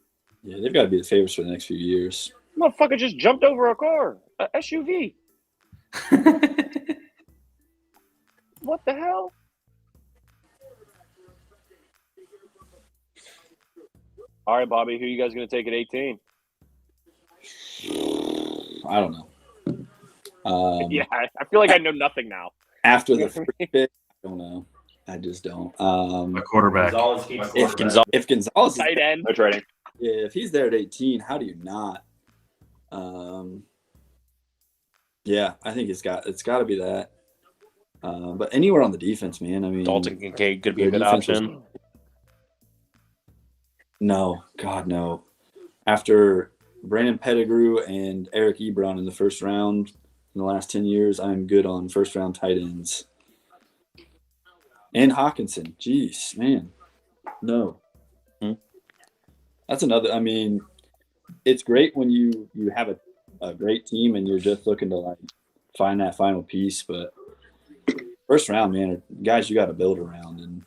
Yeah, they've got to be the favorites for the next few years. Motherfucker just jumped over a car, a SUV. What the hell? All right, Bobby, who you guys going to take at 18? I don't know. Yeah, I feel like I know nothing now. After the first pick, I don't know. I just don't. A quarterback. Gonzalez keeps If quarterback. Gonzalez, is, Tight end. No trading. yeah, if he's there at 18, how do you not? Yeah, I think it's got to be that. But anywhere on the defense, man. I mean, Dalton Kincaid could be a their good defense was- option. No, God, no. After Brandon Pettigrew and Eric Ebron in the first round in the last 10 years, I'm good on first round tight ends. And Hawkinson. Jeez, man. No. That's another. I mean, it's great when you have a great team and you're just looking to like find that final piece. But first round, man, guys, you got to build around, and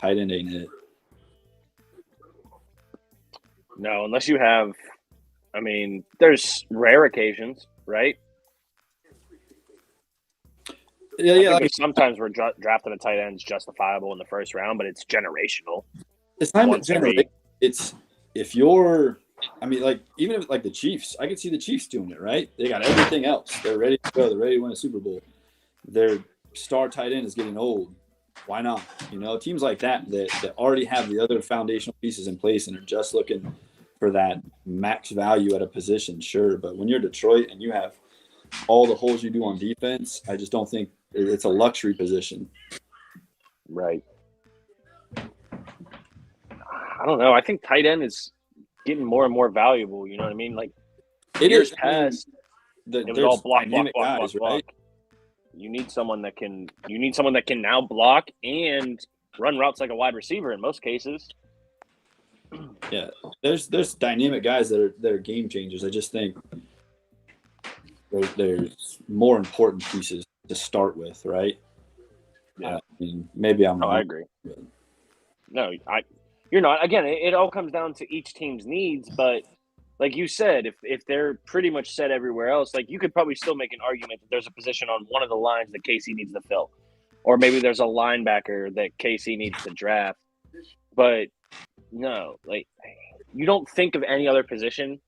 tight end ain't it. No, unless you have, I mean, there's rare occasions, right? Yeah, I yeah. think Like, there's sometimes where drafting a tight end is justifiable in the first round, but it's generational. it's not even once every- generally. It's if you're. I mean, like even if like the Chiefs, I could see the Chiefs doing it, right? They got everything else. They're ready to go. They're ready to win a Super Bowl. Their star tight end is getting old. Why not? You know, teams like that already have the other foundational pieces in place and are just looking for that max value at a position, sure. But when you're Detroit and you have all the holes you do on defense, I just don't think it's a luxury position. Right. I don't know. I think tight end is getting more and more valuable. You know what I mean? Like It years is. I mean, past, it was there's all block, dynamic block, guys, block, right? block. You need someone that can. You need someone that can now block and run routes like a wide receiver in most cases. Yeah, there's dynamic guys that are game changers. I just think there's more important pieces to start with, right? Yeah. I mean, maybe I'm Oh, wrong. I agree. No, you're not. Again, it all comes down to each team's needs, but like you said, if they're pretty much set everywhere else, like you could probably still make an argument that there's a position on one of the lines that KC needs to fill, or maybe there's a linebacker that KC needs to draft. But no, like you don't think of any other position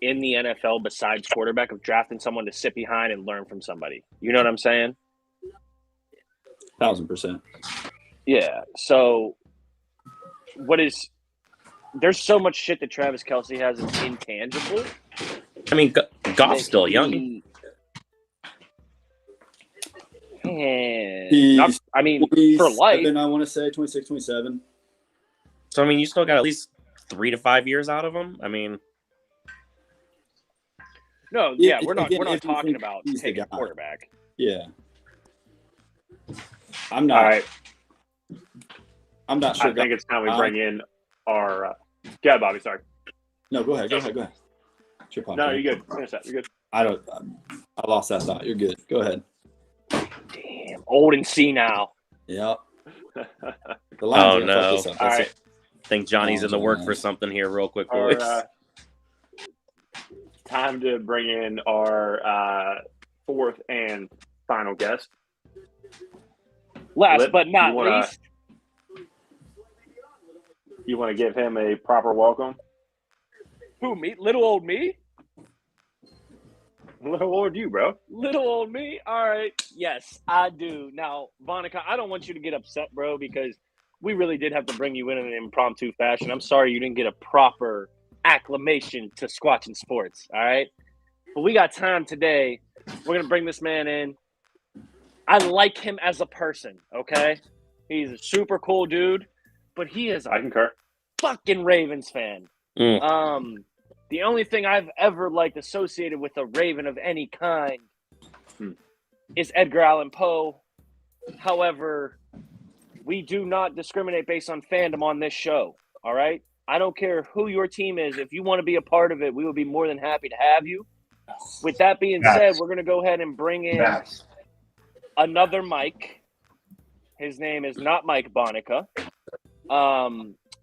in the NFL besides quarterback of drafting someone to sit behind and learn from somebody. You know what I'm saying? 1000%. Yeah. So there's so much shit that Travis Kelce has that's intangible. I mean, Goff's still young. And He's I mean, for life. I want to say 26, 27. So, I mean, you still got at least 3 to 5 years out of him. I mean, No, yeah, If- we're not again, if you talking think about he's the taking guy. quarterback. Yeah. I'm not. All right. I'm not sure. I think it's time we bring in our. Yeah, Bobby. Sorry. No, go ahead. It's your podcast. No, you're good. Finish that. You're good. I lost that thought. You're good. Go ahead. Damn, old and senile. Yep. The Oh, Lions are gonna no. fuck this up. All That's right. it. I think Johnny's in the Oh, work man. for something here, real quick, Our, boys. time to bring in our fourth and final guest. Last Lip, but not you wanna- least, You want to give him a proper welcome? who, me? Little old me? Little old you, bro. Little old me? All right. Yes, I do. Now, Vonica, I don't want you to get upset, bro, because we really did have to bring you in an impromptu fashion. I'm sorry you didn't get a proper acclamation to Squatchin Sports, all right? But we got time today. We're going to bring this man in. I like him as a person, okay? He's a super cool dude, but he is I a concur. fucking Ravens fan. The only thing I've ever liked associated with a Raven of any kind is Edgar Allan Poe. However, we do not discriminate based on fandom on this show, all right? I don't care who your team is. If you want to be a part of it, we will be more than happy to have you. With that being said, we're going to go ahead and bring in another Mike. His name is not Mike Bonica.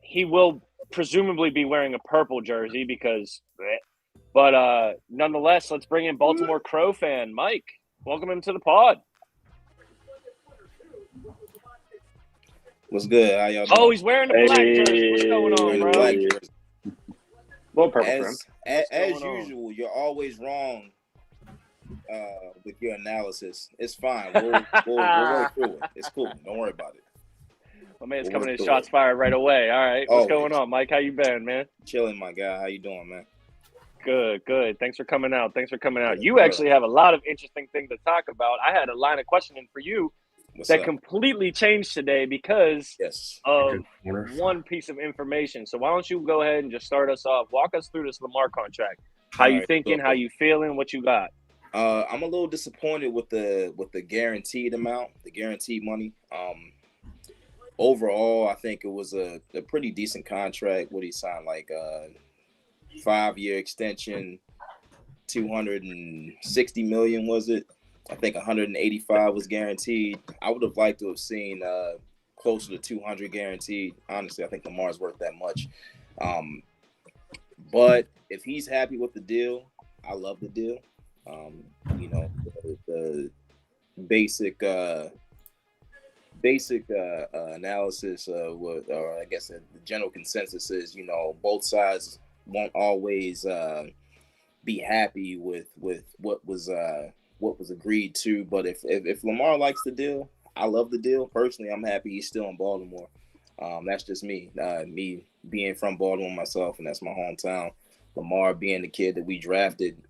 He will presumably be wearing a purple jersey but nonetheless, let's bring in Baltimore Crow fan Mike. Welcome him to the pod. What's good? How y'all doing? Oh, he's wearing the black jersey. What's going on, Wearing the bro? black jersey. Little purple for him. As going on? usual, you're always wrong with your analysis. It's fine. We'll work through it. It's cool. Don't worry about it. My man's We'll coming work in through shots it. fired right away. All right. What's Always. going on, Mike? How you been, man? Chilling, my guy. How you doing, man? Good, good. Thanks for coming out. Yes, You sir. actually have a lot of interesting things to talk about. I had a line of questioning for you What's that up? completely changed today because Yes. of one piece of information. So why don't you go ahead and just start us off? Walk us through this Lamar contract. How All you right, thinking? so- How you feeling? What you got? I'm a little disappointed with the guaranteed amount, the guaranteed money. Overall, I think it was a pretty decent contract. What he signed, like 5-year extension, $260 million, was it? I think 185 was guaranteed. I would have liked to have seen closer to 200 guaranteed. Honestly, I think Lamar's worth that much. But if he's happy with the deal, I love the deal. The basic analysis of what, or I guess the general consensus is, both sides won't always be happy with what was agreed to. But if Lamar likes the deal, I love the deal. Personally, I'm happy he's still in Baltimore. That's just me. Me being from Baltimore myself, and that's my hometown. Lamar being the kid that we drafted.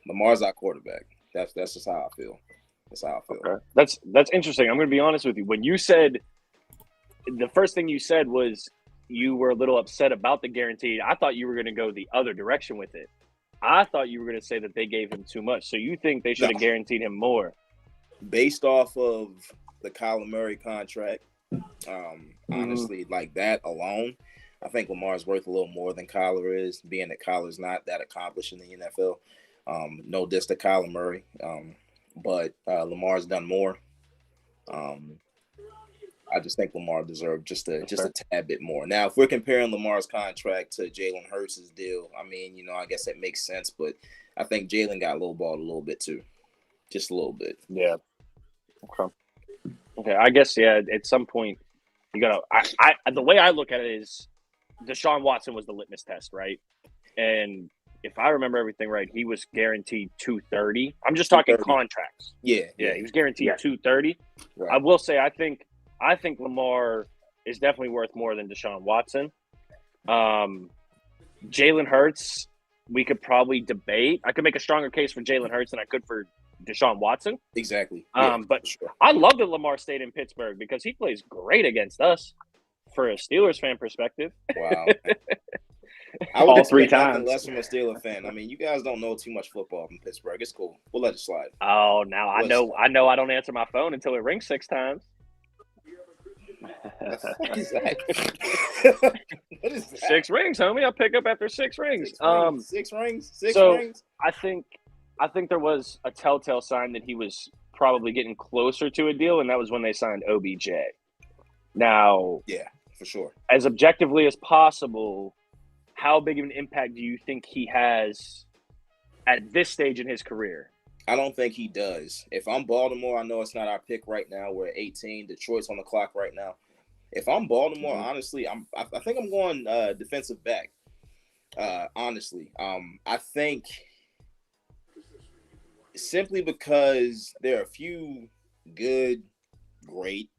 Lamar's our quarterback. That's just how I feel. That's how I feel. Okay. That's interesting. I'm going to be honest with you. When you said the first thing you said was you were a little upset about the guaranteed, I thought you were going to go the other direction with it. I thought you were going to say that they gave him too much. So you think they should have guaranteed him more? Based off of the Kyler Murray contract, honestly, like that alone, I think Lamar's worth a little more than Kyler is, being that Kyler's not that accomplished in the NFL. No diss to Kyler Murray, but Lamar's done more. I just think Lamar deserved just a tad bit more. Now, if we're comparing Lamar's contract to Jalen Hurts' deal, I mean, I guess that makes sense, but I think Jalen got lowballed a little bit too, just a little bit. Yeah. Okay. I guess at some point you gotta. The way I look at it is, Deshaun Watson was the litmus test, right? And if I remember everything right, he was guaranteed $230. I'm just talking 230. contracts. Yeah, he was guaranteed $230. Right. I will say, I think Lamar is definitely worth more than Deshaun Watson. Jalen Hurts, we could probably debate. I could make a stronger case for Jalen Hurts than I could for Deshaun Watson. Exactly. But sure. I love that Lamar stayed in Pittsburgh because he plays great against us. For a Steelers fan perspective. Wow. I would All expect 3 nothing times. less from a Steelers fan. I mean, you guys don't know too much football from Pittsburgh. It's cool. We'll let it slide. Oh, now I know I don't answer my phone until it rings 6 times. Exactly. What is that? 6 rings, homie. I'll pick up after 6 rings. 6 rings. 6 so- rings. I think there was a telltale sign that he was probably getting closer to a deal, and that was when they signed OBJ. Now, Yeah, for sure. as objectively as possible, how big of an impact do you think he has at this stage in his career? I don't think he does. If I'm Baltimore, I know it's not our pick right now. We're at 18. Detroit's on the clock right now. If I'm Baltimore, honestly, I think I'm going defensive back. Honestly, I think simply because there are a few good, great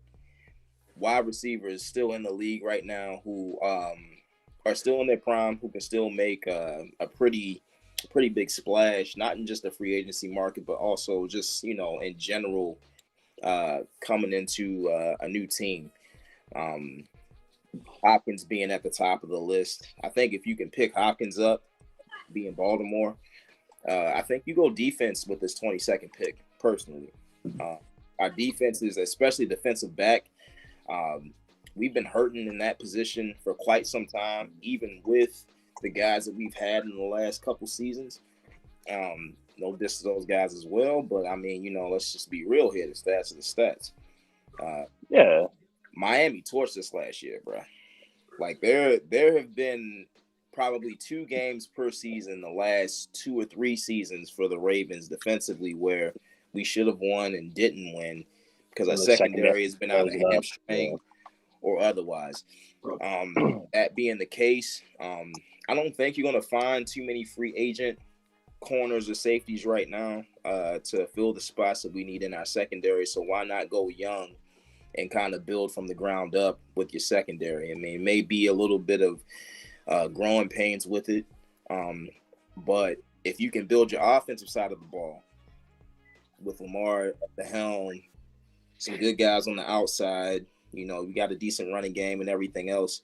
wide receivers still in the league right now who are still in their prime, who can still make a pretty big splash, not in just the free agency market, but also just, in general, coming into a new team. Hopkins being at the top of the list. I think if you can pick Hopkins up, being Baltimore, I think you go defense with this 22nd pick, personally. Our defense is, especially defensive back, we've been hurting in that position for quite some time, even with the guys that we've had in the last couple seasons. No diss to those guys as well, but I mean, let's just be real here. The stats are the stats. Yeah. Miami torched us last year, bro. Like there have been probably 2 games per season the last 2 or 3 seasons for the Ravens defensively where we should have won and didn't win because our secondary has been out of hamstring or otherwise. That being the case, I don't think you're going to find too many free agent corners or safeties right now to fill the spots that we need in our secondary. So why not go young and kind of build from the ground up with your secondary? I mean, it may be a little bit of growing pains with it, but if you can build your offensive side of the ball with Lamar at the helm, some good guys on the outside, you got a decent running game and everything else.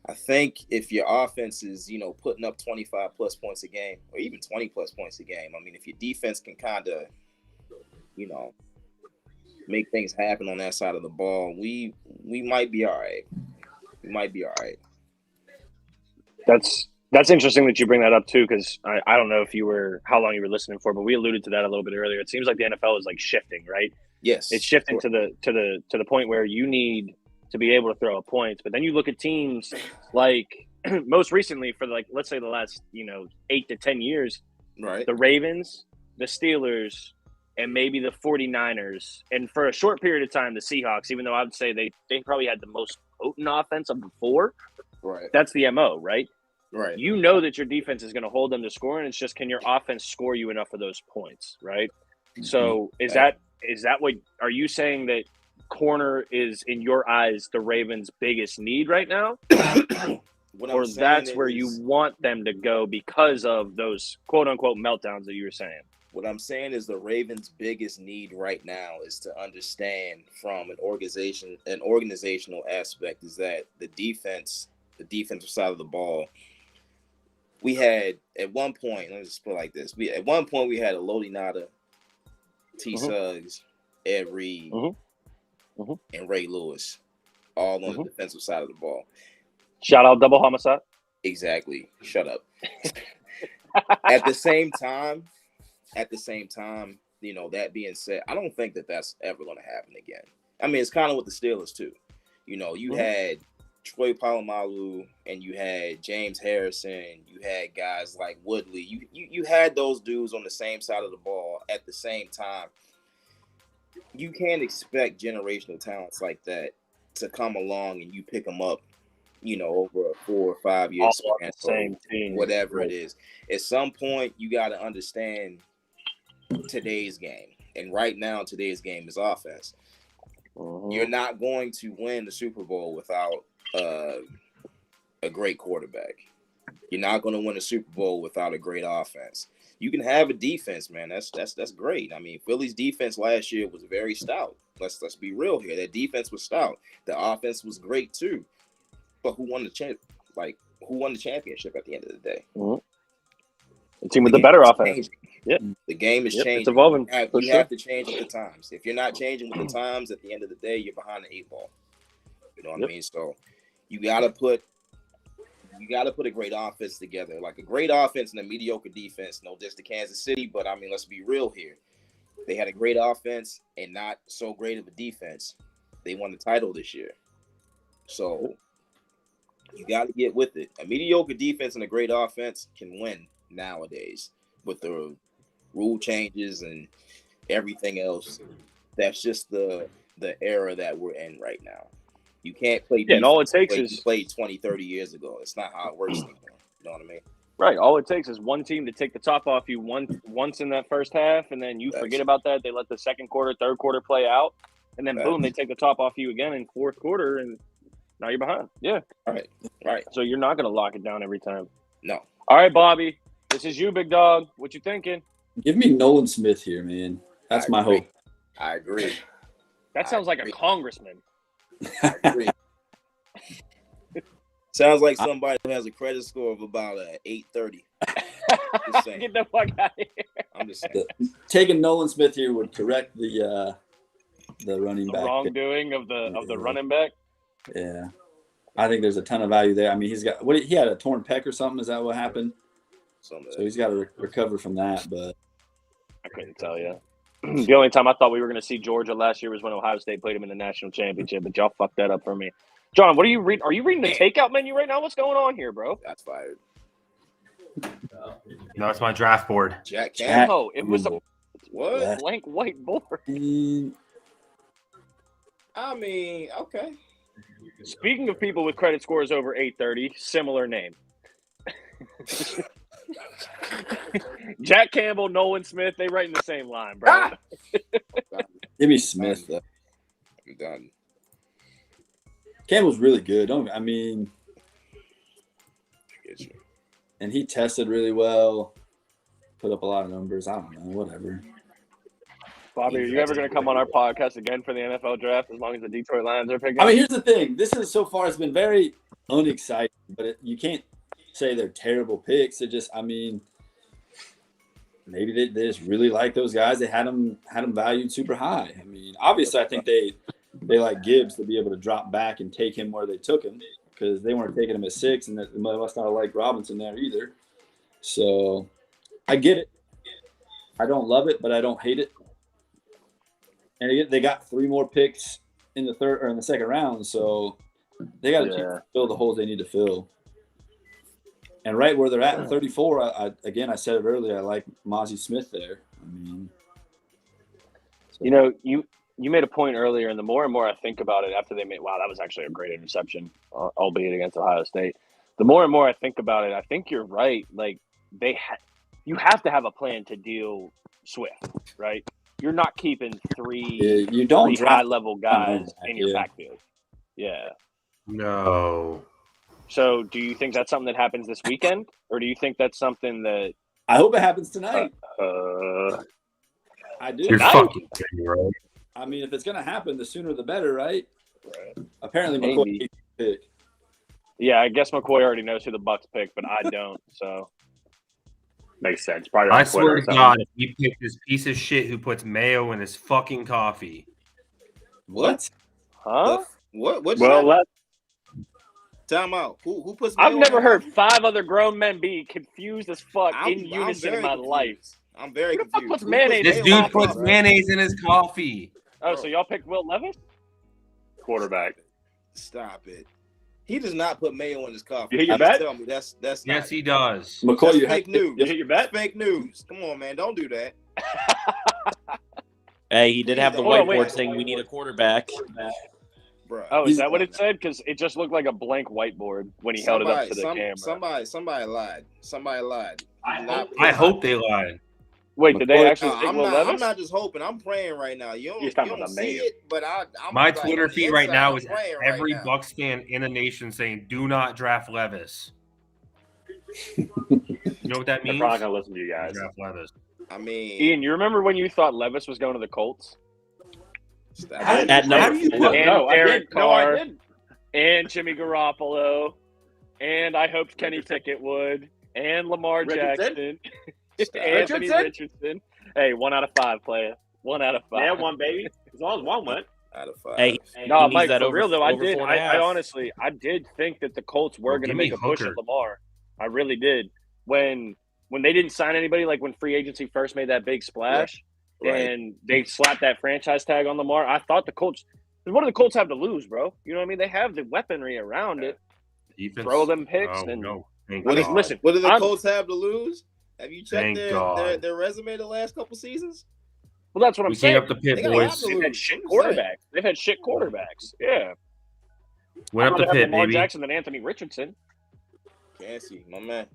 I think if your offense is, putting up 25 plus points a game or even 20 plus points a game, I mean, if your defense can kind of, make things happen on that side of the ball, we might be all right. We might be all right. That's interesting that you bring that up too, because I don't know how long you were listening for, but we alluded to that a little bit earlier. It seems like the NFL is like shifting, right? Yes, it's shifting to the point where you need to be able to throw up points, but then you look at teams like most recently for let's say the last 8 to 10 years, right? The Ravens, the Steelers, and maybe the 49ers, and for a short period of time the Seahawks. Even though I would say they probably had the most potent offense of the 4. Right. That's the MO, right? Right. You know that your defense is going to hold them to score, and it's just, can your offense score you enough of those points, right? So is that what are you saying, that corner is in your eyes the Ravens' biggest need right now? Or that's where you want them to go because of those quote unquote meltdowns that you were saying? What I'm saying is the Ravens' biggest need right now is to understand from an organizational aspect is that the defensive side of the ball, we had at one point, let me just put it like this. We had a Lodi Nada, T. Suggs, Ed Reed, and Ray Lewis, all on the defensive side of the ball. Shout out double homicide. Exactly. Shut up. At the same time, that being said, I don't think that that's ever going to happen again. I mean, it's kind of with the Steelers too. You had Troy Polamalu and you had James Harrison, you had guys like Woodley. You had those dudes on the same side of the ball at the same time. You can't expect generational talents like that to come along and you pick them up, over a 4 or 5 year span, same team, whatever it is. At some point, you got to understand today's game. And right now, today's game is offense. You're not going to win the Super Bowl without a great quarterback. You're not going to win a Super Bowl without a great offense. You can have a defense, man. That's great. I mean, Philly's defense last year was very stout. Let's be real here. That defense was stout. The offense was great too. But who won the championship at the end of the day? The team with the better offense. Yep. The game is changing. It's evolving. You have to change with the times. If you're not changing with the times, at the end of the day, you're behind the 8 ball. You know what I mean? So you got to put you got to put a great offense together, like a great offense and a mediocre defense. No diss to Kansas City, but I mean, let's be real here. They had a great offense and not so great of a defense. They won the title this year. So you got to get with it. A mediocre defense and a great offense can win nowadays with the rule changes and everything else. That's just the era that we're in right now. You can't play defense and all it takes like is you played 20, 30 years ago. It's not how it works anymore. You know what I mean? right. All it takes is one team to take the top off you once in that first half, and then you forget about that. They let the second quarter, third quarter play out, and then boom, they take the top off you again in fourth quarter, and now you're behind. Yeah. Right. So you're not going to lock it down every time. No. All right, Bobby. This is you, big dog. What you thinking? Give me Nolan Smith here, man. That's my hope. I agree. That sounds like a congressman. I agree. Sounds like somebody who has a credit score of about 830. Just saying. Get the fuck out of here. I'm just saying. Taking Nolan Smith here would correct the running back. Wrongdoing of the running back. Yeah, I think there's a ton of value there. I mean, he's got he had a torn pec or something. Is that what happened? So he's got to recover from that. But I couldn't tell you. The only time I thought we were going to see Georgia last year was when Ohio State played him in the national championship, but y'all fucked that up for me. John, what are you reading? Are you reading the takeout menu right now? What's going on here, bro? That's fired. No, it's my draft board. Jack Campbell. Oh, it was a What? blank white board. I mean, okay. Speaking of people with credit scores over 830, similar name. Jack Campbell, Nolan Smith, they right in the same line, bro. Give me Smith. I'm done. Campbell's really good. I mean, I get you. and he tested really well. Put up a lot of numbers. I don't know, whatever. Bobby, are you ever going to come on our podcast again for the NFL draft as long as the Detroit Lions are picking? I mean, here's the thing. This is so far, it's been very unexciting, but you can't say they're terrible picks. It just, I mean, maybe they just really like those guys. They had them valued super high. I mean, obviously, I think they like Gibbs to be able to drop back and take him where they took him because they weren't taking him at 6, and they must not like Robinson there either. So I get it. I don't love it, but I don't hate it. And they got 3 more picks in the third or in the second round, so they got to fill the holes they need to fill. And right where they're at 34, I said it earlier, I like Mozzie Smith there. I mean, so. You know, you made a point earlier, and the more and more I think about it after they made, wow, that was actually a great interception, albeit against Ohio State. The more and more I think about it, I think you're right. Like you have to have a plan to deal Swift, right? You're not keeping three high-level guys in your backfield. Yeah. No. So do you think that's something that happens this weekend? Or do you think that's something that... I hope it happens tonight. I do. You're fucking kidding, right? I mean, if it's going to happen, the sooner the better, right? Apparently, McCoy pick. Yeah, I guess McCoy already knows who the Bucs pick, but I don't, so... Makes sense. Probably I swear to God, if you pick this piece of shit who puts mayo in his fucking coffee. What? Huh? What? Well, time out. Who puts mayo I've never heard 5 other grown men be confused as fuck in unison in my confused. life. I'm very Who the confused. fuck puts mayonnaise This in dude coffee, puts bro? mayonnaise in his coffee. Oh, so y'all picked Will Levis? quarterback. Stop it. He does not put mayo in his coffee. You hit your Just bet? Tell me that's Yes, not, he does. McCoy, you fake news. You hit your bet? That's fake news. Come on, man. Don't do that. Hey, he did have the Hold on, whiteboard wait. saying we need a quarterback. Bro. Oh, is that what it said? Because it just looked like a blank whiteboard when he held it up to the camera. Somebody lied. Somebody lied. I hope they lied. Wait, did they actually pick I'm Will not, Levis? I'm not just hoping. I'm praying right now. You He's don't, talking you don't about see mayo. it, but I'm My like, Twitter on the feed right inside, now I'm is praying every right now. Bucs fan in the nation saying, "Do not draft Levis." You know what that They're means? probably gonna listen to you guys. Draft Levis. I mean, Ian, you remember when you thought Levis was going to the Colts? At number do you 4. know? And No, I Derek did. No, I Carr, didn't. and Jimmy Garoppolo, and I hoped Kenny Pickett would, and Lamar Richardson? Jackson, Anthony Richardson. Hey, 1 out of 5, player. 1 out of 5. Yeah, one baby. As long as one went. out of 5. Hey, No, he needs Mike, that for over, real though, I over did. 4.5. I honestly, I did think that the Colts were going to give make me a push Hooker. at Lamar. I really did. When they didn't sign anybody, like when free agency first made that big splash, Right. and they slapped that franchise tag on Lamar, I thought the Colts. What do the Colts have to lose, bro? You know what I mean? They have the weaponry around it. Defense. Throw them picks Oh, and no. Thank What, God. listen, what do the I'm- Colts have to lose? Have you checked Thank God. their resume the last couple seasons? well, that's what I'm We saying. came up the pit, They got a lot boys. to They've had lose. shit I'm just saying. quarterbacks. They've had shit quarterbacks. Yeah. Went up I'd the rather have pit, Lamar baby. Jackson than Anthony Richardson. Fancy, my man.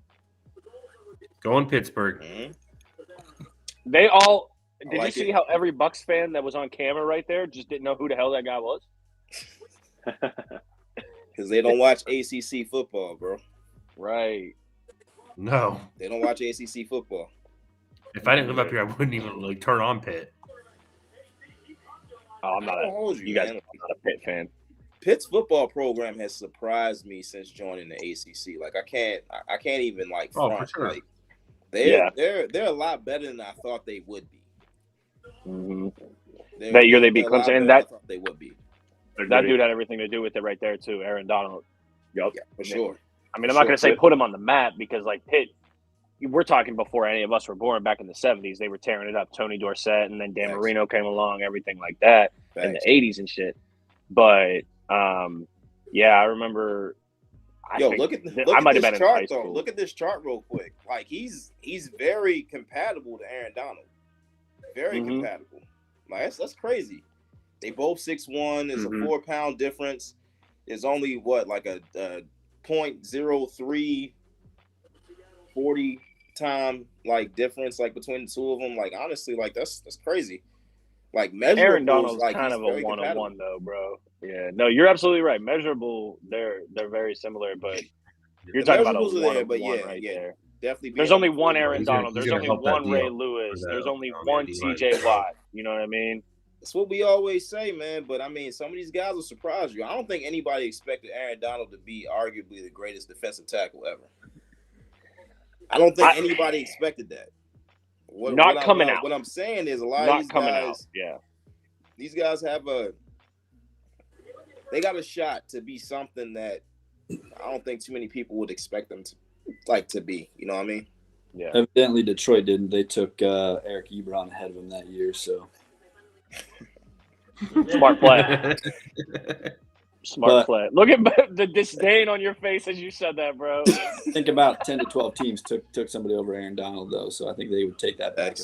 Going Pittsburgh. Mhm. They all. I Did like you see it. how every Bucks fan that was on camera right there just didn't know who the hell that guy was? Because they don't watch ACC football, bro. Right. No. They don't watch ACC football. If I didn't live up here, I wouldn't even like turn on Pitt. Oh, I'm not I a. don't hold you, You guys, man. I'm not a Pitt fan. Pitt's football program has surprised me since joining the ACC. Like I can't even like Oh, front. for sure. Like Yeah. they're a lot better than I thought they would be. Mm-hmm. They're- That year they beat they're a lot Clemson, better and than I that thought they would be. that dude had everything to do with it right there too. Aaron Donald. Yeah, for sure. I mean, I'm not going to say put him on the map because like Pitt. We're talking before any of us were born back in the 70s. They were tearing it up. Tony Dorsett and then Dan Facts. Marino came along, everything like that in the Facts. 80s and shit. But yeah, I remember. Yo, think look at I might have this been in high chart though. school. Look at this chart real quick. Like he's very compatible to Aaron Donald. Very Mhm. compatible. Like that's crazy. They both 6'1". There's Mhm. a 4-pound difference. There's only what like a 0.03 40 time like difference like between the two of them. Like honestly, like that's crazy. Like measurables, Aaron Donald's like kind he's of a very one-on-one compatible. though, bro. Yeah, no, you're absolutely right. Measurable, they're very similar, but you're The talking about a measurables are there, one-on-one but yeah, right yeah. there. Definitely. There's being only on the one field. Aaron He's gonna- Donald. he's There's gonna only help that one Ray deal Lewis. for There's that, only man, one D-line. TJ Watt. You know what I mean? That's what we always say, man. But I mean, some of these guys will surprise you. I don't think anybody expected Aaron Donald to be arguably the greatest defensive tackle ever. I don't think anybody expected that. Not coming out. What I'm saying is a lot of Not these coming guys, out. Yeah. these guys they got a shot to be something that I don't think too many people would expect them to be. You know what I mean? Yeah. Evidently, Detroit didn't. They took Eric Ebron ahead of him that year. So Smart play. Smart play. Look at the disdain on your face as you said that, bro. think about 10 to 12 teams took somebody over Aaron Donald though. So I think they would take that back.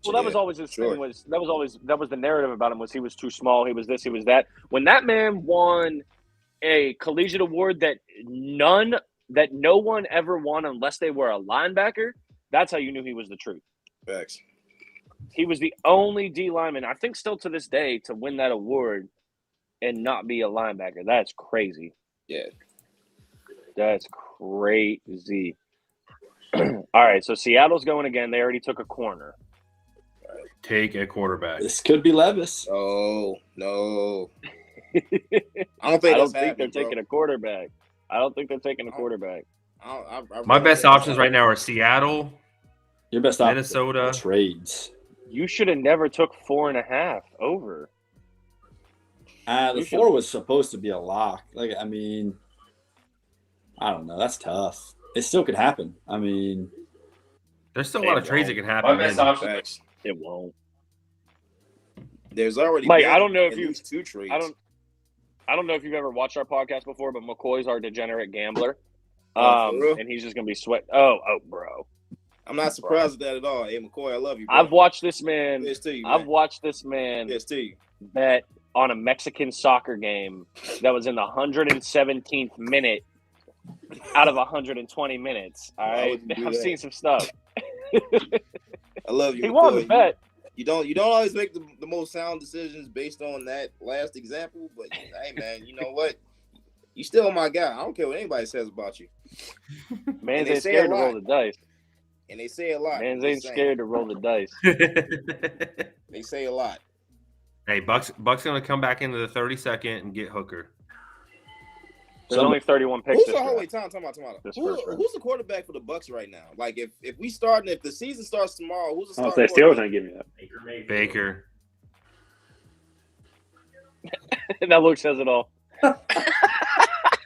Well, that was always his thing. That was the narrative about him was he was too small. He was this. He was that. When that man won a collegiate award that no one ever won unless they were a linebacker, that's how you knew he was the truth. Facts. He was the only D lineman, I think, still to this day, to win that award and not be a linebacker. That's crazy. Yeah. That's crazy. All right, so Seattle's going again. They already took a corner. Take a quarterback. This could be Levis. Oh no. I I don't think they're taking a quarterback. I don't think they're taking a quarterback. My best options right now are Seattle, Your best option. Minnesota. Trades. You should have never took 4.5 over. The 4 was supposed to be a lock. Like, I mean, I don't know. That's tough. It still could happen. I mean, there's still a lot of trades that can happen. My best option. It won't. There's already Mike, been I don't know if at you least 2 trades. I don't know if you've ever watched our podcast before, but McCoy's our degenerate gambler. For real? And he's just gonna be sweat. Oh, bro. I'm not surprised at that at all. Hey, McCoy, I love you, bro. I've watched this man. Yes to you, I've man. watched this man Yes to you. bet on a Mexican soccer game that was in the 117th minute out of 120 minutes. All Why right, would you do I've that? seen some stuff. I love you. He won the McCoy. bet. You don't always make the most sound decisions based on that last example, but hey, man, you know what? You still my guy. I don't care what anybody says about you. Man's they ain't say scared a to roll lot. the dice. And they say a lot. Man's I'm ain't just saying. scared to roll the dice. They say a lot. Hey, Buck's gonna come back into the 32nd and get Hooker. There's only 31 picks. Who's this the whole draft. wait? Time out. This first round. Who's the quarterback for the Bucks right now? Like if the season starts tomorrow, who's the I'll starting say Steelers quarterback? ain't give me that. Baker. That look says it all.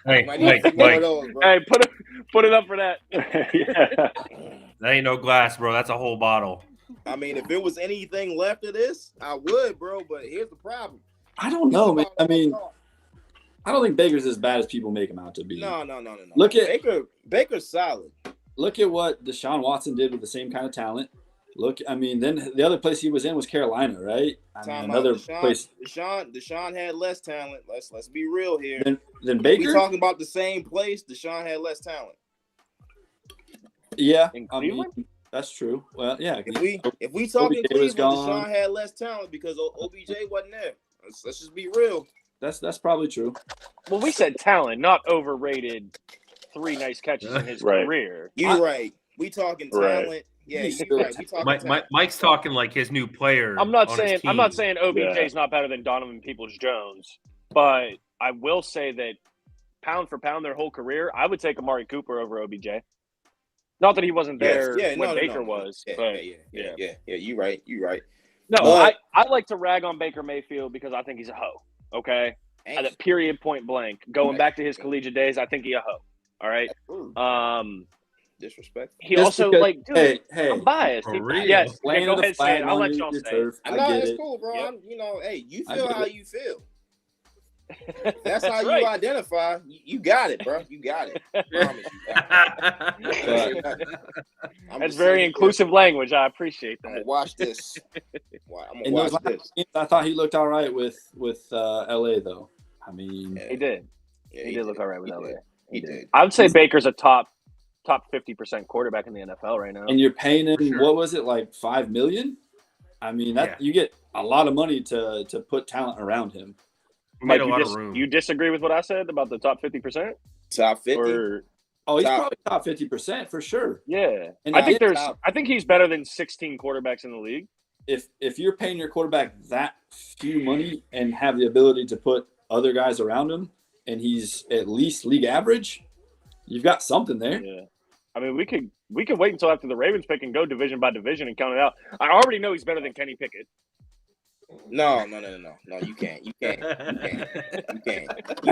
Hey, Might need Mike, more of Mike, those, bro. Hey, put it up for that. Yeah. that ain't no glass, bro. That's a whole bottle. I mean, if it was anything left of this, I would, bro. But here's the problem. I don't know, man. I mean, I don't think Baker's as bad as people make him out to be. No. Look at Baker's solid. Look at what Deshaun Watson did with the same kind of talent. Then the other place he was in was Carolina, right? Place. Deshaun had less talent. Let's be real here. Than Baker. We talking about the same place. Deshaun had less talent. Yeah, In I mean, Cleveland? that's true. Well, yeah. If we talking OBJ was Cleveland, gone. Deshaun had less talent because OBJ wasn't there. Let's just be real. That's probably true. Well, we said talent, not overrated. 3 nice catches in his Right. career. You're right. We talking talent. Right. Yeah, you're right. We talking talent. Mike's talking like his new player. I'm not on his saying team. OBJ's not better than Donovan Peoples-Jones, but I will say that pound for pound their whole career, I would take Amari Cooper over OBJ. Not that he wasn't there when Baker was, but yeah. You're right. no, But- I like to rag on Baker Mayfield because I think he's a hoe. Okay, at a period, point blank. Going back to his collegiate days, I think he's a hoe. All right. Disrespect. He Just also because- dude, hey, I'm biased. For real. Yes, laying go the ahead, say flag it. I'll on let your y'all say it. turf. I I know get it's it. cool, bro. Yep. Hey, you I feel get how it. you feel. That's That's how right. you identify. You got it, bro. You got it. I promise you got it. I'm That's just very saying, inclusive language. I appreciate I'm that. gonna watch this. I'm In gonna those watch last this. games, I thought he looked all right with LA though. I mean, Yeah. He did. Yeah, He did look all right with He LA. did. He did. I would say Baker's a top 50% quarterback in the NFL right now. and you're paying him sure. what was it, like $5 million? I mean, that you get a lot of money to put talent around him. We made Mike, a lot of room. you disagree with what I said about the top 50%? Top 50. Or Oh, he's Top- probably top 50% for sure. yeah, And I think again, I think he's better than 16 quarterbacks in the league. if you're paying your quarterback that few money and have the ability to put other guys around him, and he's at least league average, you've got something there. Yeah, I mean we could wait until after the Ravens pick and go division by division and count it out. I already know he's better than Kenny Pickett. No. You can't. You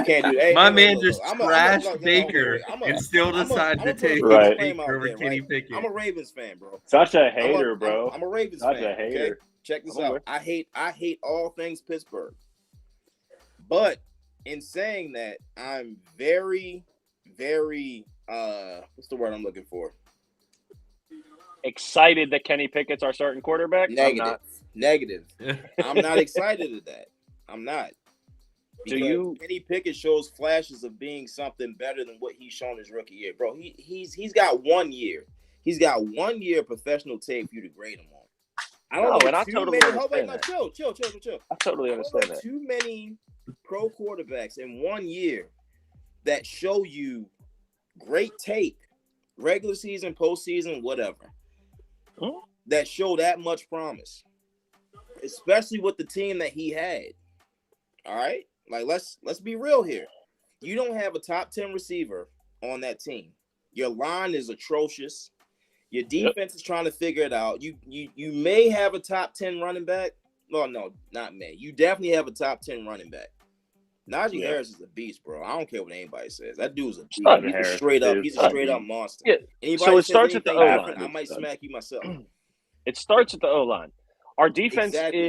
can't do. Hey, My look, man look, just look. trashed look, Baker and still decided to take Right. Baker over Kenny Pickett. I'm a Ravens fan, bro. Such a hater, bro. I'm a Ravens Such fan. a hater. Okay? Check this I'm out. aware. I hate all things Pittsburgh. But in saying that, I'm very, very what's the word I'm looking for? Excited that Kenny Pickett's our starting quarterback. I'm not. Negative. I'm not excited at that. I'm not. Do Because you- Kenny Pickett shows flashes of being something better than what he's shown his rookie year, bro. He's got 1 year. He's got 1 year of professional tape for you to grade him on. I don't No, know and I too totally many. Hold understand on, that. chill. I totally I don't understand know that. too many pro quarterbacks in 1 year that show you great tape, regular season, postseason, whatever, that show that much promise, especially with the team that he had. All right, like let's be real here. You don't have a top 10 receiver on that team. Your line is atrocious. Your defense is trying to figure it out. You may have a top 10 running back. Well, no, not may. You definitely have a top 10 running back. Najee Harris is a beast, bro. I don't care what anybody says. That dude's a beast. Stud He's a Harris, straight up. dude. He's a straight up monster. Yeah. Anybody So it says starts with the anything O-line. different, I might smack you myself. It starts at the O-line. Our defense Exactly.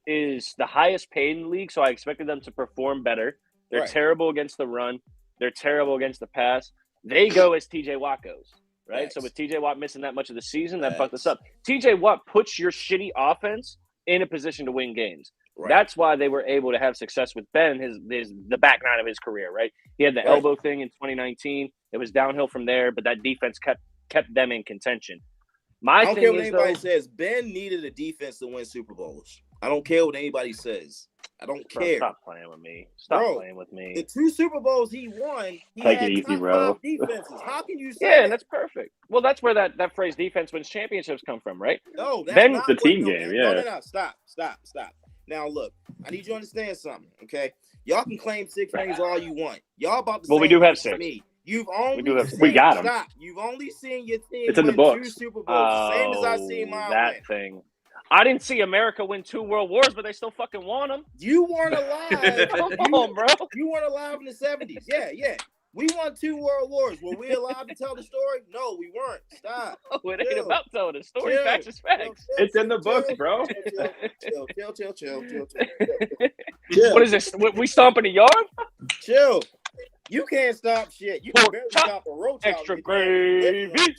is the highest paid in the league, so I expected them to perform better. They're Right. terrible against the run. They're terrible against the pass. They go as TJ Watt goes, right? Facts. So with TJ Watt missing that much of the season, that fucked us Facts. up. TJ Watt puts your shitty offense in a position to win games. Right. That's why they were able to have success with Ben, the back nine of his career, right? He had the Right. elbow thing in 2019. It was downhill from there, but that defense kept them in contention. I My don't thing care what is, anybody though, says. Ben needed a defense to win Super Bowls. I don't care what anybody says. I don't bro, care. stop playing with me. Stop Bro, playing with me. The 2 Super Bowls he won, he Take had it easy, top bro. 5 defenses. How can you say Yeah, that? and that's perfect. Well, that's where that phrase "defense wins championships" come from, right? No, that's Ben- not The what- team no, game, no, yeah. No, stop. Now look, I need you to understand something, okay? Y'all can claim 6 rings all you want. Y'all about the Well, we same do have age as 6. me. You've only do have- seen, we got 'em. Stop. You've only seen your team It's in the win books. 2 Super Bowls, the same as I seen mine that win. thing. I didn't see America win 2 world wars, but they still fucking won them. You weren't alive. Come on, bro. You weren't alive in the 70s. Yeah. We won 2 world wars. Were we alive to tell the story? No, we weren't. Stop. Oh, it ain't Chill. about telling the story. Chill. Facts is facts. It's in the books, bro. Chill. What is this? We stomping the yard? Chill. You can't stop shit. You can Pork barely chop, stop a roach. extra out with your gravy. lip.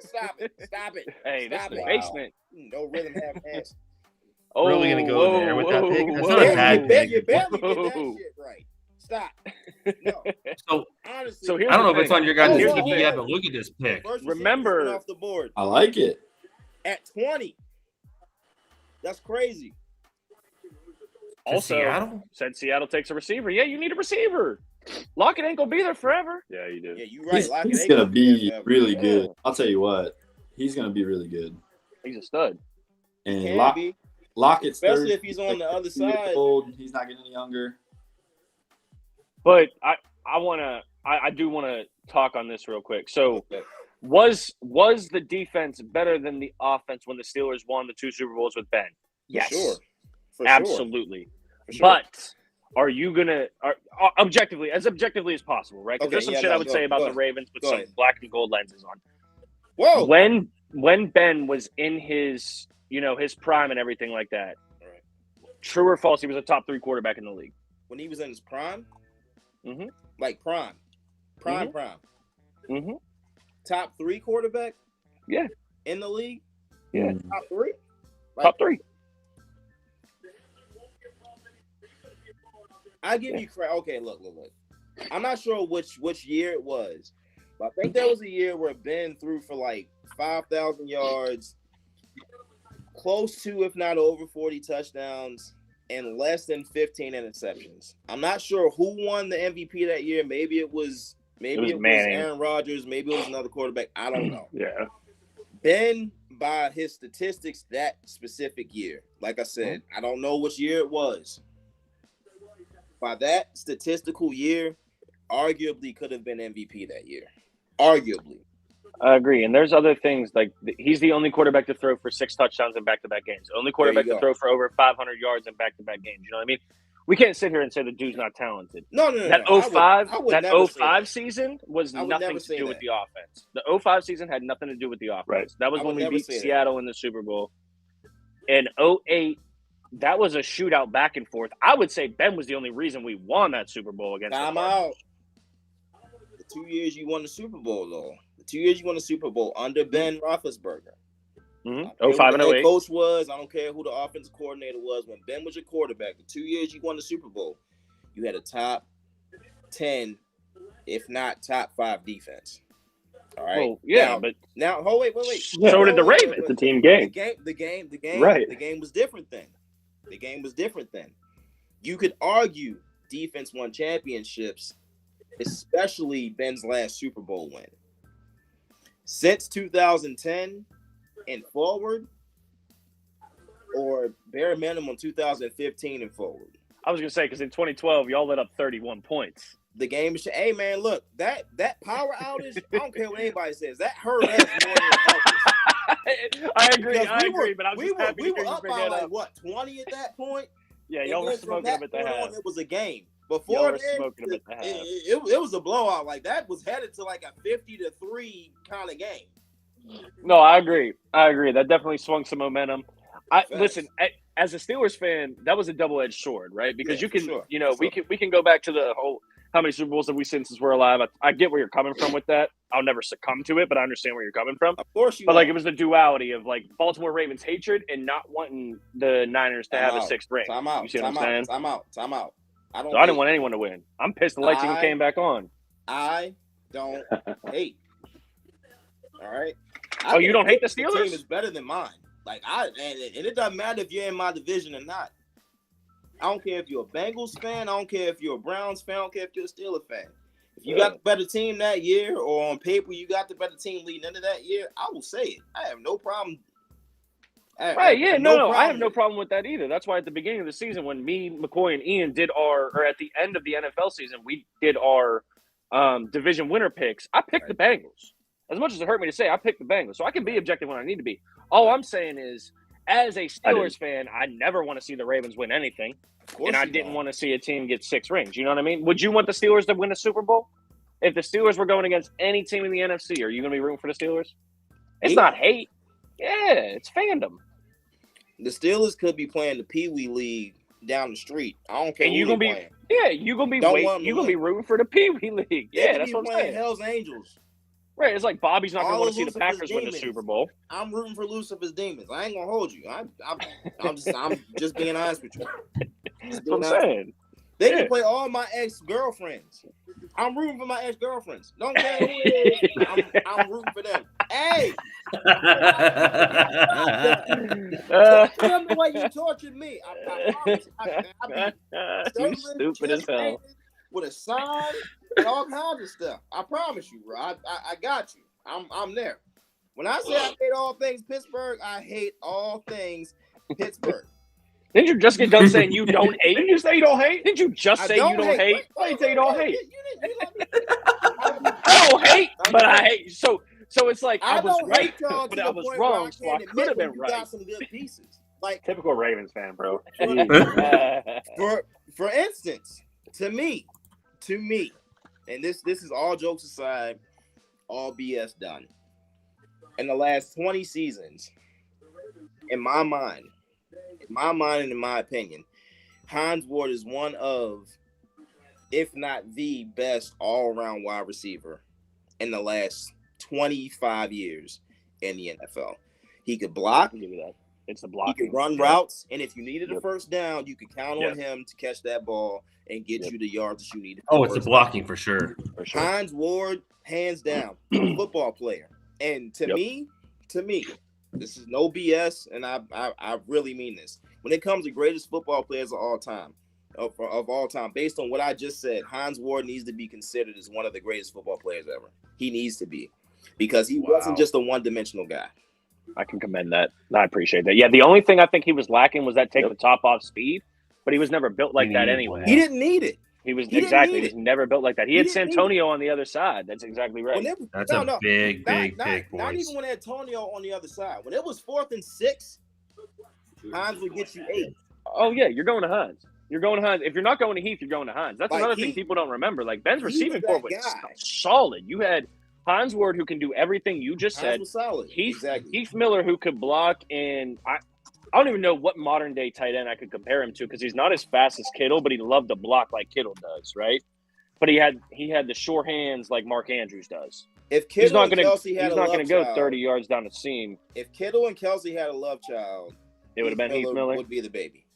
Stop it. Stop it. Hey, this Stop is the it. basement. No rhythm, half hands. Oh, Really gonna go there with that pig? That's not a Yeah, bad you pig. barely get that Whoa. shit right. Stop. No. So Honestly. So here's I don't know the if it's thing. on your guys' Here's the TV thing. yet, but look at this pick. First Remember- receiver off the board I like it. at 20. That's crazy. To Also, Seattle? said Seattle takes a receiver. Yeah, you need a receiver. Lockett ain't gonna be there forever. Yeah, you do. Yeah, you right. Lockett He's ain't gonna gonna be there forever. really Yeah. good. I'll tell you what, he's gonna be really good. He's a stud. And Can be, Lockett's especially 30, if he's on the other 30 years side. old. He's not getting any younger. But I do wanna talk on this real quick. So was the defense better than the offense when the Steelers won the 2 Super Bowls with Ben? Yes. For sure. For Absolutely. For sure. But are you gonna objectively as possible, right? Because Okay, there's some yeah, shit no, I would go- say about go the ahead. Ravens with Go some ahead. black and gold lenses on. Whoa. When Ben was in his his prime and everything like that, Right. true or false, he was a top 3 quarterback in the league. When he was in his prime, Mhm. like prime. Mhm. Top 3 quarterback. Yeah. In the league. Yeah. Top 3. Top 3. I give you credit. Okay, look. I'm not sure which year it was, but I think there was a year where Ben threw for like 5,000 yards, close to, if not over 40 touchdowns, and less than 15 interceptions. I'm not sure who won the MVP that year. Maybe it was Manning. Aaron Rodgers. Maybe it was another quarterback. I don't know. Yeah. Ben, by his statistics that specific year, like I said, I don't know which year it was. By that statistical year, arguably could have been MVP that year. Arguably. I agree. And there's other things like he's the only quarterback to throw for 6 touchdowns in back-to-back games. Only quarterback to go. throw for over 500 yards in back-to-back games. You know what I mean? We can't sit here and say the dude's not talented. No. That I would 05 never say that. season was I would nothing never to say do that. with the offense. The 05 season had nothing to do with the offense. Right. That was I when would we never beat say that. Seattle in the Super Bowl. In 08, that was a shootout back and forth. I would say Ben was the only reason we won that Super Bowl against the Time Cardinals. out. The 2 years you won the Super Bowl, though. The 2 years you won the Super Bowl under Ben Roethlisberger. Mhm. I don't care 05 who and the head 08. coach was. I don't care who the offensive coordinator was. When Ben was your quarterback, the 2 years you won the Super Bowl, you had a top 10, if not top 5 defense. All right. Well, yeah, Now- but Now, wait. So did the Ravens. It's a team game. The game. Right. The game was different then. You could argue defense won championships, especially Ben's last Super Bowl win. Since 2010 and forward, or bare minimum 2015 and forward. I was going to say, because in 2012, y'all let up 31 points. The game is. Hey man, look, that power outage. I don't care what anybody says. That hurt us more than it helped us. I agree. Because I agree. But I'm just happy we to were hear you up bring by that like up. what 20 at that point. Yeah, And y'all were then from smoking that them at the point half. on, it was a game. Y'all Before were then, smoking them at the half. it was a blowout. Like that was headed to like a 50-3 kind of game. No, I agree. That definitely swung some momentum. Facts. Listen, as a Steelers fan, that was a double-edged sword, right? Because Yeah, you can, for sure, you know, for we can go back to the whole how many Super Bowls have we seen since we're alive. I get where you're coming from with that. I'll never succumb to it, but I understand where you're coming from. Of course you. But like are. it was the duality of like Baltimore Ravens hatred and not wanting the Niners to Time have a out. 6th ring. Time out. You see what Time I'm saying? out. Time out. I don't. So I didn't hate. want anyone to win. I'm pissed the lights even I- came back on. I don't hate. All right. Oh, you don't hate the Team Steelers? is better than mine. Like and it doesn't matter if you're in my division or not. I don't care if you're a Bengals fan. I don't care if you're a Browns fan. I don't care if you're a Steelers fan. If you got the better team that year, or on paper you got the better team leading into that year, I will say it. I have no problem. Right, yeah, no, I have no with it. problem with that either. That's why at the beginning of the season, when me, McCoy, and Ian did or at the end of the NFL season, we did our division winner picks. I picked the Bengals. As much as it hurt me to say, I picked the Bengals. So I can be objective when I need to be. All I'm saying is, as a Steelers fan, I never want to see the Ravens win anything, and I didn't want to see a team get 6 rings. You know what I mean? Would you want the Steelers to win a Super Bowl? If the Steelers were going against any team in the NFC, are you going to be rooting for the Steelers? It's not hate. Yeah, it's fandom. The Steelers could be playing the Pee Wee League down the street. I don't care. And who you're gonna they be, playing. yeah, you're gonna be you're gonna be rooting for the Pee Wee League. They Yeah, could that's be what I'm playing saying. Hell's Angels. Right, it's like Bobby's not gonna All want to of see the Lucifer's Packers win the demons. Super Bowl. I'm rooting for Lucifer's demons. I ain't gonna hold you. I'm just being honest with you. That's what I'm saying. They can play all my ex-girlfriends. I'm rooting for my ex-girlfriends. Don't care who it is. I'm rooting for them. Hey! Tell me why you tortured me. I promise. You stupid as hell. With a sign and all kinds of stuff. I promise you, bro. I got you. I'm there. When I say I hate all things Pittsburgh, I hate all things Pittsburgh. Didn't you just get done saying you don't hate? Didn't you say you don't hate? Didn't you just say you don't hate? Why you say you don't hate? I don't hate, but I hate. So it's like I was right, but I was wrong, so I could have been right. Got some good pieces. Like typical Ravens fan, bro. For instance, to me, and this is all jokes aside, all BS done. In the last 20 seasons, in my mind and in my opinion, Hines Ward is one of, if not the best all-around wide receiver in the last 25 years in the NFL. He could block. I'll give you that. It's the blocking. He could run routes, and if you needed a first down, you could count on him to catch that ball and get you the yards that you needed. Oh, it's the blocking for sure. Hines Ward, hands down, football player. And to me, this is no BS, and I really mean this. When it comes to greatest football players of all time, based on what I just said, Hines Ward needs to be considered as one of the greatest football players ever. He needs to be, because he wasn't just a one-dimensional guy. I can commend that. I appreciate that. Yeah, the only thing I think he was lacking was that take the top off speed, but he was never built like that anyway. He didn't need it. He was he was never built like that. He had Santonio on the other side. That's exactly right. That's a big pick, boys. Not even when Antonio on the other side. When it was 4th and 6, Hines would get you 8. Oh yeah, you're going to Hines. You're going to Hines. If you're not going to Heath, you're going to Hines. That's another thing people don't remember. Like Ben's receiving corps was solid. You had Hines Ward, who can do everything you just said. Was solid. Heath Miller, who could block, and I don't even know what modern day tight end I could compare him to, because he's not as fast as Kittle, but he loved to block like Kittle does, right? But he had the sure hands like Mark Andrews does. If Kittle and Kelsey had a love child, he's not going to go 30 yards down the seam. If Kittle and Kelsey had a love child, it would have been Heath Miller. Would be the baby.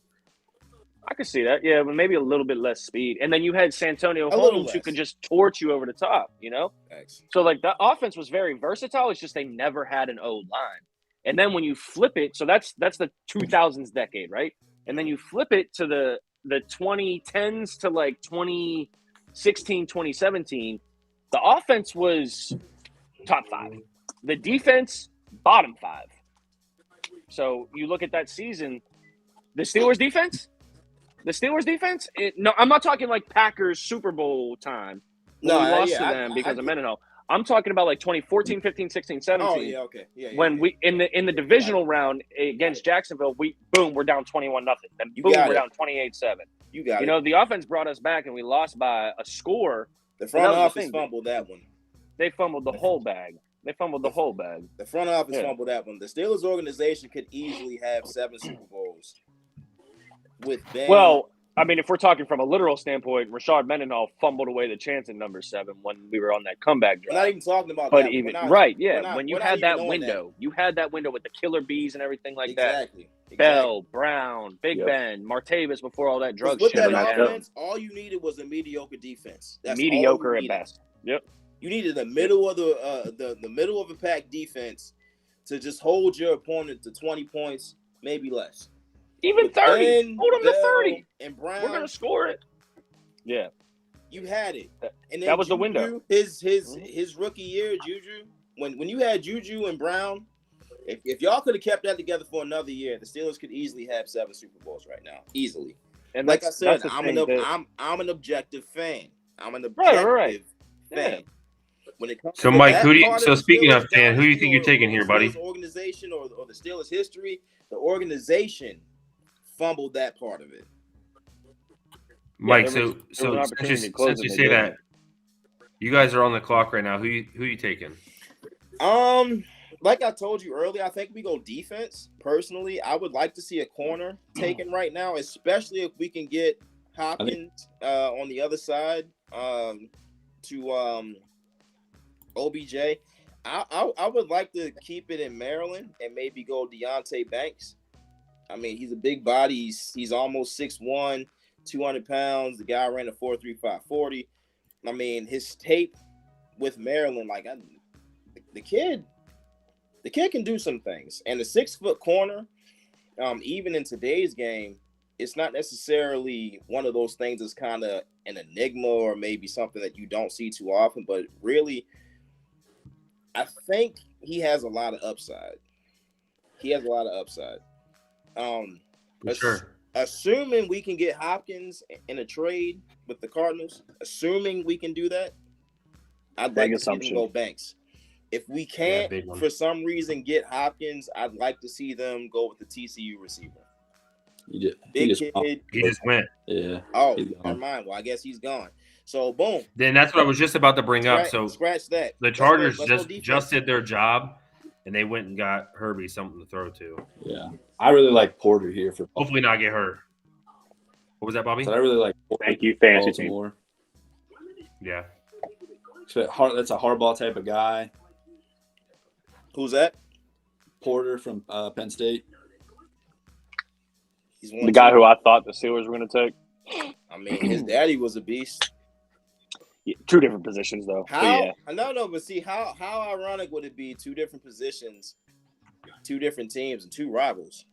I could see that, yeah, but maybe a little bit less speed. And then you had Santonio Holmes, who could just torch you over the top, you know? Thanks. So, like, the offense was very versatile. It's just they never had an O-line. And then when you flip it, so that's the 2000s decade, right? And then you flip it to the 2010s to, like, 2016, 2017, the offense was top 5. The defense, bottom 5. So you look at that season, the Steelers defense, no, I'm not talking like Packers Super Bowl time. No, we lost to them because of Mendenhall. I'm talking about like 2014, 15, 16, 17. Oh, yeah, okay. Yeah, when we in the divisional round against Jacksonville, we're down 21-0. Then boom, we're down 28-7. You got it. You know, the offense brought us back and we lost by a score. The front office fumbled that one. They fumbled the whole bag. The front office fumbled that one. The Steelers organization could easily have 7 Super Bowls with Ben. Well, I mean, if we're talking from a literal standpoint, Rashard Mendenhall fumbled away the chance in number 7 when we were on that comeback drive. We're not even talking about but that. Even right, yeah. When you had that window, you had that window with the killer bees and everything like that. Bell, Brown, Big Ben, Martavis before all that drug shit. With that offense, all you needed was a mediocre defense. That's mediocre at best. Yep. You needed the middle of the middle of the pack defense to just hold your opponent to 20 points, maybe less. Even 30. Hold them to 30. And Brown, we're gonna score it. Yeah. You had it. And then that was Juju, the window. His rookie year, Juju. When you had Juju and Brown, if y'all could have kept that together for another year, the Steelers could easily have 7 Super Bowls right now. Easily. And like I said, I'm an objective fan. I'm an objective fan. Yeah. When it comes so, Mike, speaking of fan, who do you think you're taking here, buddy? Organization or the Steelers history, the organization fumbled that part of it. Mike, there was an opportunity to close since it, you they say didn't. that, you guys are on the clock right now. Who you taking? Like I told you earlier, I think we go defense. Personally, I would like to see a corner taken right now, especially if we can get Hopkins on the other side to OBJ. I would like to keep it in Maryland and maybe go Deontay Banks. I mean, he's a big body. He's almost 6'1", 200 pounds. The guy ran a 4.35 40. I mean, his tape with Maryland, like the kid can do some things. And the 6-foot corner, even in today's game, it's not necessarily one of those things that's kind of an enigma or maybe something that you don't see too often. But really, I think he has a lot of upside. For sure. Assuming we can get Hopkins in a trade with the Cardinals, assuming we can do that, I'd like to see them go Banks. If we can't, for some reason, get Hopkins, I'd like to see them go with the TCU receiver. He just went. Yeah. Oh, never mind. Well, I guess he's gone. So, boom. Then that's what I was just about to bring up. So scratch that. The Chargers just did their job, and they went and got Herbie something to throw to. Yeah. I really like Porter here for hopefully not get hurt. What was that, Bobby? So I really like Porter. Thank you, fantasy team. Yeah. So that's a Harbaugh type of guy. Who's that? Porter from Penn State. He's the guy who I thought the Steelers were going to take. I mean, his daddy was a beast. Yeah, two different positions, though. But see, how ironic would it be? Two different positions, two different teams, and two rivals.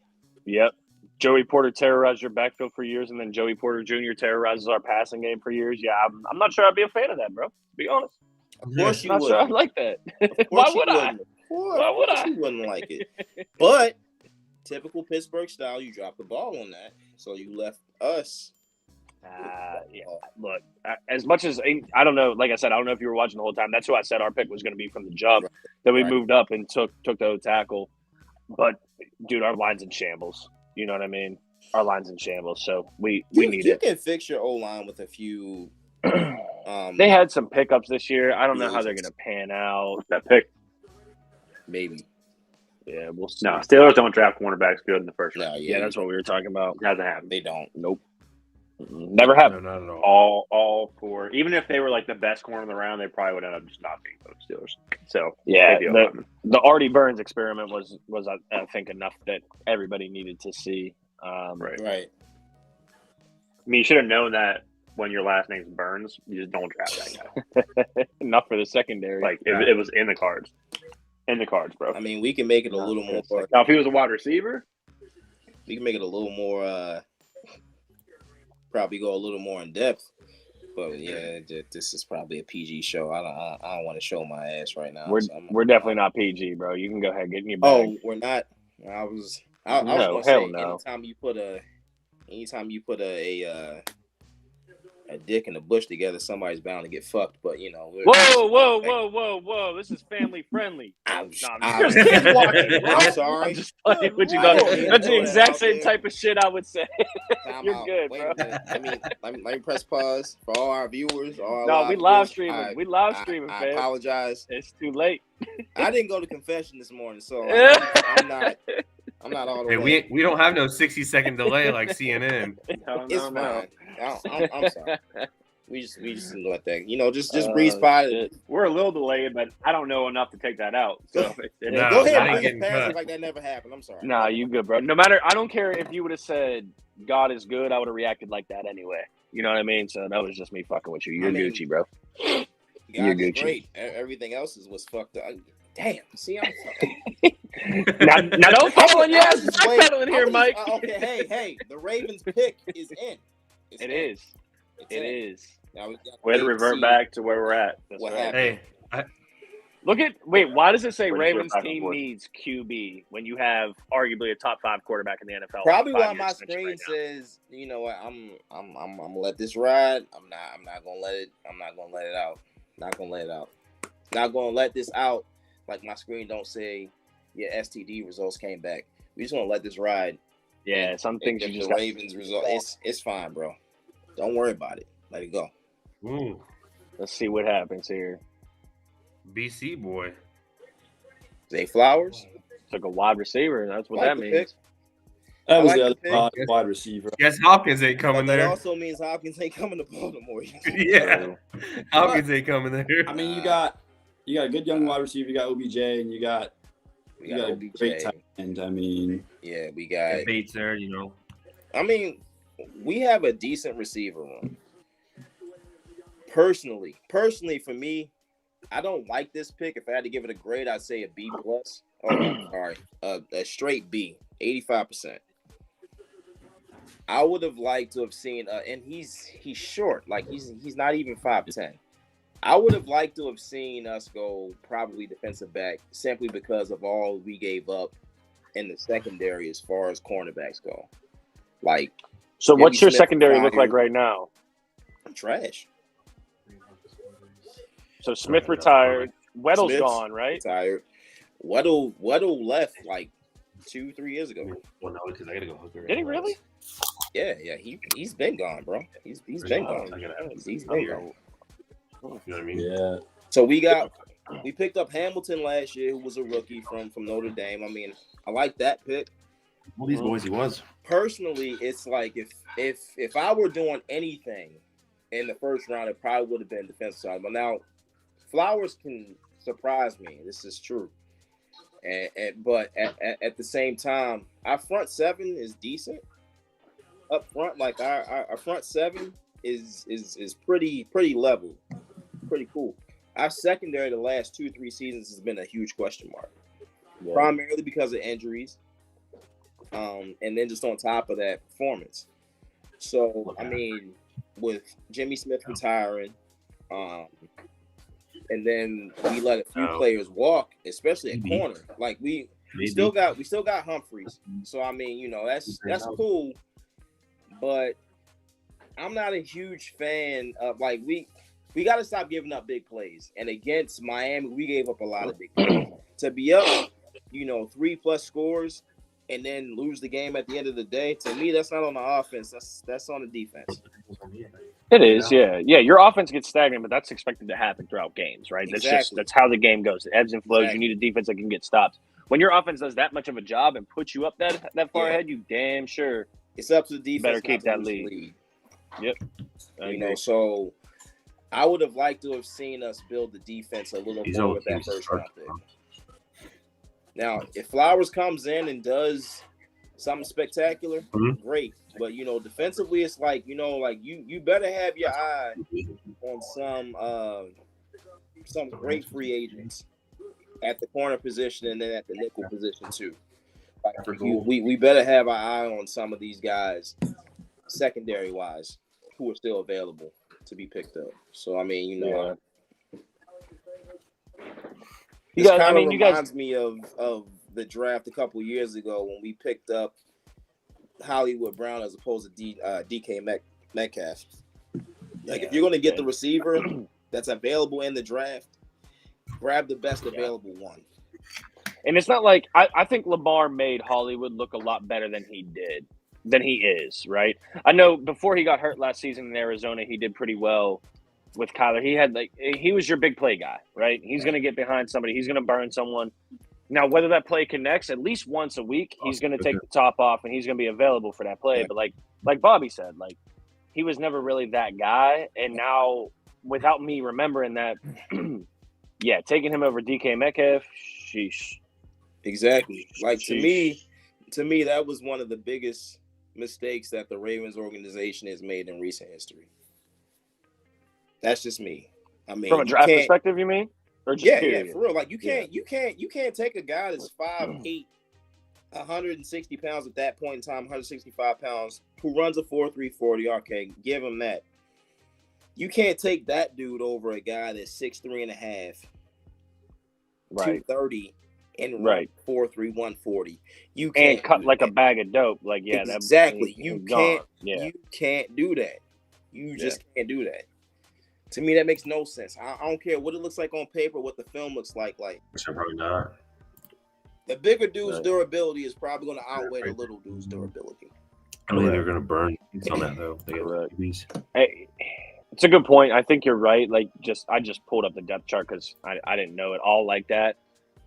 Yep. Joey Porter terrorized your backfield for years, and then Joey Porter Jr. terrorizes our passing game for years. Yeah, I'm not sure I'd be a fan of that, bro. To be honest. Of course you would. Not sure I'd like that. Why would I? Why would I? You wouldn't like it. But typical Pittsburgh style, you dropped the ball on that, so you left us. Yeah. Look, as much as I don't know, like I said, I don't know if you were watching the whole time. That's who I said our pick was going to be from the jump. Then we moved up and took the tackle. But dude, our line's in shambles. You know what I mean? Our line's in shambles, so we need it. You can fix your O-line with a few. They had some pickups this year. I don't know how they're going to pan out. That pick, maybe. Yeah, we'll see. No, Steelers don't draft cornerbacks good in the first round. Yeah, that's what we were talking about. It hasn't happened. They don't. Nope. Never happened. No, not at all. All for even if they were like the best corner in the round, they probably would end up just not being those Steelers. So yeah, the Artie Burns experiment was I think enough that everybody needed to see. Right. I mean, you should have known that when your last name's Burns, you just don't draft that guy. Not for the secondary. Like it was in the cards. In the cards, bro. I mean, we can make it a little more. Now, if he was a wide receiver, we can make it a little more. Probably go a little more in depth. But yeah, this is probably a PG show. I don't want to show my ass right now. We're definitely not PG, bro. You can go ahead and get in your bag. Oh, we're not. I was no. Anytime you put a dick and a bush together, somebody's bound to get fucked. But you know, whoa! This is family friendly. I'm sorry. I'm just playing with you, guys. That's the exact same type of shit I would say. You're good, bro. Let me press pause for all our viewers. We live streaming. I apologize. It's too late. I didn't go to confession this morning, so I'm not all the way. We don't have no 60-second delay like CNN. It's fine. I'm sorry. We just didn't let that. You know, just breeze by it. We're a little delayed, but I don't know enough to take that out. So go ahead and breeze past it like that never happened. I'm sorry. Nah, you good, bro. No matter, I don't care if you would have said God is good. I would have reacted like that anyway. You know what I mean? So that was just me fucking with you. You're Gucci, bro. You're Gucci. Great. Everything else was fucked up. Damn. See, I'm sorry. now don't fall on your ass backpedaling here, Mike. Okay, hey. The Ravens pick is in. It is. Now we had to revert back to where we're at. What happened? Hey, why does it say Ravens team needs QB when you have arguably a top 5 quarterback in the NFL? Probably why my screen says, you know what, I'm gonna let this ride. I'm not gonna let it out. Not gonna let this out. Like my screen don't say your STD results came back. We just want to let this ride. Yeah, some things If you just the got. Ravens result, it's fine, bro. Don't worry about it. Let it go. Ooh, Let's see what happens here. BC boy. Zay Flowers. Took a wide receiver. That's what Like that the means. pick. That I was like the the other pick. wide receiver. Guess Hopkins ain't But coming that there. also means Hopkins ain't coming to Baltimore. Yeah, Hopkins ain't coming there. I mean, you got a good young wide receiver. You got OBJ, and you got a OBJ. great tight end. I mean, Yeah, we got. Bates there, you know. I mean, we have a decent receiver room. Personally, for me, I don't like this pick. If I had to give it a grade, I'd say a B plus. Oh, I'm sorry, a straight B, 85%. I would have liked to have seen, and he's short, like he's not even 5'10". I would have liked to have seen us go probably defensive back simply because of all we gave up in the secondary as far as cornerbacks go. Like, So what's your Smith secondary look like retired. right now? Trash. So Smith retired. Weddle's Smith's gone, right? Retired. Weddle left like 2-3 years ago. Well, no, because I gotta go hooker. Did he really? Yeah, he's been gone, bro. He's been gone. He's been gone. You know what I mean? yeah. So we picked up Hamilton last year, who was a rookie from Notre Dame. I mean, I like that pick. All these boys he was. Personally, it's like if I were doing anything in the first round, it probably would have been defensive side. But now Flowers can surprise me. This is true. But at the same time, our front seven is decent. Up front, like our front seven is pretty level, pretty cool. Our secondary the last 2-3 seasons has been a huge question mark, primarily because of injuries, and then just on top of that, performance. So I mean, with Jimmy Smith retiring, and then we let a few players walk, especially at corner. Like we still got Humphreys. So I mean, you know, that's cool. But I'm not a huge fan of like we got to stop giving up big plays. And against Miami, we gave up a lot of big plays. To be up, 3+ scores and then lose the game at the end of the day, to me, that's not on the offense. That's on the defense. It is, yeah. Your offense gets stagnant, but that's expected to happen throughout games, right? Exactly. That's how the game goes. It ebbs and flows. Exactly. You need a defense that can get stops. When your offense does that much of a job and puts you up that far ahead, you damn sure it's up to the defense. Better keep to that lose the lead. Yep. So I would have liked to have seen us build the defense a little more with that first round pick. Now, if Flowers comes in and does something spectacular, great. But defensively, it's like you better have your eye on some great free agents at the corner position and then at the nickel position too. We better have our eye on some of these guys, secondary wise, who are still available to be picked up. So I mean, this kind of reminds me of the draft a couple years ago when we picked up Hollywood Brown as opposed to DK Metcalf. Like if you're going to get the receiver that's available in the draft, grab the best available one. And it's not like I think Lamar made Hollywood look a lot better than he is, right? I know before he got hurt last season in Arizona, he did pretty well with Kyler. He was your big play guy, right? He's going to get behind somebody. He's going to burn someone. Now, whether that play connects at least once a week, he's going to take the top off and he's going to be available for that play. But like Bobby said, he was never really that guy. And now, without me remembering that, taking him over DK Metcalf, sheesh. Exactly. To me, that was one of the biggest mistakes that the Ravens organization has made in recent history. That's just me. I mean, from a draft perspective, you mean? Or just period? For real. Like you can't take a guy that's 5'8", 160 pounds at that point in time, 165 pounds, who runs a 4.3 40. Okay, give him that. You can't take that dude over a guy that's 6'3.5", 230. And run 4.3 140. You can't cut like a bag of dope. Exactly. You can't do that. You just can't do that. To me, that makes no sense. I don't care what it looks like on paper, what the film looks like. Probably not. The bigger dude's Right. durability is probably going to outweigh the little dude's durability. I don't think they're going to burn on that though. They got Correct. QBs. Hey, it's a good point. I think you're right. Like, I just pulled up the depth chart because I didn't know it all like that.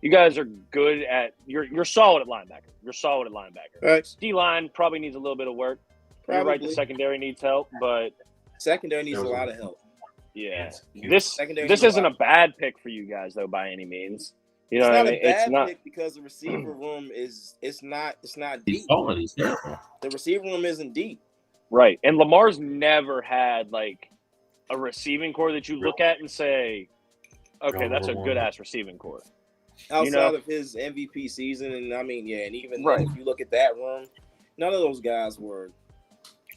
You guys are good at you're solid at linebacker. You're solid at linebacker. Right. D line probably needs a little bit of work. You're right. The Probably. secondary needs help, but Secondary needs a lot of help. yeah, Yeah. this Secondary this needs a isn't lot. a bad pick for you guys though by any means. You know It's what I not mean? a bad It's not pick because the receiver room is it's not He's deep. falling. He's terrible. The receiver room isn't deep. right. And Lamar's never had like a receiving core that you look at and say, okay, that's a good ass receiving core. Outside of his MVP season, and I mean, yeah, and even Right. then, if you look at that room, none of those guys were.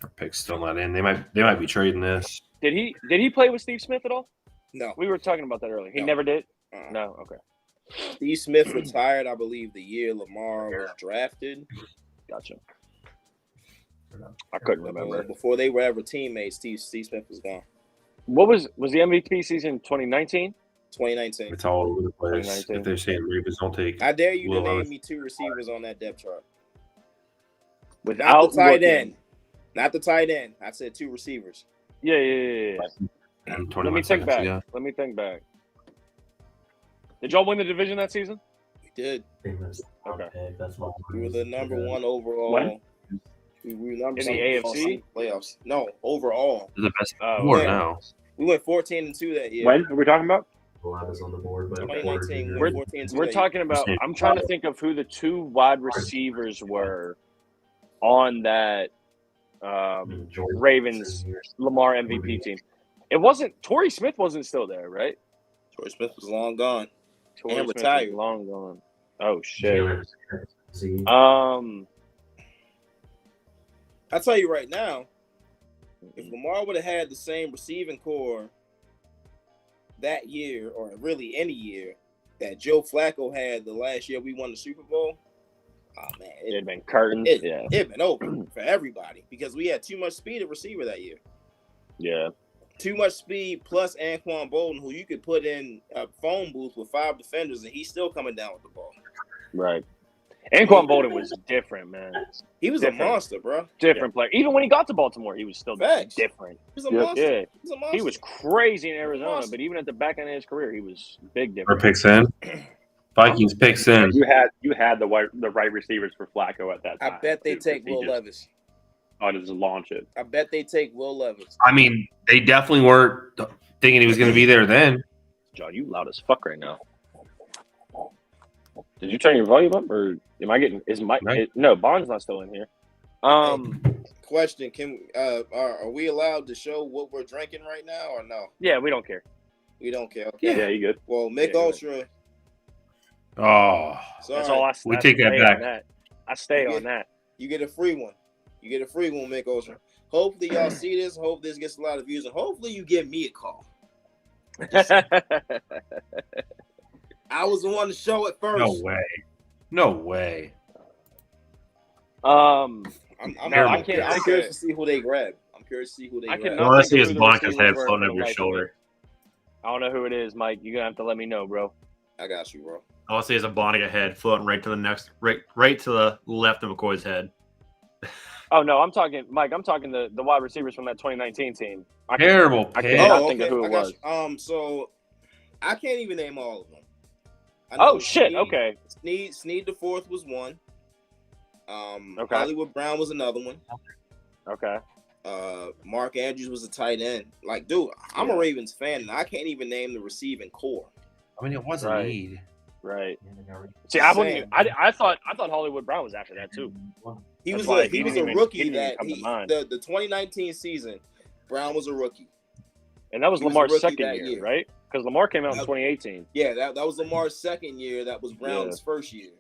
Our pick's still not in. They might be trading this. Did he play with Steve Smith at all? No. We were talking about that earlier. He No. never did. Uh-uh. No. Okay. Steve Smith retired, I believe, the year Lamar was drafted. Gotcha. I couldn't remember. Before they were ever teammates, Steve Smith was gone. What was the MVP season 2019? 2019. It's all over the place. 2019. If they're saying Ravens don't take, I dare you Will to name Levis. me two receivers on that depth chart. Not Without the tight looking. end. Not the tight end. I said two receivers. Yeah. in Let 21 me think seconds. back. Yeah. Let me think back. Did y'all win the division that season? We did. Okay. We were the number one overall. When? We were number In the one AFC? playoffs. No, overall. They're the best Oh, four yeah. now. We went 14-2 that year. When are we talking about? 2019, we We're, went 14-2 we're that talking about. I'm trying to think of who the two wide receivers were on that Ravens Lamar MVP team. It wasn't Torrey Smith wasn't still there, right? Torrey Smith was long gone. Torrey And Smith was retired. long gone. Oh shit. I'll tell you right now, if Lamar would have had the same receiving core that year, or really any year, that Joe Flacco had the last year we won the Super Bowl, oh man, It'd been curtains. Yeah. it'd been over for everybody because we had too much speed at receiver that year. Yeah. Too much speed plus Anquan Bolden, who you could put in a phone booth with 5 defenders and he's still coming down with the ball. Right. Anquan Bolden was different, man. He was Different. a monster, bro. Different player. Even when he got to Baltimore, he was still Facts. different. He was a Yep. monster. Yeah. He was a monster. He was crazy in Arizona, Monster. but even at the back end of his career, he was big Or different. picks in. Vikings picks in. You had the right receivers for Flacco at that time. I bet they too, take 'cause he Will just Levis. ought to just launch it. I bet they take Will Levis. I mean, they definitely weren't thinking he was going to be there then. John, you loud as fuck right now. Did you turn your volume up, or am I getting? Is Mike? Right. No, Bond's not still in here. Question: Can are we allowed to show what we're drinking right now, or no? Yeah, we don't care. We don't care. Okay. Yeah, you good. Well, Mick Yeah, Ultra. Oh, Sorry, That's all I. We I take that stay back. on that. I stay on that. you get a free one. You get a free one, Mick Ultra. Hopefully, y'all see this. Hope this gets a lot of views, and hopefully, you give me a call. I was the one to show it first. no way. No way. um, I'm Terrible. curious to see who they grab. I'm curious to see who they I grab. cannot All I think see of is who the Blanca's receivers head were floating for over the your life of shoulder. me. I don't know who it is, Mike. You're gonna have to let me know, bro. I got you, bro. All I see is a Bonica head floating right to the next, right to the left of McCoy's head. Oh no, I'm talking, Mike. I'm talking the wide receivers from that 2019 team. Terrible I pick. cannot think of who it I got was. you. So I can't even name all of them. I Oh know shit. Sneed- Okay. Sneed the fourth was one. Okay. Hollywood Brown was another one. Okay. Mark Andrews was a tight end. Like, dude, I'm a Ravens fan, and I can't even name the receiving core. I mean, it wasn't Right. need. Right. See, I wouldn't. Same. I thought Hollywood Brown was after that too. He That's was why a he he was didn't a even- rookie he didn't even that come to he, mind. the 2019 season. Brown was a rookie. And that was He was a Lamar's rookie second that year, year. right? Because Lamar came out in That- 2018. Yeah, that was Lamar's second year. That was Brown's first year.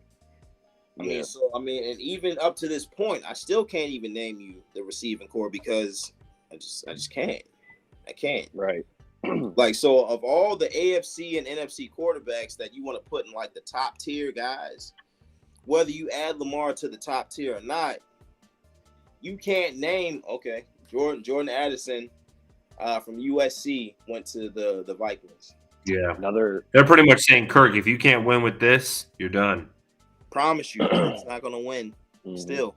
I Yeah. mean, and even up to this point, I still can't even name you the receiving core because I just can't. I can't. Right. Like, so of all the AFC and NFC quarterbacks that you want to put in like the top tier guys, whether you add Lamar to the top tier or not, you can't name. Okay, Jordan Addison from USC went to the Vikings. Yeah. Another. They're pretty much saying, Kirk, if you can't win with this, you're done. Promise you, it's not gonna win. Still,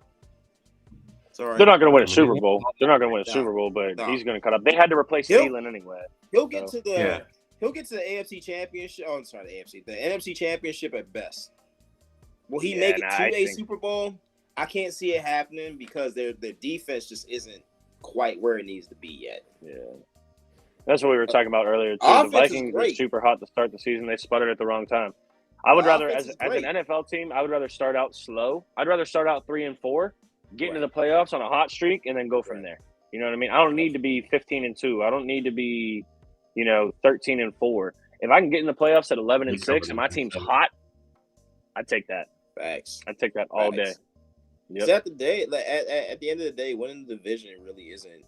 sorry. They're not going to win a Super Bowl. They're not going to win a No. Super Bowl, but No. he's going to cut up. They had to replace He'll- Thielen anyway. He'll get to the Yeah. he'll get to the AFC Championship. Oh, I'm sorry, the NFC Championship at best. Will he make it nah, to I a think- Super Bowl? I can't see it happening because their defense just isn't quite where it needs to be yet. Yeah. That's what we were talking about earlier, too. Offense The is Vikings were great. super hot to start the season. They sputtered at the wrong time. I would The rather, offense as is an great. NFL team, I would rather start out slow. I'd rather start out 3-4, get into the playoffs on a hot streak, and then go from there. You know what I mean? I don't need to be 15-2. I don't need to be, 13-4. If I can get in the playoffs at 11-6 and my team's hot, I'd take that. Facts. I'd take that all day. Facts. Yep. Because at the end of the day, winning the division really isn't.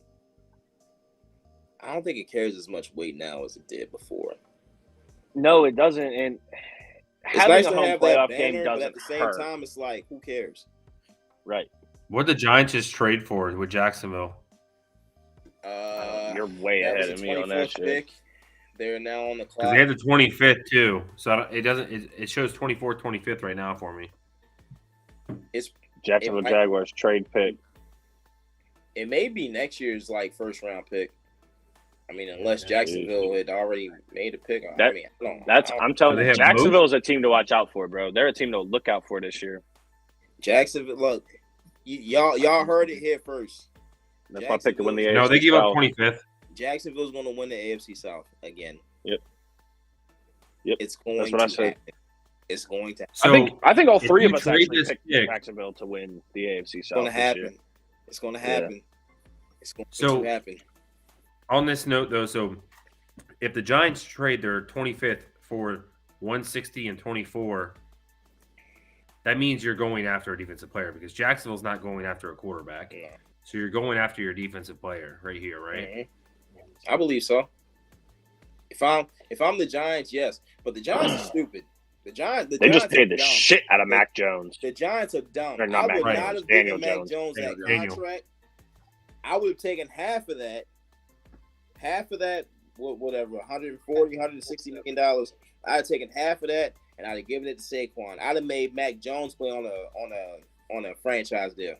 I don't think it carries as much weight now as it did before. No, it doesn't. And It's having nice a to home have playoff that game banner, but doesn't at the same hurt. time, it's like, who cares? Right. What did the Giants just trade for with Jacksonville? You're way That ahead was of a me on that 24th shit. pick. They're now on the Because clock. they had the 25th too, so it doesn't. It shows 24th, 25th right now for me. Jacksonville it might- Jaguars trade pick. It may be next year's first round pick. I mean, unless Jacksonville had already made a pick. That- I mean, I don't. I'm telling Do they you, have Jacksonville is a team to watch out for, bro. They're a team to look out for this year. Jacksonville. Look, y'all heard it here first. That's my pick to win the AFC No, they give up South. 25th. Jacksonville's going to win the AFC South again. Yep. It's going That's what I to said. happen. It's going to happen. So I think all if three you of us trade actually this picked pick- Jacksonville to win the AFC It's South. going to this year. happen. It's going to happen. It's going So- to happen. On this note, though, so if the Giants trade their 25th for 160 and 24, that means you're going after a defensive player because Jacksonville's not going after a quarterback. No. So you're going after your defensive player right here, right? Mhm. I believe so. If I'm the Giants, yes, but the Giants are stupid. The Giants. They just Giants paid are the dumb. shit out of Mac Jones. The Giants are dumb. Or not I Mac would Jones, not have Daniel given Mac Jones. Jones that Daniel. contract. I would have taken half of that, whatever, $140, $160 million. I'd have taken half of that and I'd have given it to Saquon. I'd have made Mac Jones play on a franchise deal.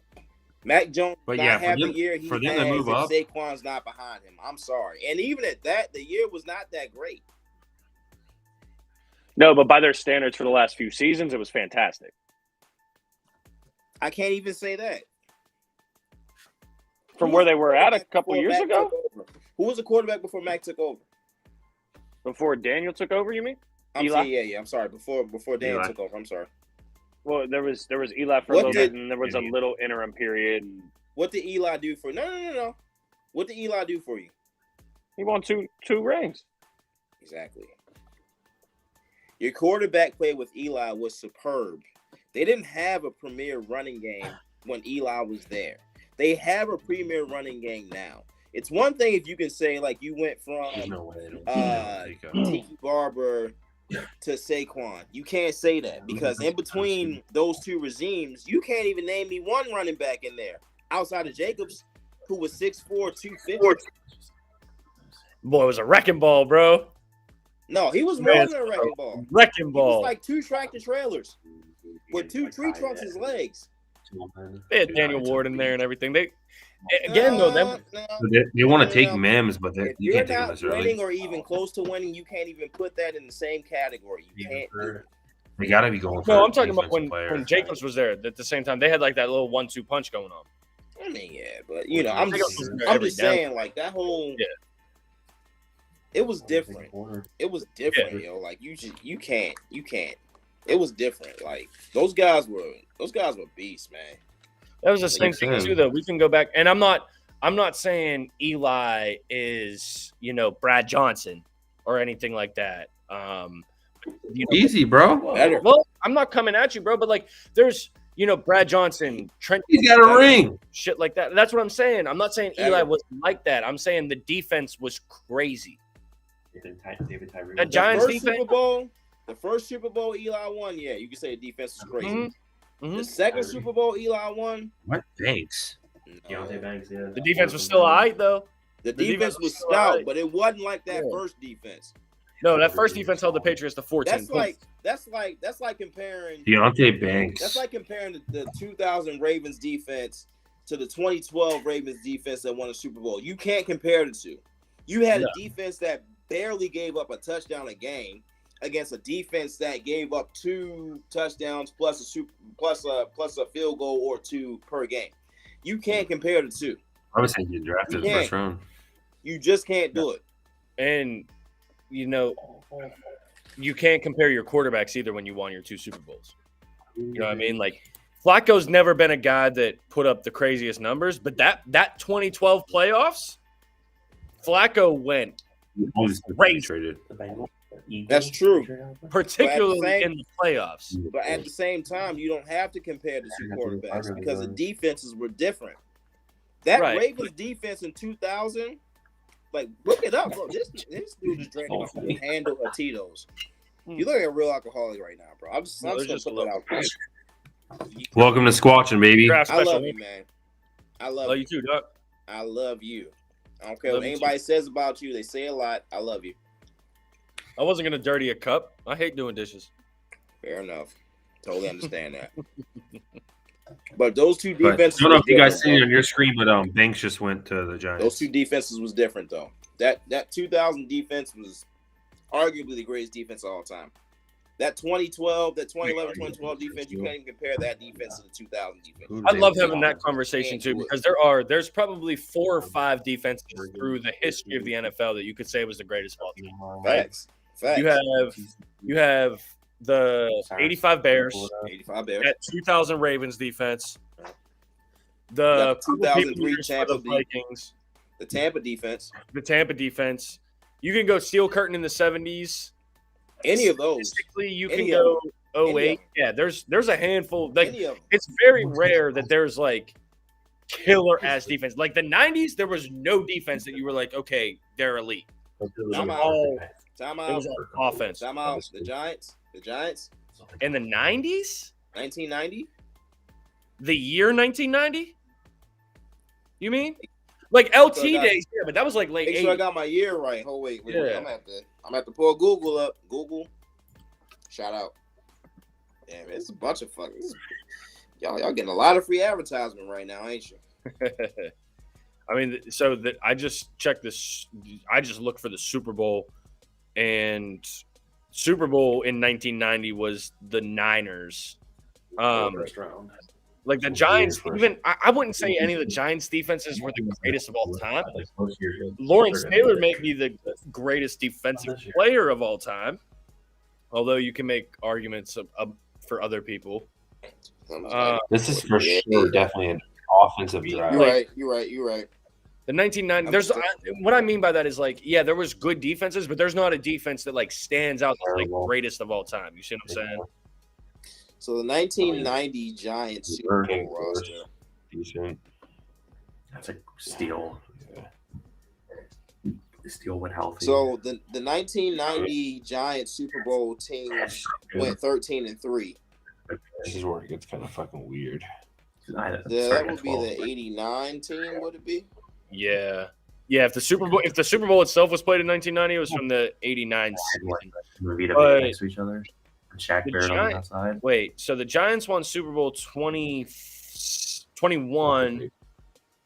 Mac Jones But not yeah, for have them- the year he for them has to move if up- Saquon's not behind him. I'm sorry. And even at that, the year was not that great. No, but by their standards for the last few seasons, it was fantastic. I can't even say that. From Who where was they were the at a quarterback couple before years Mac ago, took over? Who was the quarterback before Mac took over? before Daniel took over, you mean? I'm Eli? saying, yeah. I'm sorry. Before Daniel Eli. took over. I'm sorry. Well, there was Eli for a What little did- bit, and there was a little interim period. What did Eli do for? No. What did Eli do for you? He won two rings. Exactly. Your quarterback play with Eli was superb. They didn't have a premier running game when Eli was there. They have a premier running game now. It's one thing if you can say like you went There's from no way they don't take Tiki Barber to Saquon. You can't say that because in between those two regimes, you can't even name me one running back in there outside of Jacobs, who was 6'4", 250. Boy, it was a wrecking ball, bro. No, he was more Man, than a wrecking ball. Wrecking He was ball. like two tractor trailers with two tree trunks as legs. They had Daniel Ward in there and everything. They again though, them They want to take Mims, but If you you're can't take him not this early. winning or even close to winning, you can't even put that in the same category. You can't do it. They got to be going for No, a I'm talking about defensive player. when Jacobs was there at the same time. They had like that little 1-2 punch going on. I mean, yeah, but you know, I'm Jacobs just, was there I'm every just down. saying, like that whole, Yeah. it was different. It was different, Yeah. yo. Like you can't. It was different. Like those guys were beasts, man. That was the same Like thing I said. too, though. We can go back, and I'm not saying Eli is Brad Johnson or anything like that. Easy, bro. Better. Well, I'm not coming at you, bro, but like there's Brad Johnson, Trent, He's got a ring. shit like that. That's what I'm saying. I'm not saying Eli Better. was like that. I'm saying the defense was crazy. David Tyree. That Giants First defense. the first Super Bowl Eli won. Yeah, you can say the defense was crazy. Mhm. Mhm. The second Super Bowl Eli won. What? Thanks. no. Deontay Banks, yeah. The defense was still alright though. The defense defense was was still stout, alright. but it wasn't like that Yeah. first defense. No, that first defense held the Patriots to 14 That's points. that's like comparing. Deontay Banks. That's like comparing the 2000 Ravens defense to the 2012 Ravens defense that won the Super Bowl. You can't compare the two. You had a defense that barely gave up a touchdown a game against a defense that gave up 2 touchdowns plus a field goal or 2 per game. You can't compare the two. I was saying you drafted in the first round. You just can't do it. And, you know, you can't compare your quarterbacks either when you won your 2 Super Bowls. You know what I mean? Like, Flacco's never been a guy that put up the craziest numbers, but that 2012 playoffs, Flacco went crazy. That's true. Particularly in the playoffs. But at the same time, you don't have to compare the 2 quarterbacks because the defenses were different. That Ravens defense in 2000, like, look it up, bro. This dude is drinking a handle of Tito's. You look like a real alcoholic right now, bro. I'm just gonna put that out there. Welcome to Squatchin, baby. I love you, man. I love you too, Doc. I love you. I don't care what anybody says about you. They say a lot. I love you. I wasn't gonna dirty a cup. I hate doing dishes. Fair enough. Totally understand that. But those 2 defenses. I don't know if you guys see it on your screen, but Banks just went to the Giants. Those 2 defenses was different though. That 2000 defense was arguably the greatest defense of all time. That 2011, 2012 defense, you can't even compare that defense to the 2000 defense. I love having that conversation too because there's probably 4 or 5 defenses through the history of the NFL that you could say was the greatest of all time. Facts. You have the 85 Bears, that 2000 Ravens defense, the 2003 Tampa Vikings, the Tampa defense. You can go Steel Curtain in the 70s. Any of those. Statistically, you can go 08. Yeah, there's a handful. Like, it's very rare that there's like killer ass defense. Like the 90s, there was no defense that you were like, okay, they're elite. Time out. It was all offense. Time out. The Giants. In the 90s? 1990? The year 1990? You mean? Like LT days, yeah, but that was like late. Make sure I got my year right. Oh wait. I'm gonna have to pull Google up. Google. Shout out. Damn, it's a bunch of fuckers. Y'all getting a lot of free advertisement right now, ain't you? I mean, I just checked this. I just looked for the Super Bowl, and Super Bowl in 1990 was the Niners. First round. Like the Giants, even I wouldn't say any of the Giants' defenses were the greatest of all time. Lawrence Taylor may be the greatest defensive player of all time, although you can make arguments for other people. This is for sure definitely an offensive drive. You're right. The 1990, there's what I mean by that is like, yeah, there was good defenses, but there's not a defense that like stands out as like greatest of all time. You see what I'm saying? So the 1990 Giants Super Bowl roster. Decent. That's a steal. The steal went healthy. So the 1990 Giants Super Bowl team went 13-3. This is where it gets kind of fucking weird. That would be the 89 team, would it be? Yeah. If the Super Bowl itself was played in 1990, it was from the 89 season. Movie to next to each other. Shaq Barrett on the outside. Wait, so the Giants won Super Bowl 21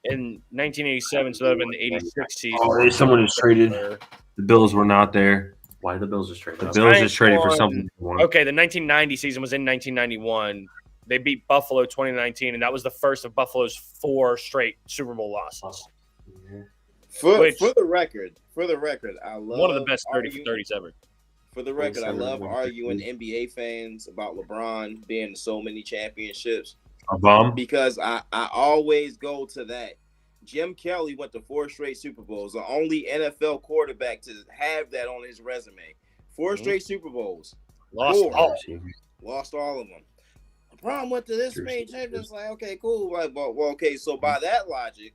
in 1987, so that would have been the 86 season. Oh, there's someone who's traded. The Bills were not there. Why did the Bills just trade? The Bills just traded for something. Okay, the 1990 season was in 1991. They beat Buffalo 2019, and that was the first of Buffalo's 4 straight Super Bowl losses. For the record, I love one of the best 30 for 30s ever. For the record, I love arguing NBA fans about LeBron being in so many championships. A bum? Because I always go to that. Jim Kelly went to 4 straight Super Bowls, the only NFL quarterback to have that on his resume. 4 straight Super Bowls. Lost all of them. LeBron went to this many championships. Like, okay, cool. Like, well, okay, so by that logic,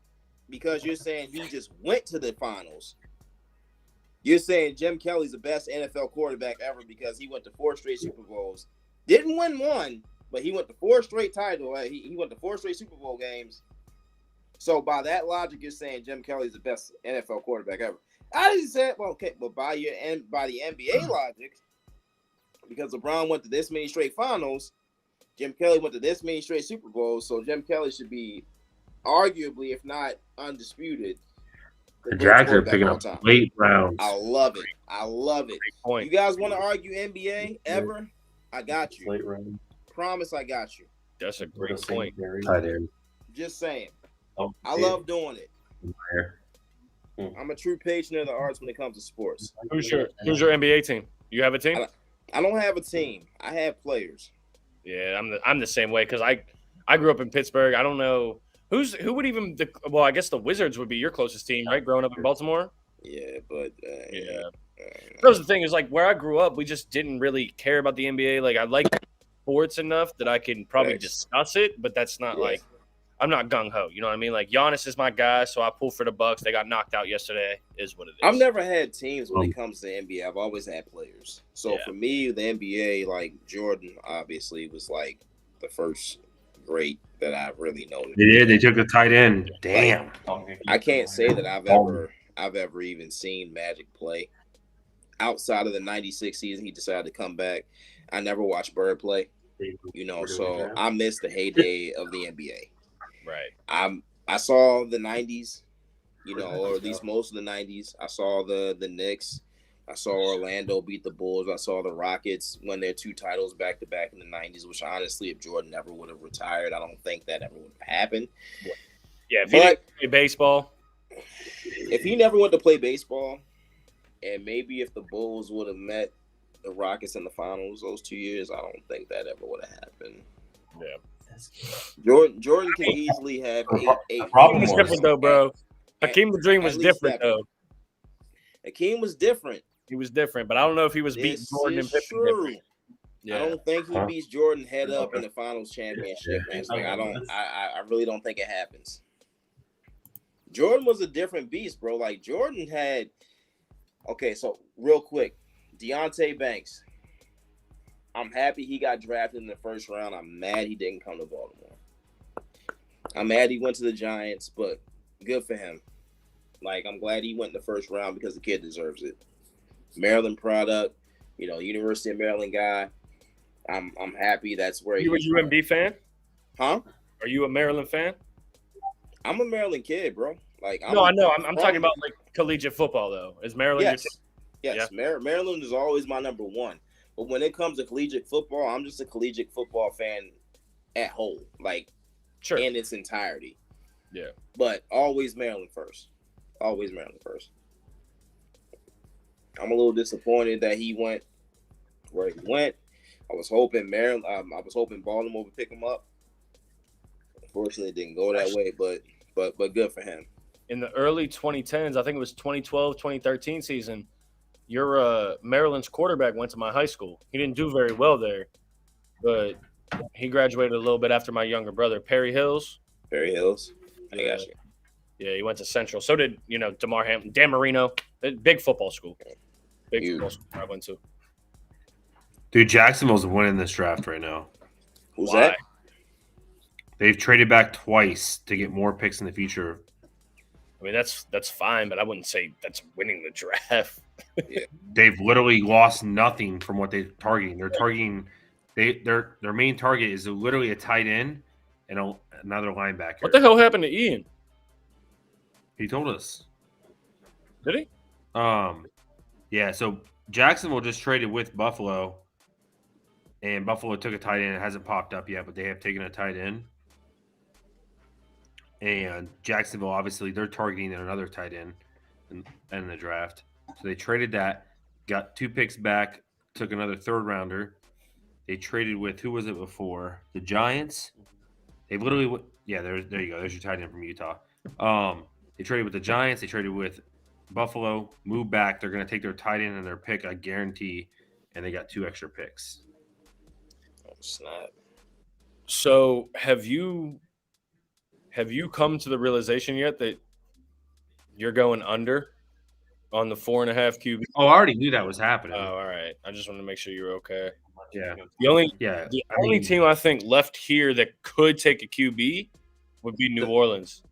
because you're saying he just went to the finals, you're saying Jim Kelly's the best NFL quarterback ever because he went to 4 straight Super Bowls. Didn't win one, but he went to 4 straight titles. He went to 4 straight Super Bowl games. So by that logic, you're saying Jim Kelly's the best NFL quarterback ever. I just said, well, okay, but by the NBA logic, because LeBron went to this many straight finals, Jim Kelly went to this many straight Super Bowls, so Jim Kelly should be arguably, if not undisputed, The Jags are picking up late rounds. I love it. I love it. Point. You guys want to argue NBA ever? I got you. Late round. Promise I got you. That's a great point. Tight end. Just saying. Oh, I love doing it. Yeah. I'm a true patron of the arts when it comes to sports. Who's your NBA team? You have a team? I don't have a team. I have players. Yeah, I'm the same way because I grew up in Pittsburgh. I don't know who would even well, I guess the Wizards would be your closest team, right? Growing up in Baltimore. Yeah, but yeah. That was the thing is like where I grew up, we just didn't really care about the NBA. Like I like sports enough that I can probably discuss it, but that's not like I'm not gung ho. You know what I mean? Like Giannis is my guy, so I pull for the Bucks. They got knocked out yesterday. Is what it is. I've never had teams when it comes to NBA. I've always had players. So for me, the NBA, like Jordan, obviously was like the first great that I've really known. They did. They took the tight end. Damn. I can't say that I've ever even seen Magic play outside of the '96 season. He decided to come back. I never watched Bird play. You know, so I missed the heyday of the NBA. Right. I saw the '90s, you know, or at least most of the '90s. I saw the Knicks. I saw Orlando beat the Bulls. I saw the Rockets win their 2 titles back to back in the '90s. Which honestly, if Jordan never would have retired, I don't think that ever would have happened. Yeah, if he didn't play baseball, if he never went to play baseball, and maybe if the Bulls would have met the Rockets in the finals those 2 years, I don't think that ever would have happened. Yeah. Jordan can easily have eight. Hakeem was different though, bro. Hakeem the Dream was different though. Hakeem was different. He was different, but I don't know if he was beating Jordan and Pippen different. Yeah. I don't think he beats Jordan head up in the finals championship. Man. Like, I really don't think it happens. Jordan was a different beast, bro. Like Jordan had. Okay, so real quick, Deonte Banks. I'm happy he got drafted in the first round. I'm mad he didn't come to Baltimore. I'm mad he went to the Giants, but good for him. Like, I'm glad he went in the first round because the kid deserves it. Maryland product, you know, University of Maryland guy. I'm happy that's where you a UMD fan? Huh? Are you a Maryland fan? I'm a Maryland kid, bro. Like, I know. I'm talking about like collegiate football though. Is Maryland your team? Yes. Yeah. Maryland is always my number one. But when it comes to collegiate football, I'm just a collegiate football fan at whole, like in its entirety. Yeah. But always Maryland first. Always Maryland first. I'm a little disappointed that he went where he went. I was hoping Maryland. I was hoping Baltimore would pick him up. Unfortunately, it didn't go that way. But good for him. In the early 2010s, I think it was 2012, 2013 season. Your Maryland's quarterback went to my high school. He didn't do very well there, but he graduated a little bit after my younger brother, Perry Hills. Perry Hills, I got you. Yeah, he went to Central. So did DeMar Hamlin, Dan Marino. Big football school. Big football school I went to. Dude, Jacksonville's winning this draft right now. Who's that? They've traded back twice to get more picks in the future. I mean, that's fine, but I wouldn't say that's winning the draft. Yeah. They've literally lost nothing from what they're targeting. They're targeting their main target is literally a tight end and another linebacker. What the hell happened to Ian? He told us. Did he? Yeah, so Jacksonville just traded with Buffalo, and Buffalo took a tight end. It hasn't popped up yet, but they have taken a tight end. And Jacksonville, obviously, they're targeting another tight end in the draft. So they traded that, got 2 picks back, took another 3rd rounder. They traded with, who was it before? The Giants. They literally, there you go. There's your tight end from Utah. They traded with the Giants. They traded with Buffalo, moved back. They're going to take their tight end and their pick, I guarantee, and they got 2 extra picks. Oh, snap. So have you come to the realization yet that you're going under on the 4.5 QB? Oh, I already knew that was happening. Oh, all right. I just want to make sure you're okay. Yeah. The only team I think left here that could take a QB would be New Orleans.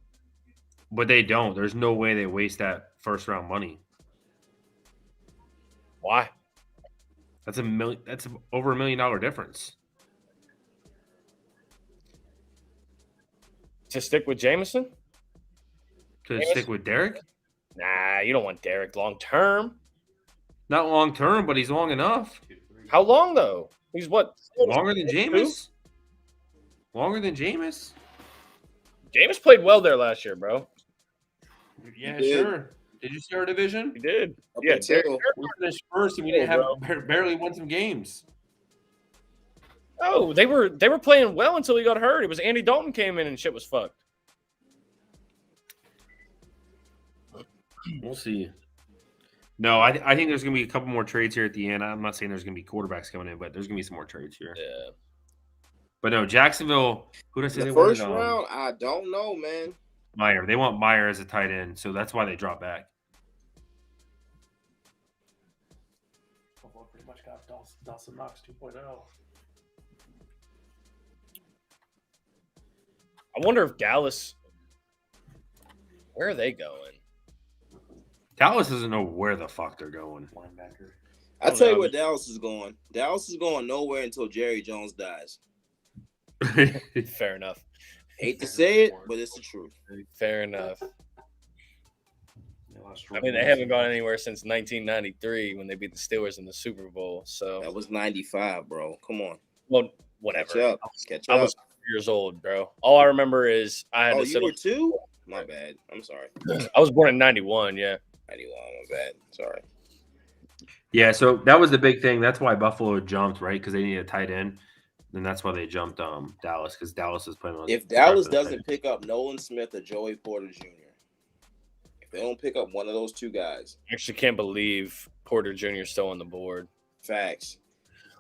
But they don't. There's no way they waste that first round money. Why? That's That's over $1 million difference. To stick with Jameson? To stick with Derek? Nah, you don't want Derek long term. Not long term, but he's long enough. How long though? He's what? Longer than Jameis? Longer than Jameis? Jameis played well there last year, bro. Yeah, sure. Did you see our division? He did. Up Yeah, until- We finished first, and we didn't have barely won some games. Oh, they were playing well until he got hurt. It was Andy Dalton came in and shit was fucked. We'll see. No, I think there's going to be a couple more trades here at the end. I'm not saying there's going to be quarterbacks coming in, but there's going to be some more trades here. Yeah. But no, Jacksonville. Who did I say The they first wanted? round, I don't know, man. Meyer. They want Meyer as a tight end, so that's why they dropped back. Buffalo pretty much got Dawson Knox 2.0. I wonder if Dallas. Where are they going? Dallas doesn't know where the fuck they're going. Linebacker. I'll tell you where Dallas is going. Dallas is going nowhere until Jerry Jones dies. Fair enough. Hate to say it, but it's the truth. Fair enough. I mean, they haven't gone anywhere since 1993 when they beat the Steelers in the Super Bowl. So that was 95, bro. Come on. Well, whatever. Catch I up. was 4 years old, bro. All I remember is I had Oh, to you sit. were 2? My bad. I'm sorry. I was born in 91. Yeah. 91. My bad. Sorry. Yeah, so that was the big thing. That's why Buffalo jumped, right? Because they needed a tight end. And that's why they jumped Dallas, because Dallas is playing on. If Dallas doesn't pick up Nolan Smith or Joey Porter Jr., if they don't pick up one of those two guys, I actually can't believe Porter Jr. is still on the board. facts.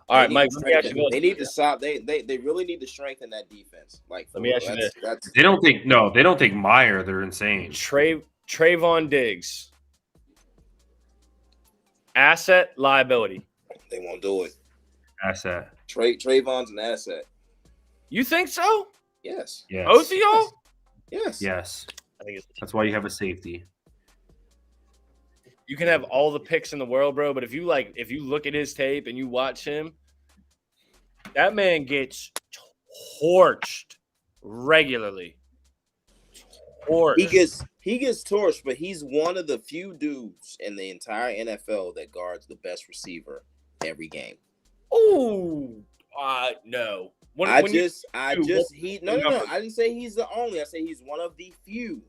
All right, Mike. Let me ask you They need to stop. They really need to strengthen that defense. Like, let me ask you this: They don't think Meyer. They're insane. Trayvon Diggs, asset, liability. They won't do it. Asset. Trayvon's an asset. You think so? Yes. Yes. Both of y'all? Yes. Yes. I think that's why you have a safety. You can have all the picks in the world, bro, but if you look at his tape and you watch him, that man gets torched regularly. Torched. He gets torched, but he's one of the few dudes in the entire NFL that guards the best receiver every game. Oh, no. I didn't say he's the only. I say he's one of the few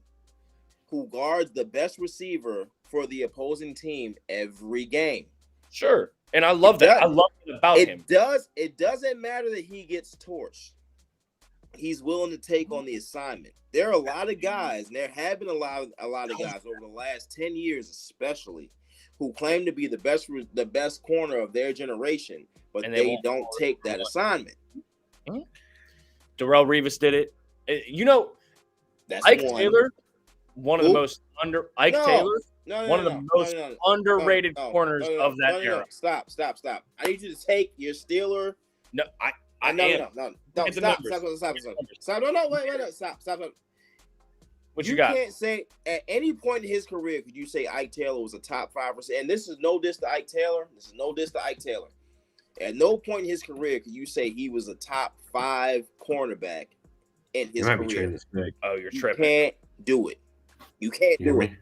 who guards the best receiver for the opposing team every game. Sure. And I love that. I love it about him. It doesn't matter that he gets torched. He's willing to take on the assignment. There are a lot of guys, and there have been a lot of guys over the last 10 years especially, who claim to be the best corner of their generation, but they don't take that assignment. Darrelle Revis did it. That's Ike one. Taylor, one of the most underrated corners of that era. Stop. I need you to take your Steeler. No. Stop. What you got? Can't say at any point in his career could you say Ike Taylor was a top 5 receiver. And this is no diss to Ike Taylor. At no point in his career could you say he was a top 5 cornerback in his career. Oh, you're you tripping. Can't do it. You can't do it.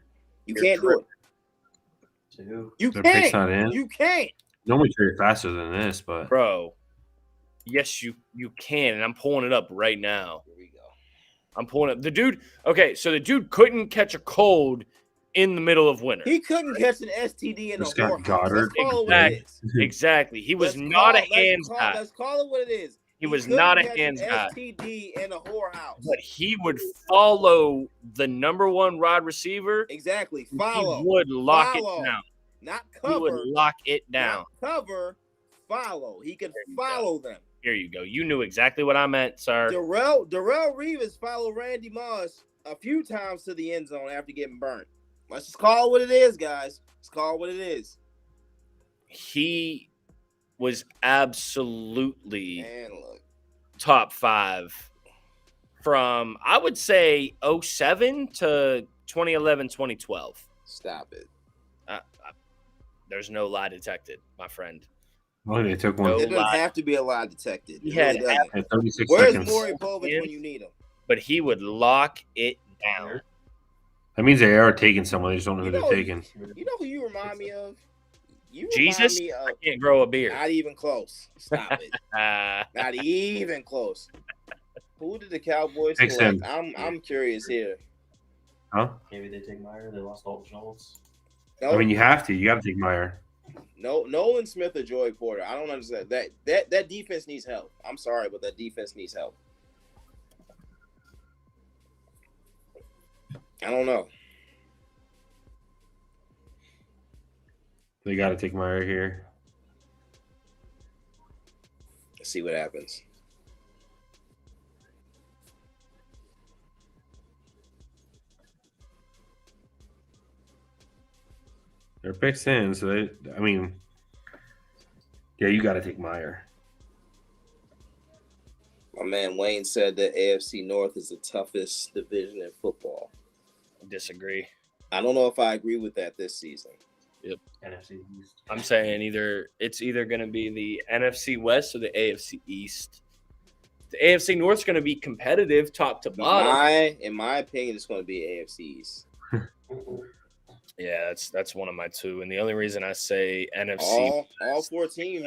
You can't do it. You can't. You can't. Normally trade faster than this, but bro, yes, you can, and I'm pulling it up right now. Here we go. I'm pulling up the dude. Okay, so the dude couldn't catch a cold in the middle of winter. He couldn't catch an STD in a whorehouse. Goddard. Exactly. He was not a hands guy. Let's call it what it is. He was not a hands guy. STD in a whorehouse. But he would follow the number one wide receiver. Exactly. Follow. He would lock it down. Not cover. He would lock it down. Not cover. Follow. He could follow them. Here you go. You knew exactly what I meant, sir. Darrelle Revis followed Randy Moss a few times to the end zone after getting burnt. Let's just call it what it is, guys. Let's call it what it is. He was absolutely top 5 from, I would say, 2007 to 2011, 2012. Stop it. There's no lie detected, my friend. Oh, they took one. No It doesn't lie. have to be a lie detected. He It really had doesn't. At 36 Where's seconds. Maury Povich when you need him? But he would lock it down. That means they are taking someone. They just don't know who You they're know, taking. you know who you remind me of? You Jesus? remind me of I can't grow a beard. not even close. Stop it. Ah, Not even close. Who did the Cowboys Fix select? him. I'm curious here. Huh? Maybe they take Meyer. They lost Dalton Schultz. No, I mean, you have to. You got to take Meyer. no, Nolan Smith or Joey Porter. I don't understand that defense needs help. I'm sorry, but that defense needs help. I don't know. They got to take Meyer here. Let's see what happens. They're picks in, so they. I mean, yeah, you got to take Meyer. My man Wayne said that AFC North is the toughest division in football. disagree. I don't know if I agree with that this season. NFC East. I'm saying it's either going to be the NFC West or the AFC East. The AFC North's going to be competitive top to bottom. In my opinion, it's going to be AFC East. Yeah, that's one of my two. And the only reason I say NFC, All four teams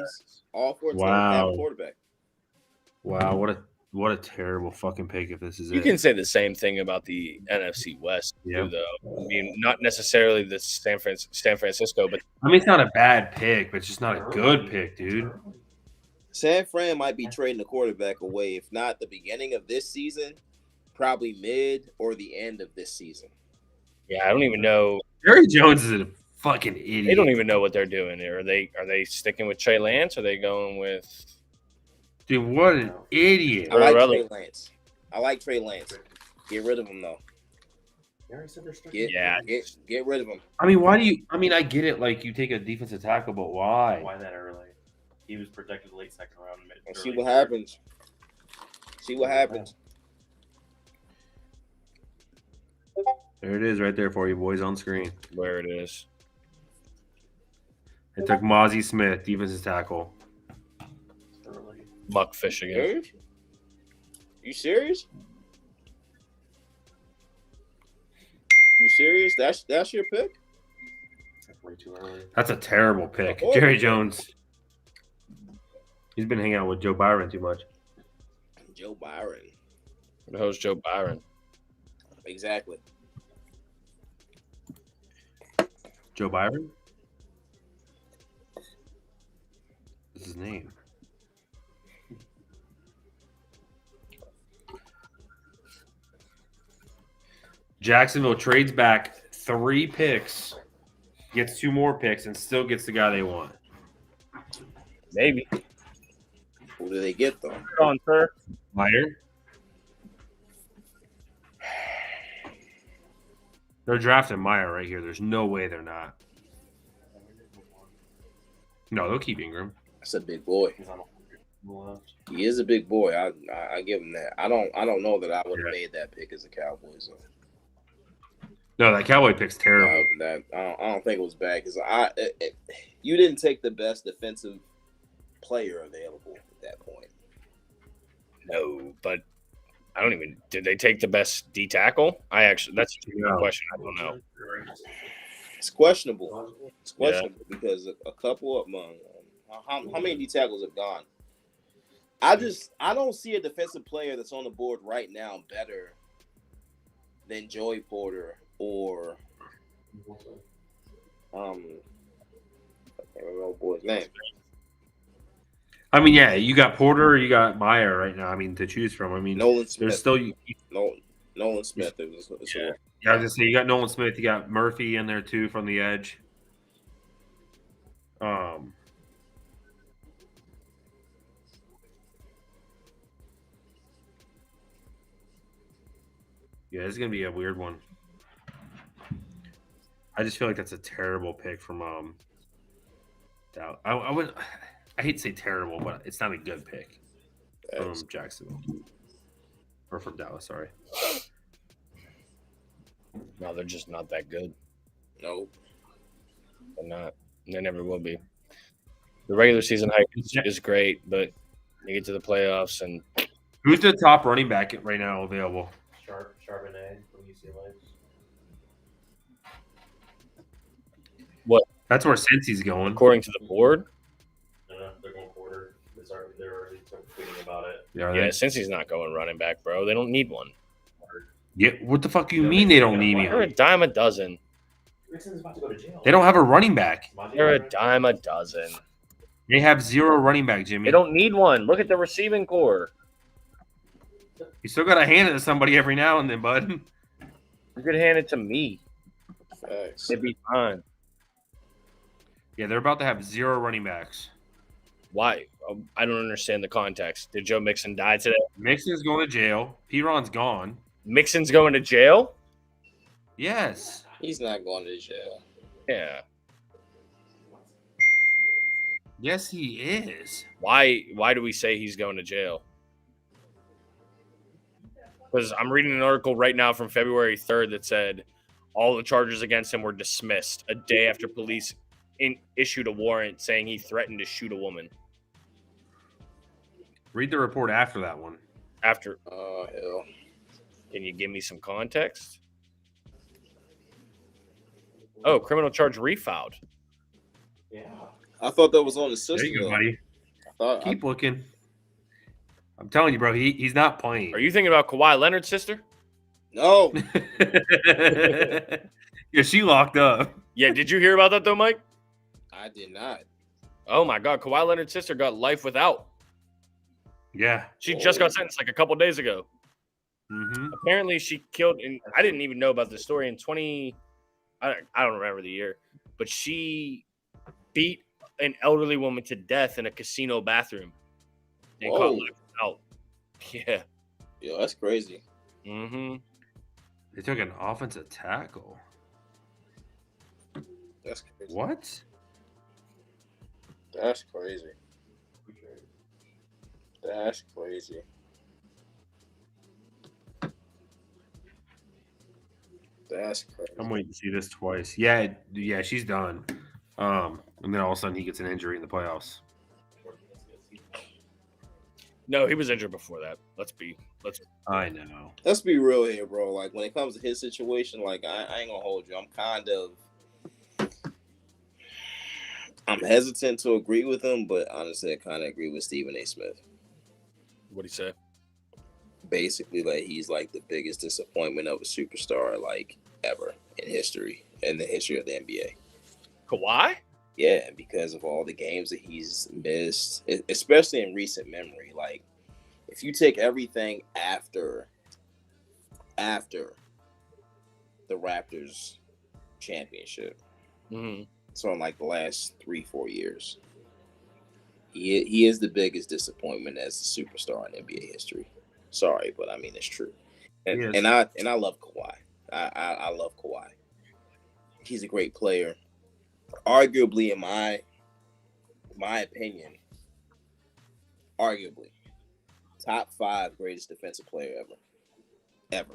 have Wow. a quarterback. Wow, what a terrible fucking pick if this is you it. can say the same thing about the NFC West Yeah. too, though. I mean, not necessarily the San Francisco, but I mean, it's not a bad pick, but it's just not a good pick, dude. San Fran might be trading the quarterback away, if not the beginning of this season, probably mid or the end of this season. yeah, I don't even know. Jerry Jones is a fucking idiot. They don't even know what they're doing. Are they sticking with Trey Lance? Or are they going with? Dude, what an idiot. I like Or Trey Lance. I like Trey Lance. Get rid of him though. They already said they're starting. Get rid of him. I mean, why do you? I mean, I get it. Like, you take a defensive tackle, but why? Why that early? He was projected late second round. And see what happens. See what happens. There it is, right there for you, boys, on screen. Where it is. They took Mozzie Smith, defensive tackle. Buckfish again. Serious? You serious? You serious? That's your pick? That's way too early. That's a terrible pick. Oh. Jerry Jones. He's been hanging out with Joe Byron too much. Joe Byron. Who the hell's Joe Byron? Exactly. Joe Byron? What's his name? Jacksonville trades back 3 picks, gets 2 more picks, and still gets the guy they want. Maybe. Who do they get though? On sir. Meyer? They're drafting Meyer right here. There's no way they're not. No, they'll keep Ingram. That's a big boy. He's on left. He is a big boy. I give him that. I don't know that I would have made that pick as a Cowboys. No, that Cowboy pick's terrible. I don't think it was bad because you didn't take the best defensive player available at that point. No, but I don't even. Did they take the best D tackle? That's a good question. I don't know. It's questionable. It's questionable because a couple of how many D tackles have gone? I don't see a defensive player that's on the board right now better than Joey Porter or I can't remember the boy's name. I mean, yeah, you got Porter or you got Meyer right now. I mean, to choose from. I mean, Nolan Smith. There's still Nolan Smith. Yeah, I was gonna say you got Nolan Smith. You got Murphy in there too from the edge. Yeah, this is gonna be a weird one. I just feel like that's a terrible pick from Dallas. I hate to say terrible, but it's not a good pick from Jacksonville or from Dallas. Sorry. No, they're just not that good. Nope. They're not. There never will be. The regular season hype is great, but you get to the playoffs and Who's the top running back right now available? Charbonnet from UCLA. what That's where Cincy's going. according to the board, They're going quarter. They're already tweeting about it. yeah, since he's not going running back, bro, they don't need one. Yeah, what the fuck do you mean they don't need They're a me? dime a dozen. Mixon's about to go to jail. They don't have a running back. They're a dime a dozen. They have 0 running back, Jimmy. They don't need one. Look at the receiving core. You still got to hand it to somebody every now and then, bud. You could hand it to me. Facts. It'd be fine. Yeah, they're about to have 0 running backs. Why? I don't understand the context. Did Joe Mixon die today? Mixon's going to jail. Piron's gone. Mixon's going to jail? Yes. He's not going to jail. Yeah. Yes, he is. Why do we say he's going to jail? Because I'm reading an article right now from February 3rd that said all the charges against him were dismissed a day after police issued a warrant saying he threatened to shoot a woman. Read the report after that one. After, Oh, hell. can you give me some context? Oh, criminal charge refiled. Yeah. I thought that was on the There system. you go, though. buddy. I thought, Keep looking. I'm telling you, bro, he's not playing. Are you thinking about Kawhi Leonard's sister? no. Yeah, she locked up. Yeah, did you hear about that though, Mike? I did not. Oh my God, Kawhi Leonard's sister got life without. Yeah. She just got sentenced like a couple days ago. Mm-hmm. Apparently, she killed, and I didn't even know about this story in 20. I don't remember the year, but she beat an elderly woman to death in a casino bathroom and caught Whoa. life without. Yeah. Yo, that's crazy. Mm-hmm. They took an offensive tackle. That's crazy. What? That's crazy. That's crazy. That's crazy. I'm waiting to see this twice. Yeah, she's done. And then all of a sudden he gets an injury in the playoffs. No, he was injured before that. Let's. I know. Let's be real here, bro. Like when it comes to his situation, like I ain't gonna hold you. I'm hesitant to agree with him, but honestly, I kind of agree with Stephen A. Smith. What'd he say? Basically, like he's like the biggest disappointment of a superstar like ever in the history of the NBA. Kawhi? Yeah, because of all the games that he's missed, especially in recent memory. Like, if you take everything after the Raptors championship, Mm-hmm. so in like the last 3-4 years, he is the biggest disappointment as a superstar in NBA history. Sorry, but I mean it's true. And I love Kawhi. I love Kawhi. He's a great player. Arguably, in my opinion, arguably top 5 greatest defensive player ever.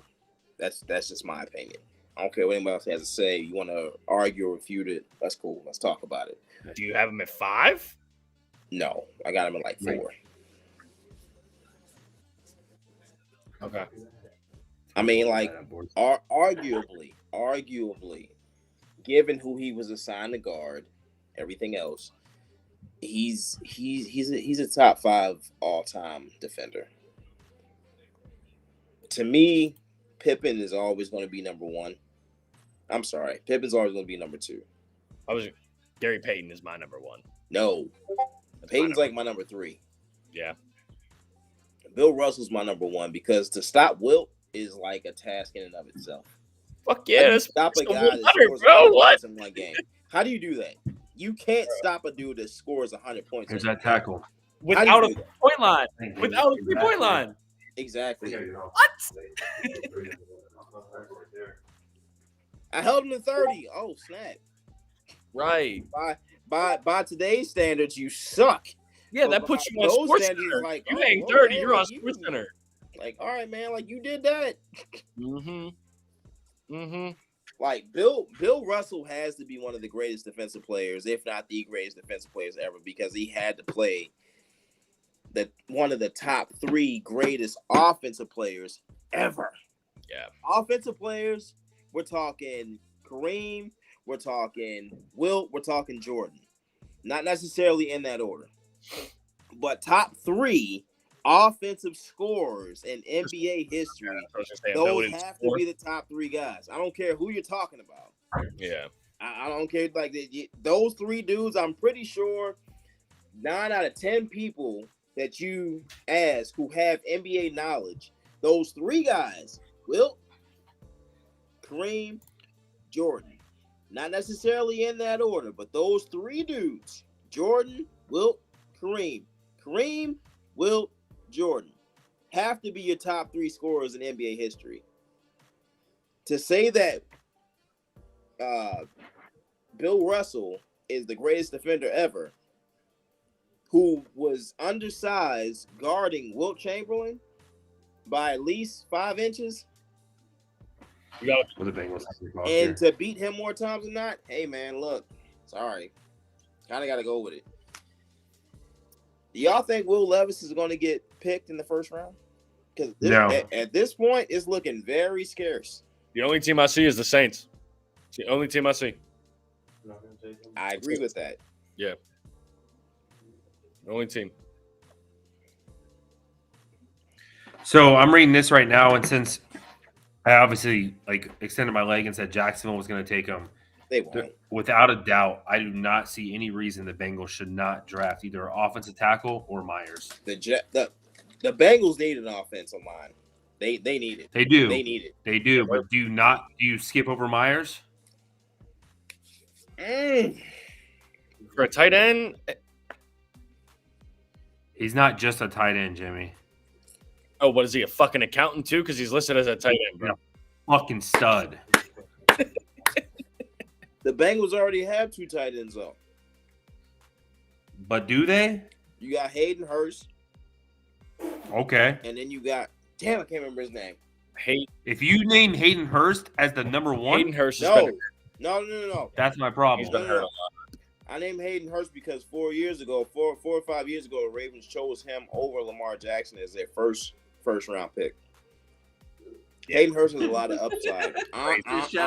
That's just my opinion. I don't care what anybody else has to say. You want to argue or refute it? That's cool. Let's talk about it. Do you have him at 5? No, I got him at like 4. Okay. I mean, like, arguably, given who he was assigned to guard, everything else, he's a top 5 all-time defender. To me, Pippen is always going to be number 1. I'm sorry, Pippen's always going to be number 2. Gary Payton is my number 1. No, Payton's like my number 3. Yeah. Bill Russell's my number 1 because to stop Wilt is like a task in and of itself. Fuck yeah, That's stop a guy that scores bro. 100 What? points in one game. How do you do that? You can't stop a dude that scores 100 points. There's that tackle. Without a do that? point line. Without a 3-point line. Exactly. What? I held him to 30. Oh snap! Right. By today's standards, you suck. Yeah, But that puts by you on those Sports standards, Center. like, You oh, ain't okay, 30, you're on like, Sports Center. Like, all right, man, like you did that. Mm-hmm. Mm-hmm. Like Bill Russell has to be one of the greatest defensive players, if not the greatest defensive players ever, because he had to play one of the top 3 greatest offensive players ever. Yeah. Offensive players, we're talking Kareem, we're talking Wilt, we're talking Jordan. Not necessarily in that order. But top 3 offensive scorers in NBA history, those have to be the top 3 guys. I don't care who you're talking about. Yeah. I don't care. Like those 3 dudes, I'm pretty sure 9 out of 10 people that you ask who have NBA knowledge, those 3 guys, Wilt, Kareem, Jordan. Not necessarily in that order, but those 3 dudes, Jordan, Wilt, Kareem, Wilt, Jordan, have to be your top 3 scorers in NBA history. To say that Bill Russell is the greatest defender ever, who was undersized guarding Wilt Chamberlain by at least 5 inches, For the Bengals. and to beat him more times than not, hey man, look, sorry, kind of got to go with it. Do y'all think Will Levis is going to get picked in the first round? Because at this point, it's looking very scarce. The only team I see is the Saints. It's the only team I see. I agree with that. Yeah. The only team. So I'm reading this right now, and since I obviously extended my leg and said Jacksonville was going to take him, they won't. Without a doubt, I do not see any reason the Bengals should not draft either an offensive tackle or Myers. The Bengals need an offensive line. They need it. They do. They need it. They do. But do you skip over Myers? For a tight end, he's not just a tight end, Jimmy. Oh, what is he, a fucking accountant too? Because he's listed as a tight end, bro. Fucking stud. The Bengals already have 2 tight ends, though. But do they? You got Hayden Hurst. Okay. And then you got, I can't remember his name. If you name Hayden Hurst as the number 1, Hayden Hurst is No. That's my problem. He's been hurt a lot. I named Hayden Hurst because 4 or 5 years ago, the Ravens chose him over Lamar Jackson as their first round pick. Hayden Hurst has a lot of upside. Honestly,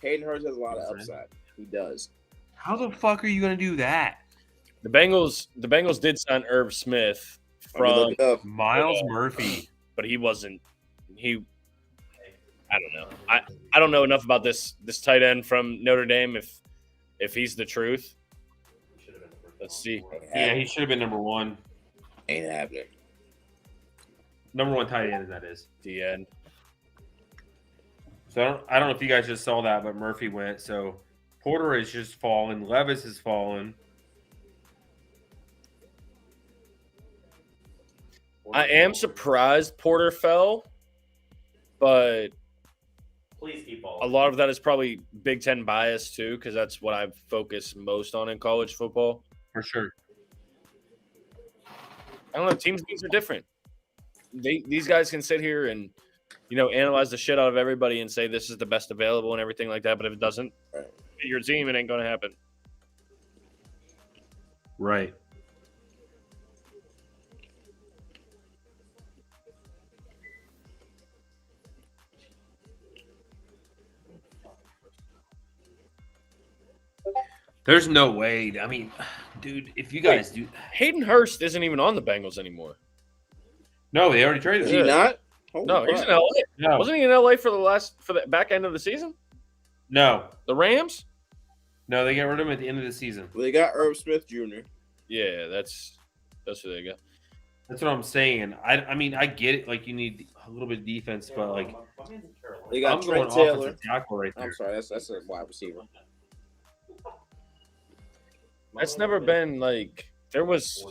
Hayden Hurst has a lot of upside. He does. How the fuck are you going to do that? The Bengals did sign Irv Smith from Miles Murphy, but he wasn't. I don't know. I don't know enough about this tight end from Notre Dame. If he's the truth, let's see. Yeah, he should have been number 1. Ain't happening. Number 1 tight end, that is. The end. So I don't know if you guys just saw that, but Murphy went. So Porter has just fallen. Levis has fallen. I am surprised Porter fell, but Please keep all. a lot of that is probably Big Ten bias too, because that's what I focus most on in college football. For sure. I don't know. Teams' needs are different. These guys can sit here and, analyze the shit out of everybody and say this is the best available and everything like that. But if it doesn't fit your team, it ain't going to happen. Right. There's no way. I mean, dude, if you guys do. Hayden Hurst isn't even on the Bengals anymore. No, they already traded Is him. he not? No, he's in LA. No. Wasn't he in LA for the back end of the season? No. The Rams? No, they got rid of him at the end of the season. Well, they got Irv Smith Jr. Yeah, that's who they got. That's what I'm saying. I mean, I get it. Like, you need a little bit of defense, but, like, They got I'm Trent going Taylor. offensive tackle right there. I'm sorry, that's a wide receiver. That's never been like there was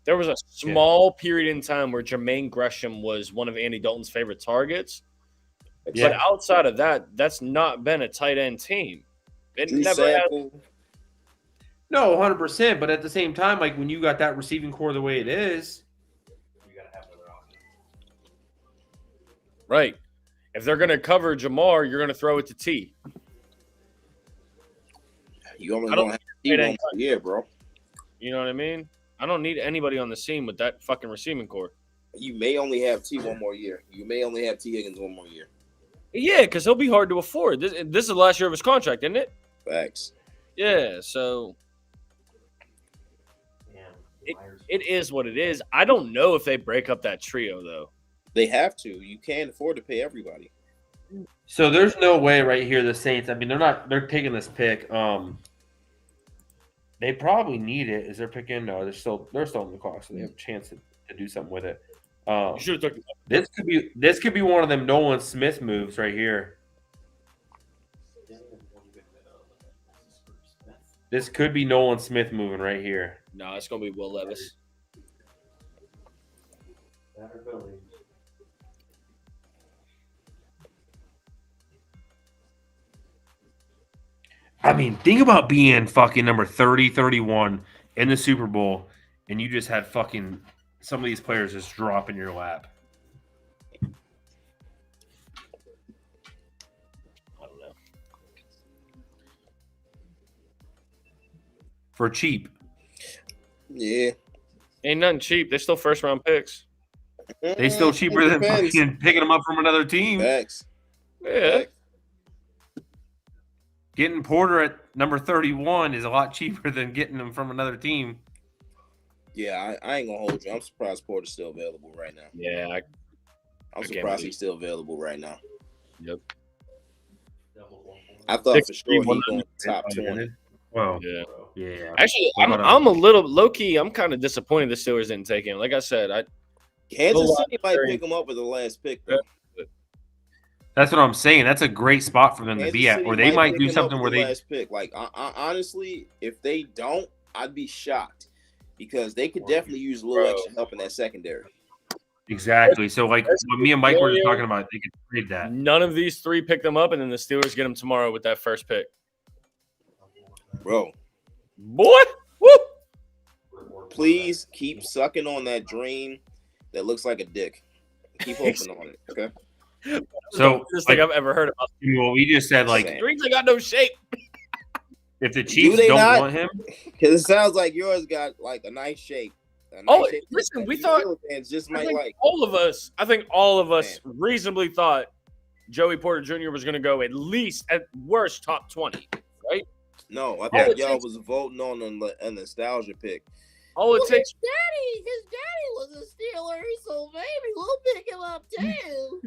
a small period in time where Jermaine Gresham was one of Andy Dalton's favorite targets. Yeah. But outside of that, that's not been a tight end team. It Drew never had. Sample. No, 100%. But at the same time, like, when you got that receiving core the way it is, Right. If they're going to cover Jamar, you're going to throw it to T. You only I don't gonna have T it one ain't- more year, bro. You know what I mean? I don't need anybody on the scene with that fucking receiving core. You may only have T one more year. You may only have T Higgins one more year. Yeah, because he'll be hard to afford. This is the last year of his contract, isn't it? Facts. Yeah, so it is what it is. I don't know if they break up that trio, though. They have to. You can't afford to pay everybody. So there's no way right here the Saints. I mean, they're taking this pick. They probably need it. Is they're picking? No, they're still in the clock, so they have a chance to do something with it. You should have took This could be one of them Nolan Smith moves right here. This could be Nolan Smith moving right here. No, it's gonna be Will Levis. I mean, think about being fucking number 30, 31 in the Super Bowl, and you just had fucking some of these players just drop in your lap. I don't know. For cheap. Yeah. Ain't nothing cheap. They're still first round picks. They still cheaper than Depends. fucking picking them up from another team. Facts. Yeah. Getting Porter at number 31 is a lot cheaper than getting them from another team. Yeah, I ain't gonna hold you. I'm surprised Porter's still available right now. Yeah. I'm can't surprised believe- he's still available right now. Yep. I thought for sure he'd go in the top 20. 20. Well, Yeah. yeah. Actually, What about I'm a little low key. I'm kind of disappointed the Steelers didn't take him. Like I said, Kansas Well, City might very- pick him up with the last pick, though. That's what I'm saying. That's a great spot for them to Kansas be at, City or they might pick do him up something with where the they. last pick. Like, I honestly, if they don't, I'd be shocked because they could definitely use a little extra help in that secondary. Exactly. So, like, what me and Mike were just talking about, they could trade that. none of these three pick them up, and then the Steelers get them tomorrow with that first pick. Bro, Boy, woo! please keep sucking on that dream that looks like a dick. Keep hoping on it, okay? So, This like, thing I've ever heard about. well, we just said, like, Same. Dreams ain't got no shape. if the Chiefs they don't not? want him, Because it sounds like yours got like a nice shape. A nice Oh, shape listen, that we the thought- Steelers fans just I might think like. all of us reasonably thought Joey Porter Jr. was going to go at least, at worst, top 20, right? No, I Yeah. thought y'all was voting on a nostalgia pick. All it takes. His daddy was a Steeler, so maybe we'll pick him up too.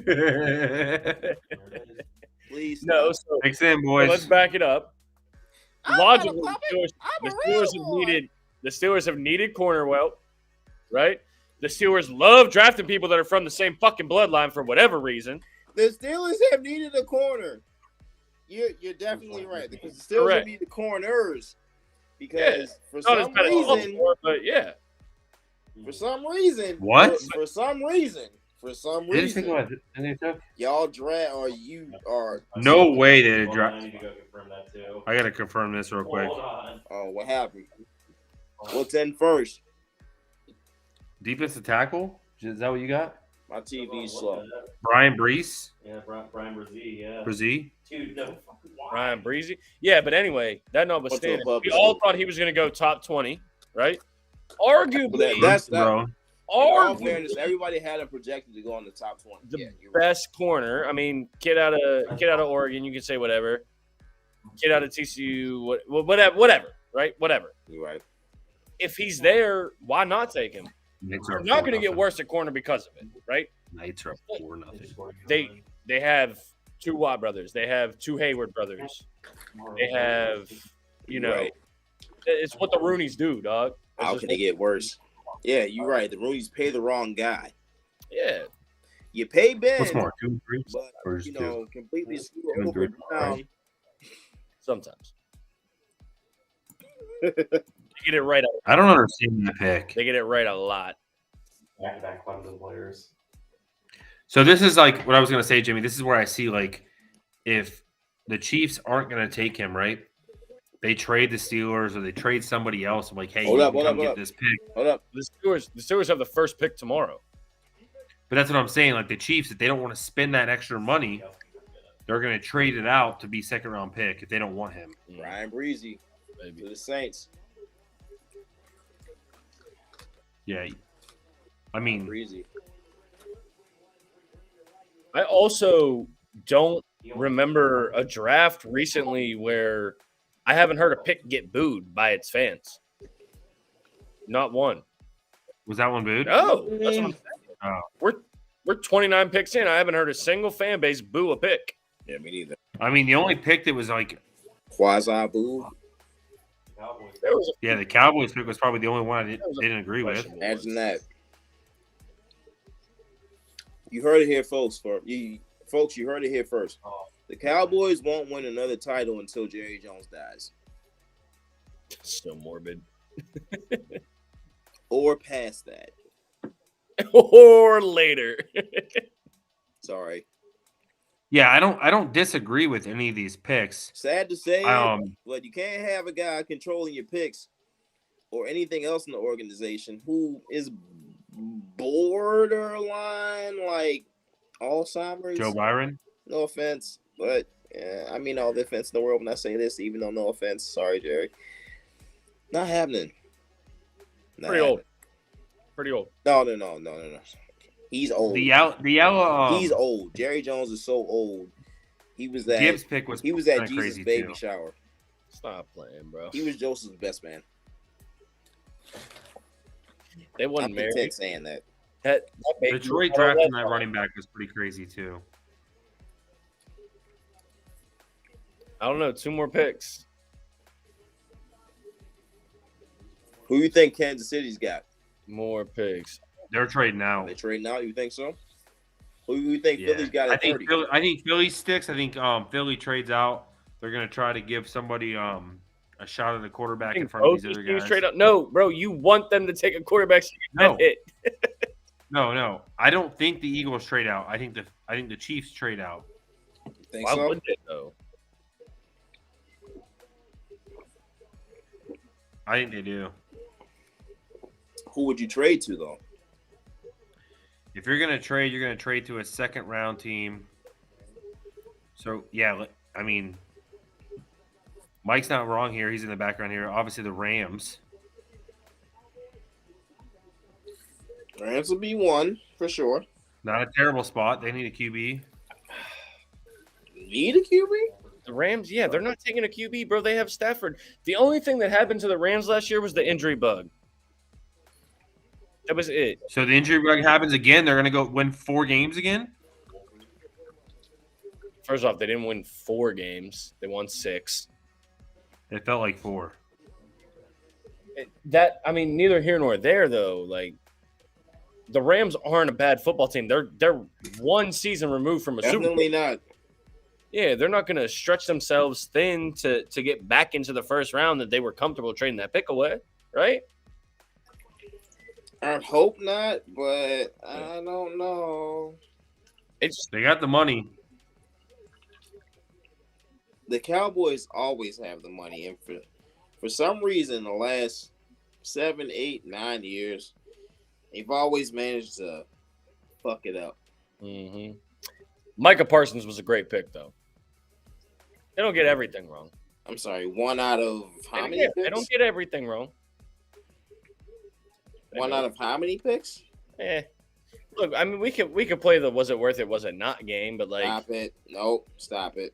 Please, No, stop. so mix in, let's boys. back it up. I'm not a Logically, puppet. the Steelers have needed Cornerwell, right? The Steelers love drafting people that are from the same fucking bloodline for whatever reason. The Steelers have needed a corner. You're definitely right because the Steelers Correct. need the corners because for Not as some bad as reason, Baltimore, but yeah. for some reason, What? For some reason, Did you think about it? y'all draft or you are. No way they Hold on, I dropped. need to go confirm that too. I gotta confirm this real quick. Hold on. Oh, what happened? What's in first? Defensive tackle? Is that what you got? My TV's slow. Brian Brees? Yeah, Brian Brzee, yeah. Brzee? Dude, no fucking why? Ryan Breezy. Yeah, but anyway, that notwithstanding, What's up, we Bubba? all thought he was going to go top 20, right? Arguably, That's Bro. In all arguably fairness, everybody had him projected to go in the top 20. the Yeah, you're right. best corner. I mean, kid out of Oregon, you can say whatever. Kid out of TCU, whatever, right? Whatever. You're right. If he's there, why not take him? Knights They're are not going to 4-0. get worse at corner because of it, right? Knights are 4-0. They have two Watt brothers. They have two Hayward brothers. They have, Right. it's what the Rooneys do, dog. That's How just can it get worse? Yeah, you're right. The Rooney's pay the wrong guy. Yeah. You pay Ben, What's more, 2 and 3? but Or is you it know, completely screw 2 and over 3? Brown. Sometimes. They get it right. I don't understand that pick. They get it right a lot. Back-to-back Clemson players. So this is like what I was gonna say, Jimmy. This is where I see like if the Chiefs aren't gonna take him, right? They trade the Steelers or they trade somebody else. I'm like, hey, Hold you up, can hold come up, get hold up. this pick. Hold up. The Steelers have the first pick tomorrow. But that's what I'm saying. Like the Chiefs, if they don't want to spend that extra money, they're going to trade it out to be second round pick if they don't want him. Ryan Breezy to the Saints. Yeah, I mean, Breezy. I also don't remember a draft recently where I haven't heard a pick get booed by its fans. Not one. Was that one booed? No, that's what I'm saying. Oh. We're 29 picks in. I haven't heard a single fan base boo a pick. Yeah, me neither. I mean, the only pick that was like quasi boo. Yeah, the Cowboys pick was probably the only one I didn't agree with. Imagine that. You heard it here, folks. You heard it here first. The Cowboys won't win another title until Jerry Jones dies. So morbid. Or past that. Or later. Sorry. Yeah, I don't disagree with any of these picks. Sad to say, Um, but you can't have a guy controlling your picks or anything else in the organization who is borderline like Alzheimer's. Joe Byron. No offense, but I mean all the offense in the world when I say this, even though no offense. Sorry, Jerry. Not happening. Pretty old. Pretty old. No. He's old. The yellow. He's old. Jerry Jones is so old. He was at Gibbs pick was he was at kinda Jesus' crazy, baby too. shower. Stop playing, bro. He was Joseph's best man. They I'm wasn't married. content saying that. That baby Detroit was drafting that running back was pretty crazy too. I don't know. 2 more picks. Who you think Kansas City's got? More picks. They're trading out. They trading out? You think so? Who you think Philly's got I at think 30? Philly sticks. I think Philly trades out. They're gonna try to give somebody a shot at the quarterback in front of these other guys. Straight up. No, bro, you want them to take a quarterback so you No. can hit. No. I don't think the Eagles trade out. I think the Chiefs trade out. Think Why so? would they though? I think they do. Who would you trade to though? If you're gonna trade, you're gonna trade to a second round team. So yeah, I mean, Mike's not wrong here. He's in the background here. Obviously, the Rams. Rams will be one for sure. Not a terrible spot. They need a QB. Need a QB? The Rams, yeah, they're not taking a QB, bro. They have Stafford. The only thing that happened to the Rams last year was the injury bug. That was it. So the injury bug happens again. They're gonna go win 4 games again. First off, they didn't win 4 games. They won 6. It felt like 4. I mean, neither here nor there, though. Like, the Rams aren't a bad football team. They're one season removed from a Super Bowl. Definitely not. Yeah, they're not going to stretch themselves thin to get back into the first round that they were comfortable trading that pick away, right? I hope not, but I don't know. They got the money. The Cowboys always have the money, and for some reason, the last 7, 8, 9 years, they've always managed to fuck it up. Mm-hmm. Micah Parsons was a great pick, though. They don't get everything wrong. I'm sorry, 1 out of how many picks? They don't get everything wrong. 1 out of how many picks? Look, I mean, we could play the was it worth it, was it not game, but like, Stop it. Nope, stop it.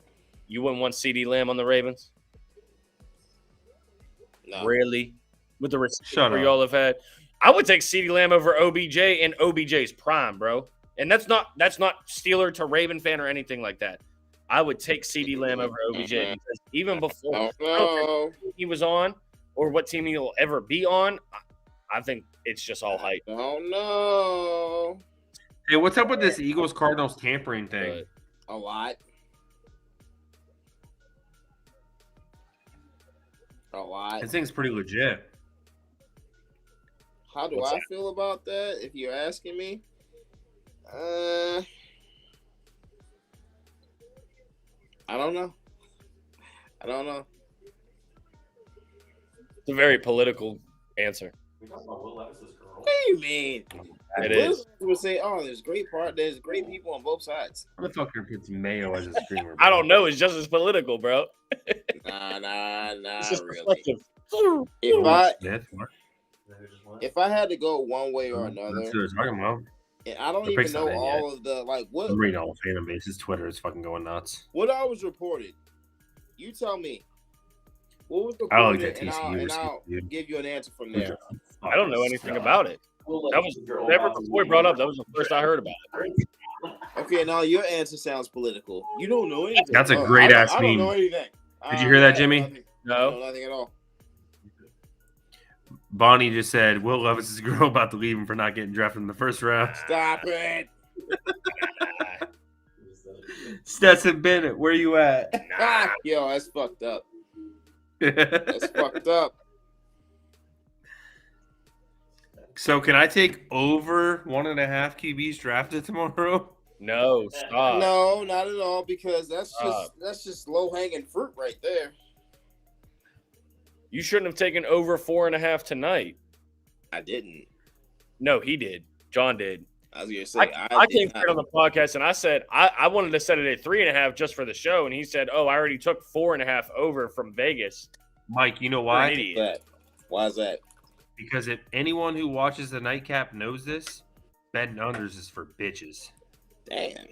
You wouldn't want CD Lamb on the Ravens? No. Really? With the Shut receiver up. y'all have had? I would take CD Lamb over OBJ and OBJ's prime, bro. And that's not Steeler to Raven fan or anything like that. I would take CD Lamb over OBJ because even before he was on or what team he'll ever be on, I think it's just all hype. Oh no. Hey, what's up with this Eagles Cardinals tampering thing? A lot. A lot. This thing's pretty legit. How do I feel about that? If you're asking me, I don't know. It's a very political answer. do you mean? It is. Would say, "Oh, there's great people on both sides." Motherfucker puts mayo as a streamer. I don't know. It's just as political, bro. Nah, It's just really. perspective. If I had to go one way or That's another, what they're talking about. and I don't The even pick's know not in yet. all of the like what I'm reading all the fan bases. Twitter is fucking going nuts. what I was reported. You tell me. What was I like reported, that and TCU and I'll dude. give you an answer from there. I don't know anything about it. That was never before he brought up. That was the first I heard about it. Okay, now your answer sounds political. You don't know anything. That's a great ass I don't meme. know anything. Did you hear that, I Jimmy? know No. nothing at all. Bonnie just said Will Levis' girl about to leave him for not getting drafted in the first round. Stop it. Stetson Bennett, where you at? Yo, that's fucked up. That's fucked up. So can I take over 1.5 QBs drafted tomorrow? No, stop. No, not at all, because that's just low hanging fruit right there. You shouldn't have taken over 4.5 tonight. I didn't. No, he did. John did. I was gonna say I came straight on the podcast and I said I wanted to set it at 3.5 just for the show, and he said, "Oh, I already took 4.5 over from Vegas." Mike, you know You're an why? idiot. Why is that? Because if anyone who watches the nightcap knows this, betting unders is for bitches. Damn.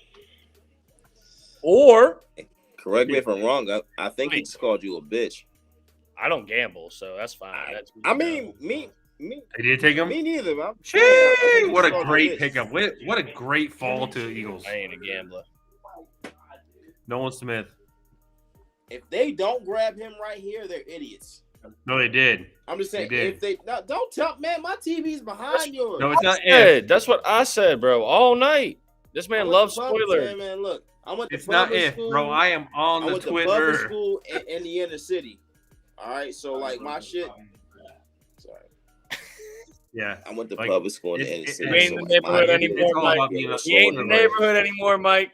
Or Correct me if I'm wrong. I think he just called you a bitch. I don't gamble, so that's fine. I mean, me. They did take him. Me neither. I Chee, think what he a called you great bitch. pickup! What a great fall to the Eagles. I ain't a gambler. Nolan Smith. If they don't grab him right here, they're idiots. No, they did. I'm just saying, They did. if they no, don't tell man, my TV's behind yours. No, it's not If. That's what I said, bro. All night. This man loves spoilers. Man, look, I went to It's not public if, school. bro. I am on I the went to public Twitter. school in the inner city. All right, so like my shit. Sorry, Yeah. I went to Like, public school in the inner it's- city. You ain't so, in the like, my neighborhood shit anymore, is all about Mike. being a You ain't in the neighborhood anymore, Mike.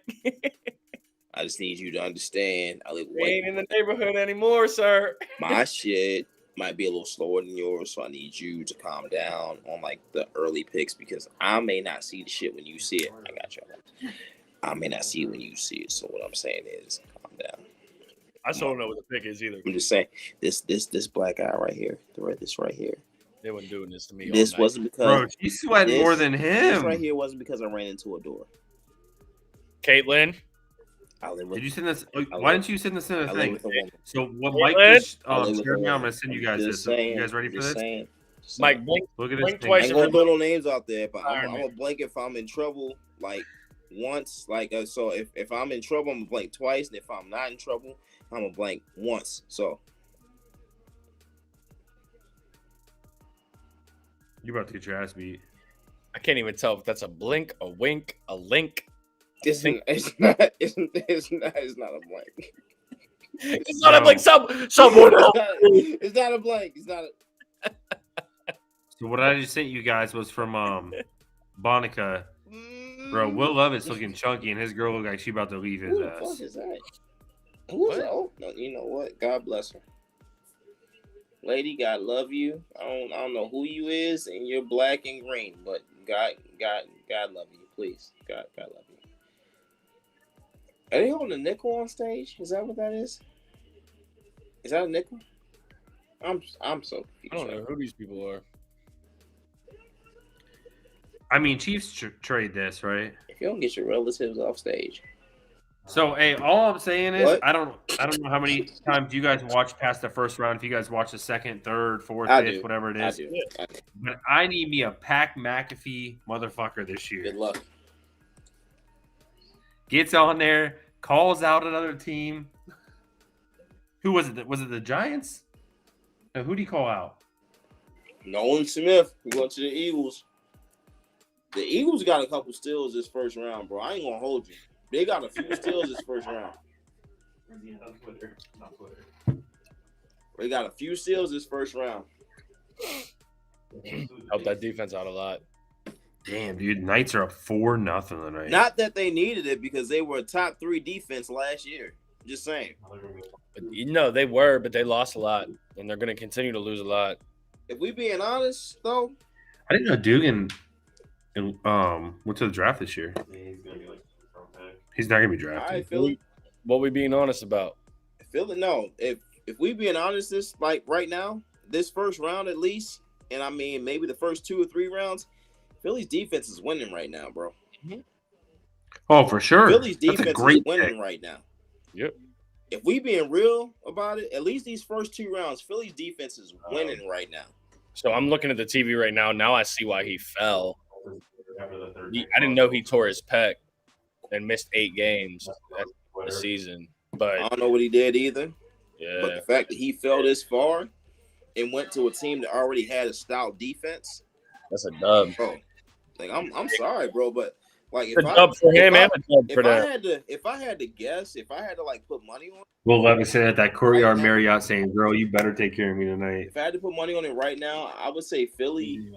I just need you to understand. I live You ain't in the neighborhood anymore, sir. my shit might be a little slower than yours, so I need you to calm down on like the early picks because I may not see the shit when you see it. I got you. I may not see it when you see it. So what I'm saying is, calm down. I still don't know what the pick is either. I'm just saying this black guy right here, this right here. They weren't doing this to me. This all night. wasn't because Bro, she's sweating more than This him. right here wasn't because I ran into a door. Caitlin. Did you send this? Why didn't you send this in a I live thing? with a woman. So what Hey, Mike Lynn? just I live with shared a me, I'm woman. gonna send you guys Just this. saying, You guys ready for just this? saying. Mike, blink, Look at this blink thing. I twice. ain't and gonna remember- throw no names out there, but I'm Iron gonna blank if I'm in trouble, like once. Like so, if I'm in trouble, I'm gonna blank twice, and if I'm not in trouble, I'm gonna blank once. So You about to get your ass beat. I can't even tell if that's a blink, a wink, a link. it's not a blank. It's not a blink. Someone else. It's not a blank. It's not. So what I just sent you guys was from Bonica. Bro, Will Levis looking chunky, and his girl look like she about to leave his Who the ass. fuck is that? Who is that? Oh, no, you know what? God bless her. Lady, God love you. I don't know who you is, and you're black and green, but God love you, please. God love you. Are they holding a nickel on stage? Is that what that is? Is that a nickel? I'm so confused. I don't know who these people are. I mean, Chiefs trade this, right? If you don't get your relatives off stage. So, hey, all I'm saying is, What? I don't know how many times you guys watch past the first round. If you guys watch the second, third, fourth, I fifth, do. whatever it I is, do. but I need me a Pac McAfee motherfucker this year. Good luck. Gets on there, calls out another team. Who was it? Was it the Giants? No, who did he call out? Nolan Smith. We going to the Eagles. The Eagles got a couple steals this first round, bro. I ain't gonna hold you. They got a few steals this first round. They got a few steals this first round. Help that defense out a lot. Damn, dude, Knights are up 4-0 tonight. Not that they needed it because they were a top 3 defense last year. Just saying. But, they were, but they lost a lot, and they're going to continue to lose a lot. If we being honest, though, I didn't know Dugan went to the draft this year. He's gonna be like front pick. He's not gonna be All drafted. right, Philly. What we being honest about? Philly, no. If we being honest, this like right now, this first round at least, and I mean maybe the first 2 or 3 rounds, Philly's defense is winning right now, bro. Oh, for sure. Philly's That's a defense is great winning pick. right now. Yep. If we being real about it, at least these first 2 rounds, Philly's defense is winning right now. So I'm looking at the TV right now. Now I see why he fell. After the third I didn't know he tore his pec and missed 8 games the season. I But don't know what he did either. yeah, But the fact that he fell this far and went to a team that already had a stout defense, that's a dub. bro. Like I'm sorry, bro, but like It's a dub for him and a dub for them. if I had to guess, if I had to like put money on, Will Levinson at that Courtyard Marriott saying, "Girl, you better take care of me tonight." if I had to put money on it right now, I would say Philly,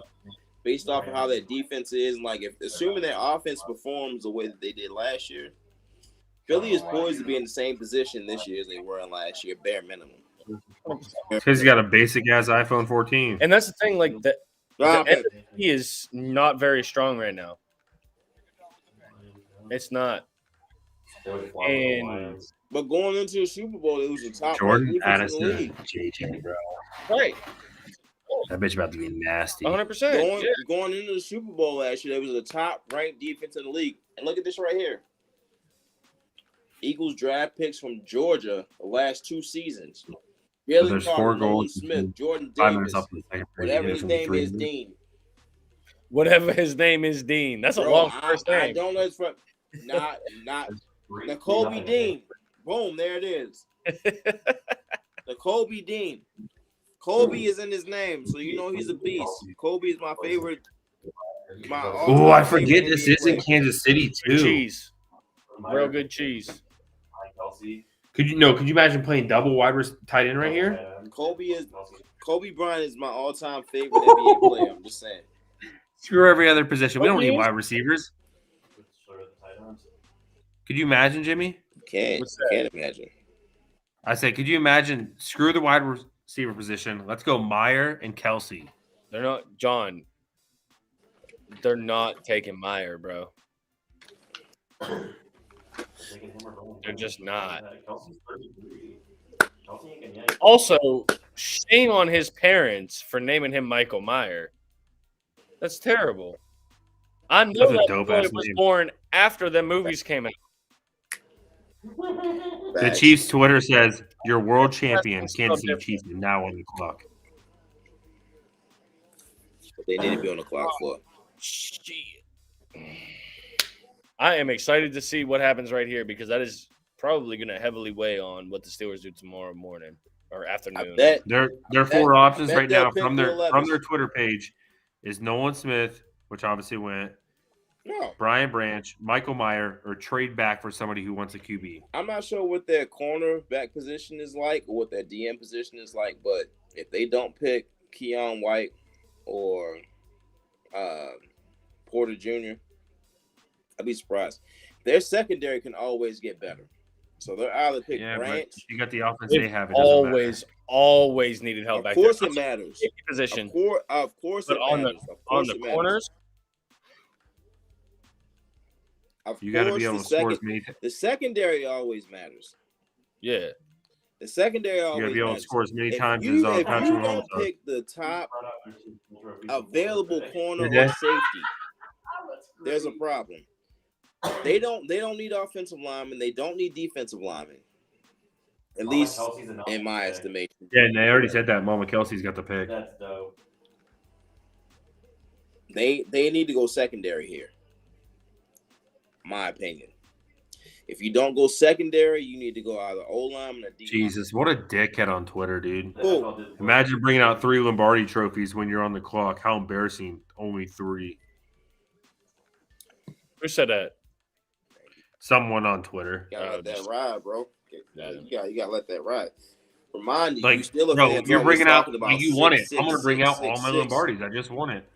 based off of how that defense is, and like if assuming their offense performs the way that they did last year, Philly is poised to be in the same position this year as they were in last year, bare minimum. Because he's got a basic ass iPhone 14. And that's the thing, like the Okay. NFC is not very strong right now. It's not. And But going into the Super Bowl, it was the top Jordan defense in the Addison, league. JJ, bro. right, That bitch about to be nasty. 100%. Going into the Super Bowl last year, they was the top ranked defense in the league. And look at this right here. Eagles draft picks from Georgia the last 2 seasons. Jalen there's Carter, 4 Nolan goals. Smith, Jordan 5 Davis, minutes up in the second period. whatever He his hit name from is, 3. Dean. Whatever his name is, Dean. That's a Bro, long first I name. don't know his first. Not Nakobe Dean. Boom, there it is. Nakobe Dean. Kobe is in his name, so you know he's a beast. Kobe is my favorite. Oh, I forget this is in Kansas City too. Cheese, real good cheese. Could you imagine playing double wide tight end right here? Kobe Bryant is my all-time favorite NBA player. I'm just saying. Screw every other position. We don't need wide receivers. Could you imagine, Jimmy? Can't imagine. I said, could you imagine? Screw the wide receiver position. Let's go Meyer and Kelsey. They're not John. They're not taking Meyer, bro. They're just not. Also, shame on his parents for naming him Michael Meyer. That's terrible. I know That's a that dope-ass boy was name. born after the movies came out. The Chiefs Twitter says, "Your world champion, Kansas City Chiefs, is now on the clock." They need to be on the clock for. Shit. I am excited to see what happens right here because that is probably going to heavily weigh on what the Steelers do tomorrow morning or afternoon. Their 4 options bet right they'll now pick from the their 11th. Twitter page is Nolan Smith, which obviously went, No, Brian Branch, Michael Meyer, or trade back for somebody who wants a QB. I'm not sure what their cornerback position is like or what their DM position is like, but if they don't pick Keon White or Porter Jr., I'd be surprised. Their secondary can always get better. So they'll either pick Branch. But you got the offense they have. It doesn't matter. always needed help Of back course there. it matters. Position. Of course But it on matters. on the corners, You got to be able to score as many. The secondary always matters. Yeah. The secondary You always got to be able to matters. score as many If times you, as if Patrick you Mahomes don't does. pick the top available corner Yeah. or safety, there's a problem. They don't need offensive linemen. They don't need defensive linemen. At least in my estimation. Yeah, and they already said that. Mama Kelsey's got the pick. That's dope. They need to go secondary here. My opinion. If you don't go secondary, you need to go either O-lineman or D. Jesus, what a dickhead on Twitter, dude. Who? Imagine bringing out 3 Lombardi trophies when you're on the clock. How embarrassing. Only 3. Who said that? Someone on Twitter. You gotta let that ride, bro. You gotta let that ride. Remind you, Like, you still bro, fans you're always bringing out talking about like you won it. six, I'm gonna bring six, out six, all my six. Lombardis. I just won it.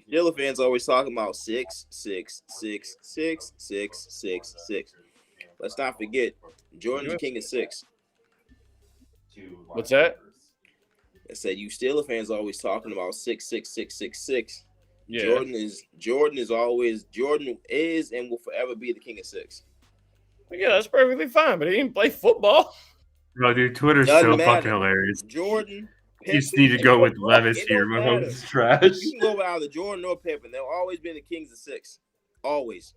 Steelers fans always talking about 6, 6, 6, 6, 6, 6, 6. Let's not forget, Jordan's king of 6. What's that? I said you Steelers fans always talking about 6, 6, 6, 6, 6. Yeah. Jordan is and will forever be the king of 6. Yeah, that's perfectly fine, but he didn't play football. Bro, dude, Twitter's Doesn't so matter. fucking hilarious. Jordan, You just need to go with Levis it here. don't matter. Mahomes is trash. You can go with either Jordan or Pippen. They'll always be the kings of 6. Always.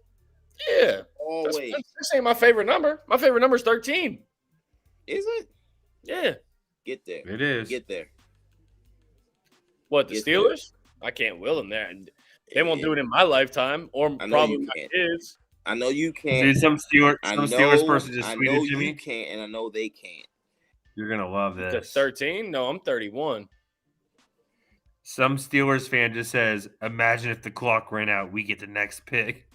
Yeah. Always. This ain't my favorite number. My favorite number is 13. Is it? Yeah. Get there. It is. Get there. What, the Get Steelers? I can't will them there. They won't do it in my lifetime, or I know probably you my can't. kids. I know you can't. Dude, some Steelers person I just know tweeted to you me. can't, and I know they can't. You're gonna love To this. 13? No, I'm 31. Some Steelers fan just says, "Imagine if the clock ran out, we get the next pick."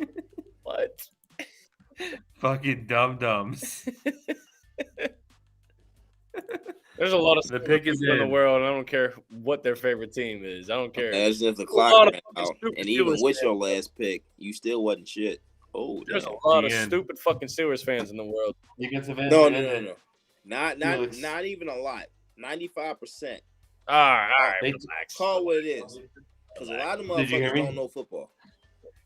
What? Fucking dum dums. There's a lot of The pick is people in the in. world. I don't care what their favorite team is. I don't care. As if the There's a lot clock of ran fucking out, stupid and even Steelers with your fans. last pick, you still wasn't shit. Oh, There's damn. a lot of Ian. stupid fucking Steelers fans in the world. Defensive end. No. Felix. Not even a lot. 95%. All right, They- relax. Call what it is. Because a lot of Did you hear motherfuckers me? don't know football.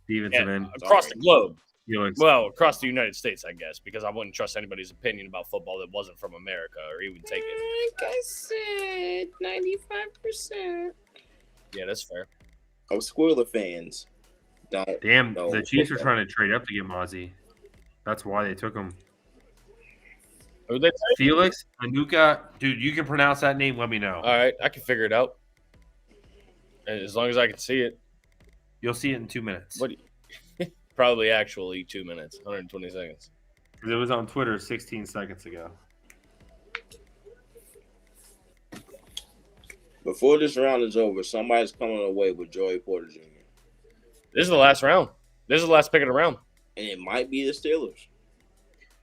Defensive end. Across the globe. Felix. Well, across the United States, I guess, because I wouldn't trust anybody's opinion about football that wasn't from America, or he would take it. Like I said, 95%. Yeah, that's fair. Of Squirrler fans don't. Damn, know the Chiefs were football. trying to trade up to get Mozzie. That's why they took him. Who they take? Felix Anuka, dude, you can pronounce that name. Let me know. All right, I can figure it out. And as long as I can see it. You'll see it in 2 minutes. What? Probably actually 2 minutes, 120 seconds. It was on Twitter 16 seconds ago. Before this round is over, somebody's coming away with Joey Porter Jr. This is the last round. This is the last pick of the round. And it might be the Steelers.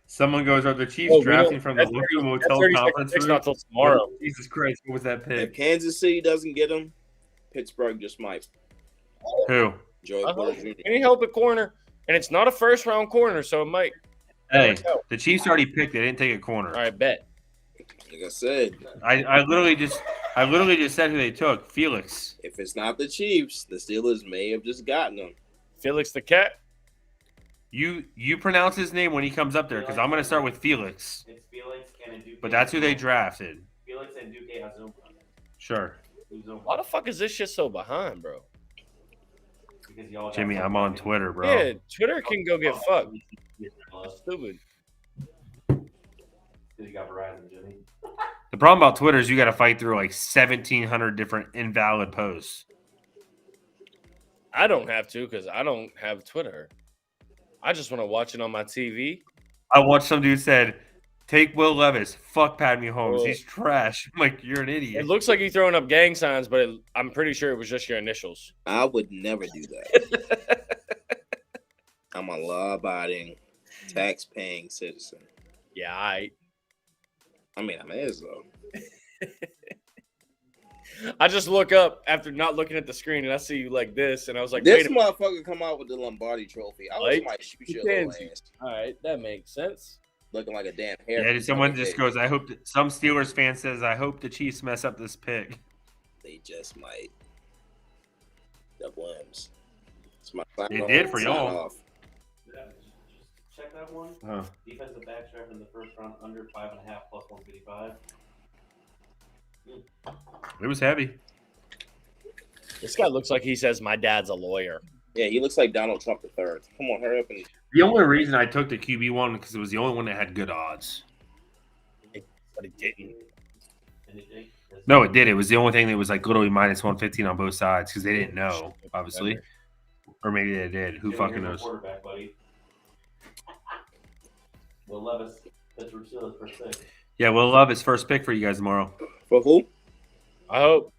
Someone goes, "Are the Chiefs Oh, we drafting don't- from the that's local 30 motel 30 conference seconds, room?" not till tomorrow. Jesus Christ, what was that If pick? Kansas City doesn't get him, Pittsburgh just might. Who? Joey Porter Jr. Any help at corner, and it's not a first round corner, so it might. Hey, the Chiefs already picked. They didn't take a corner. All right, bet. Like I said, I literally just said who they took. Felix. if it's not the Chiefs, the Steelers may have just gotten him. Felix the Cat. You pronounce his name when he comes up there, because I'm gonna start with Felix. It's Felix and Duque. But that's who they drafted. Felix and Duque Azuma. Sure. Why the fuck is this shit so behind, bro? Because y'all got Jimmy, I'm something on to- Twitter, bro. Yeah, Twitter can go get fucked. Stupid. Because you got Verizon, Jimmy. The problem about Twitter is you got to fight through like 1,700 different invalid posts. I don't have to because I don't have Twitter. I just want to watch it on my TV. I watched some dude said, "Take Will Levis. Fuck Pat Mahomes. Oh. He's trash." I'm like, you're an It idiot. looks like you're throwing up gang signs, but I'm pretty sure it was just your initials. I would never do that. I'm a law-abiding, tax-paying citizen. Yeah, I mean, I may as well. I just look up after not looking at the screen and I see you like this, and I was like, This wait a minute. motherfucker come out with the Lombardi trophy. I Like, might shoot your you little can- ass. All right, that makes sense. Looking like a damn hair. Yeah, someone just goes, "I hope that some Steelers fan says, I hope the Chiefs mess up this pick." They just might. The Williams. It's my They did for sign y'all. off. Yeah, just check that one. Oh. Defensive back draft in the first round under 5.5 plus 155. It was heavy. This guy looks like he says my dad's a lawyer. Yeah, he looks like Donald Trump III. Come on, hurry up and. The only reason I took the QB one because it was the only one that had good odds. But it didn't. No, it did. It was the only thing that was like literally minus 115 on both sides because they didn't know, obviously. Or maybe they did. Who Jimmy, fucking here's your knows? Quarterback, buddy. Will Levis, Pittsburgh Steelers first pick. Yeah, we'll love his first pick for you guys tomorrow. For who? I hope.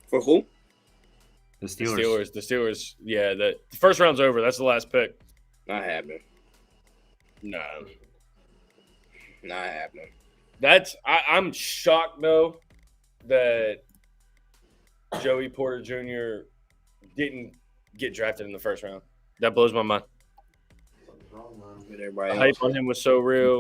For who? The The Steelers. Steelers. Yeah, the first round's over. That's the last pick. Not happening. Nah. Not happening. I'm shocked though that Joey Porter Jr. didn't get drafted in the first round. That blows my mind. With everybody The else. hype on him was so real.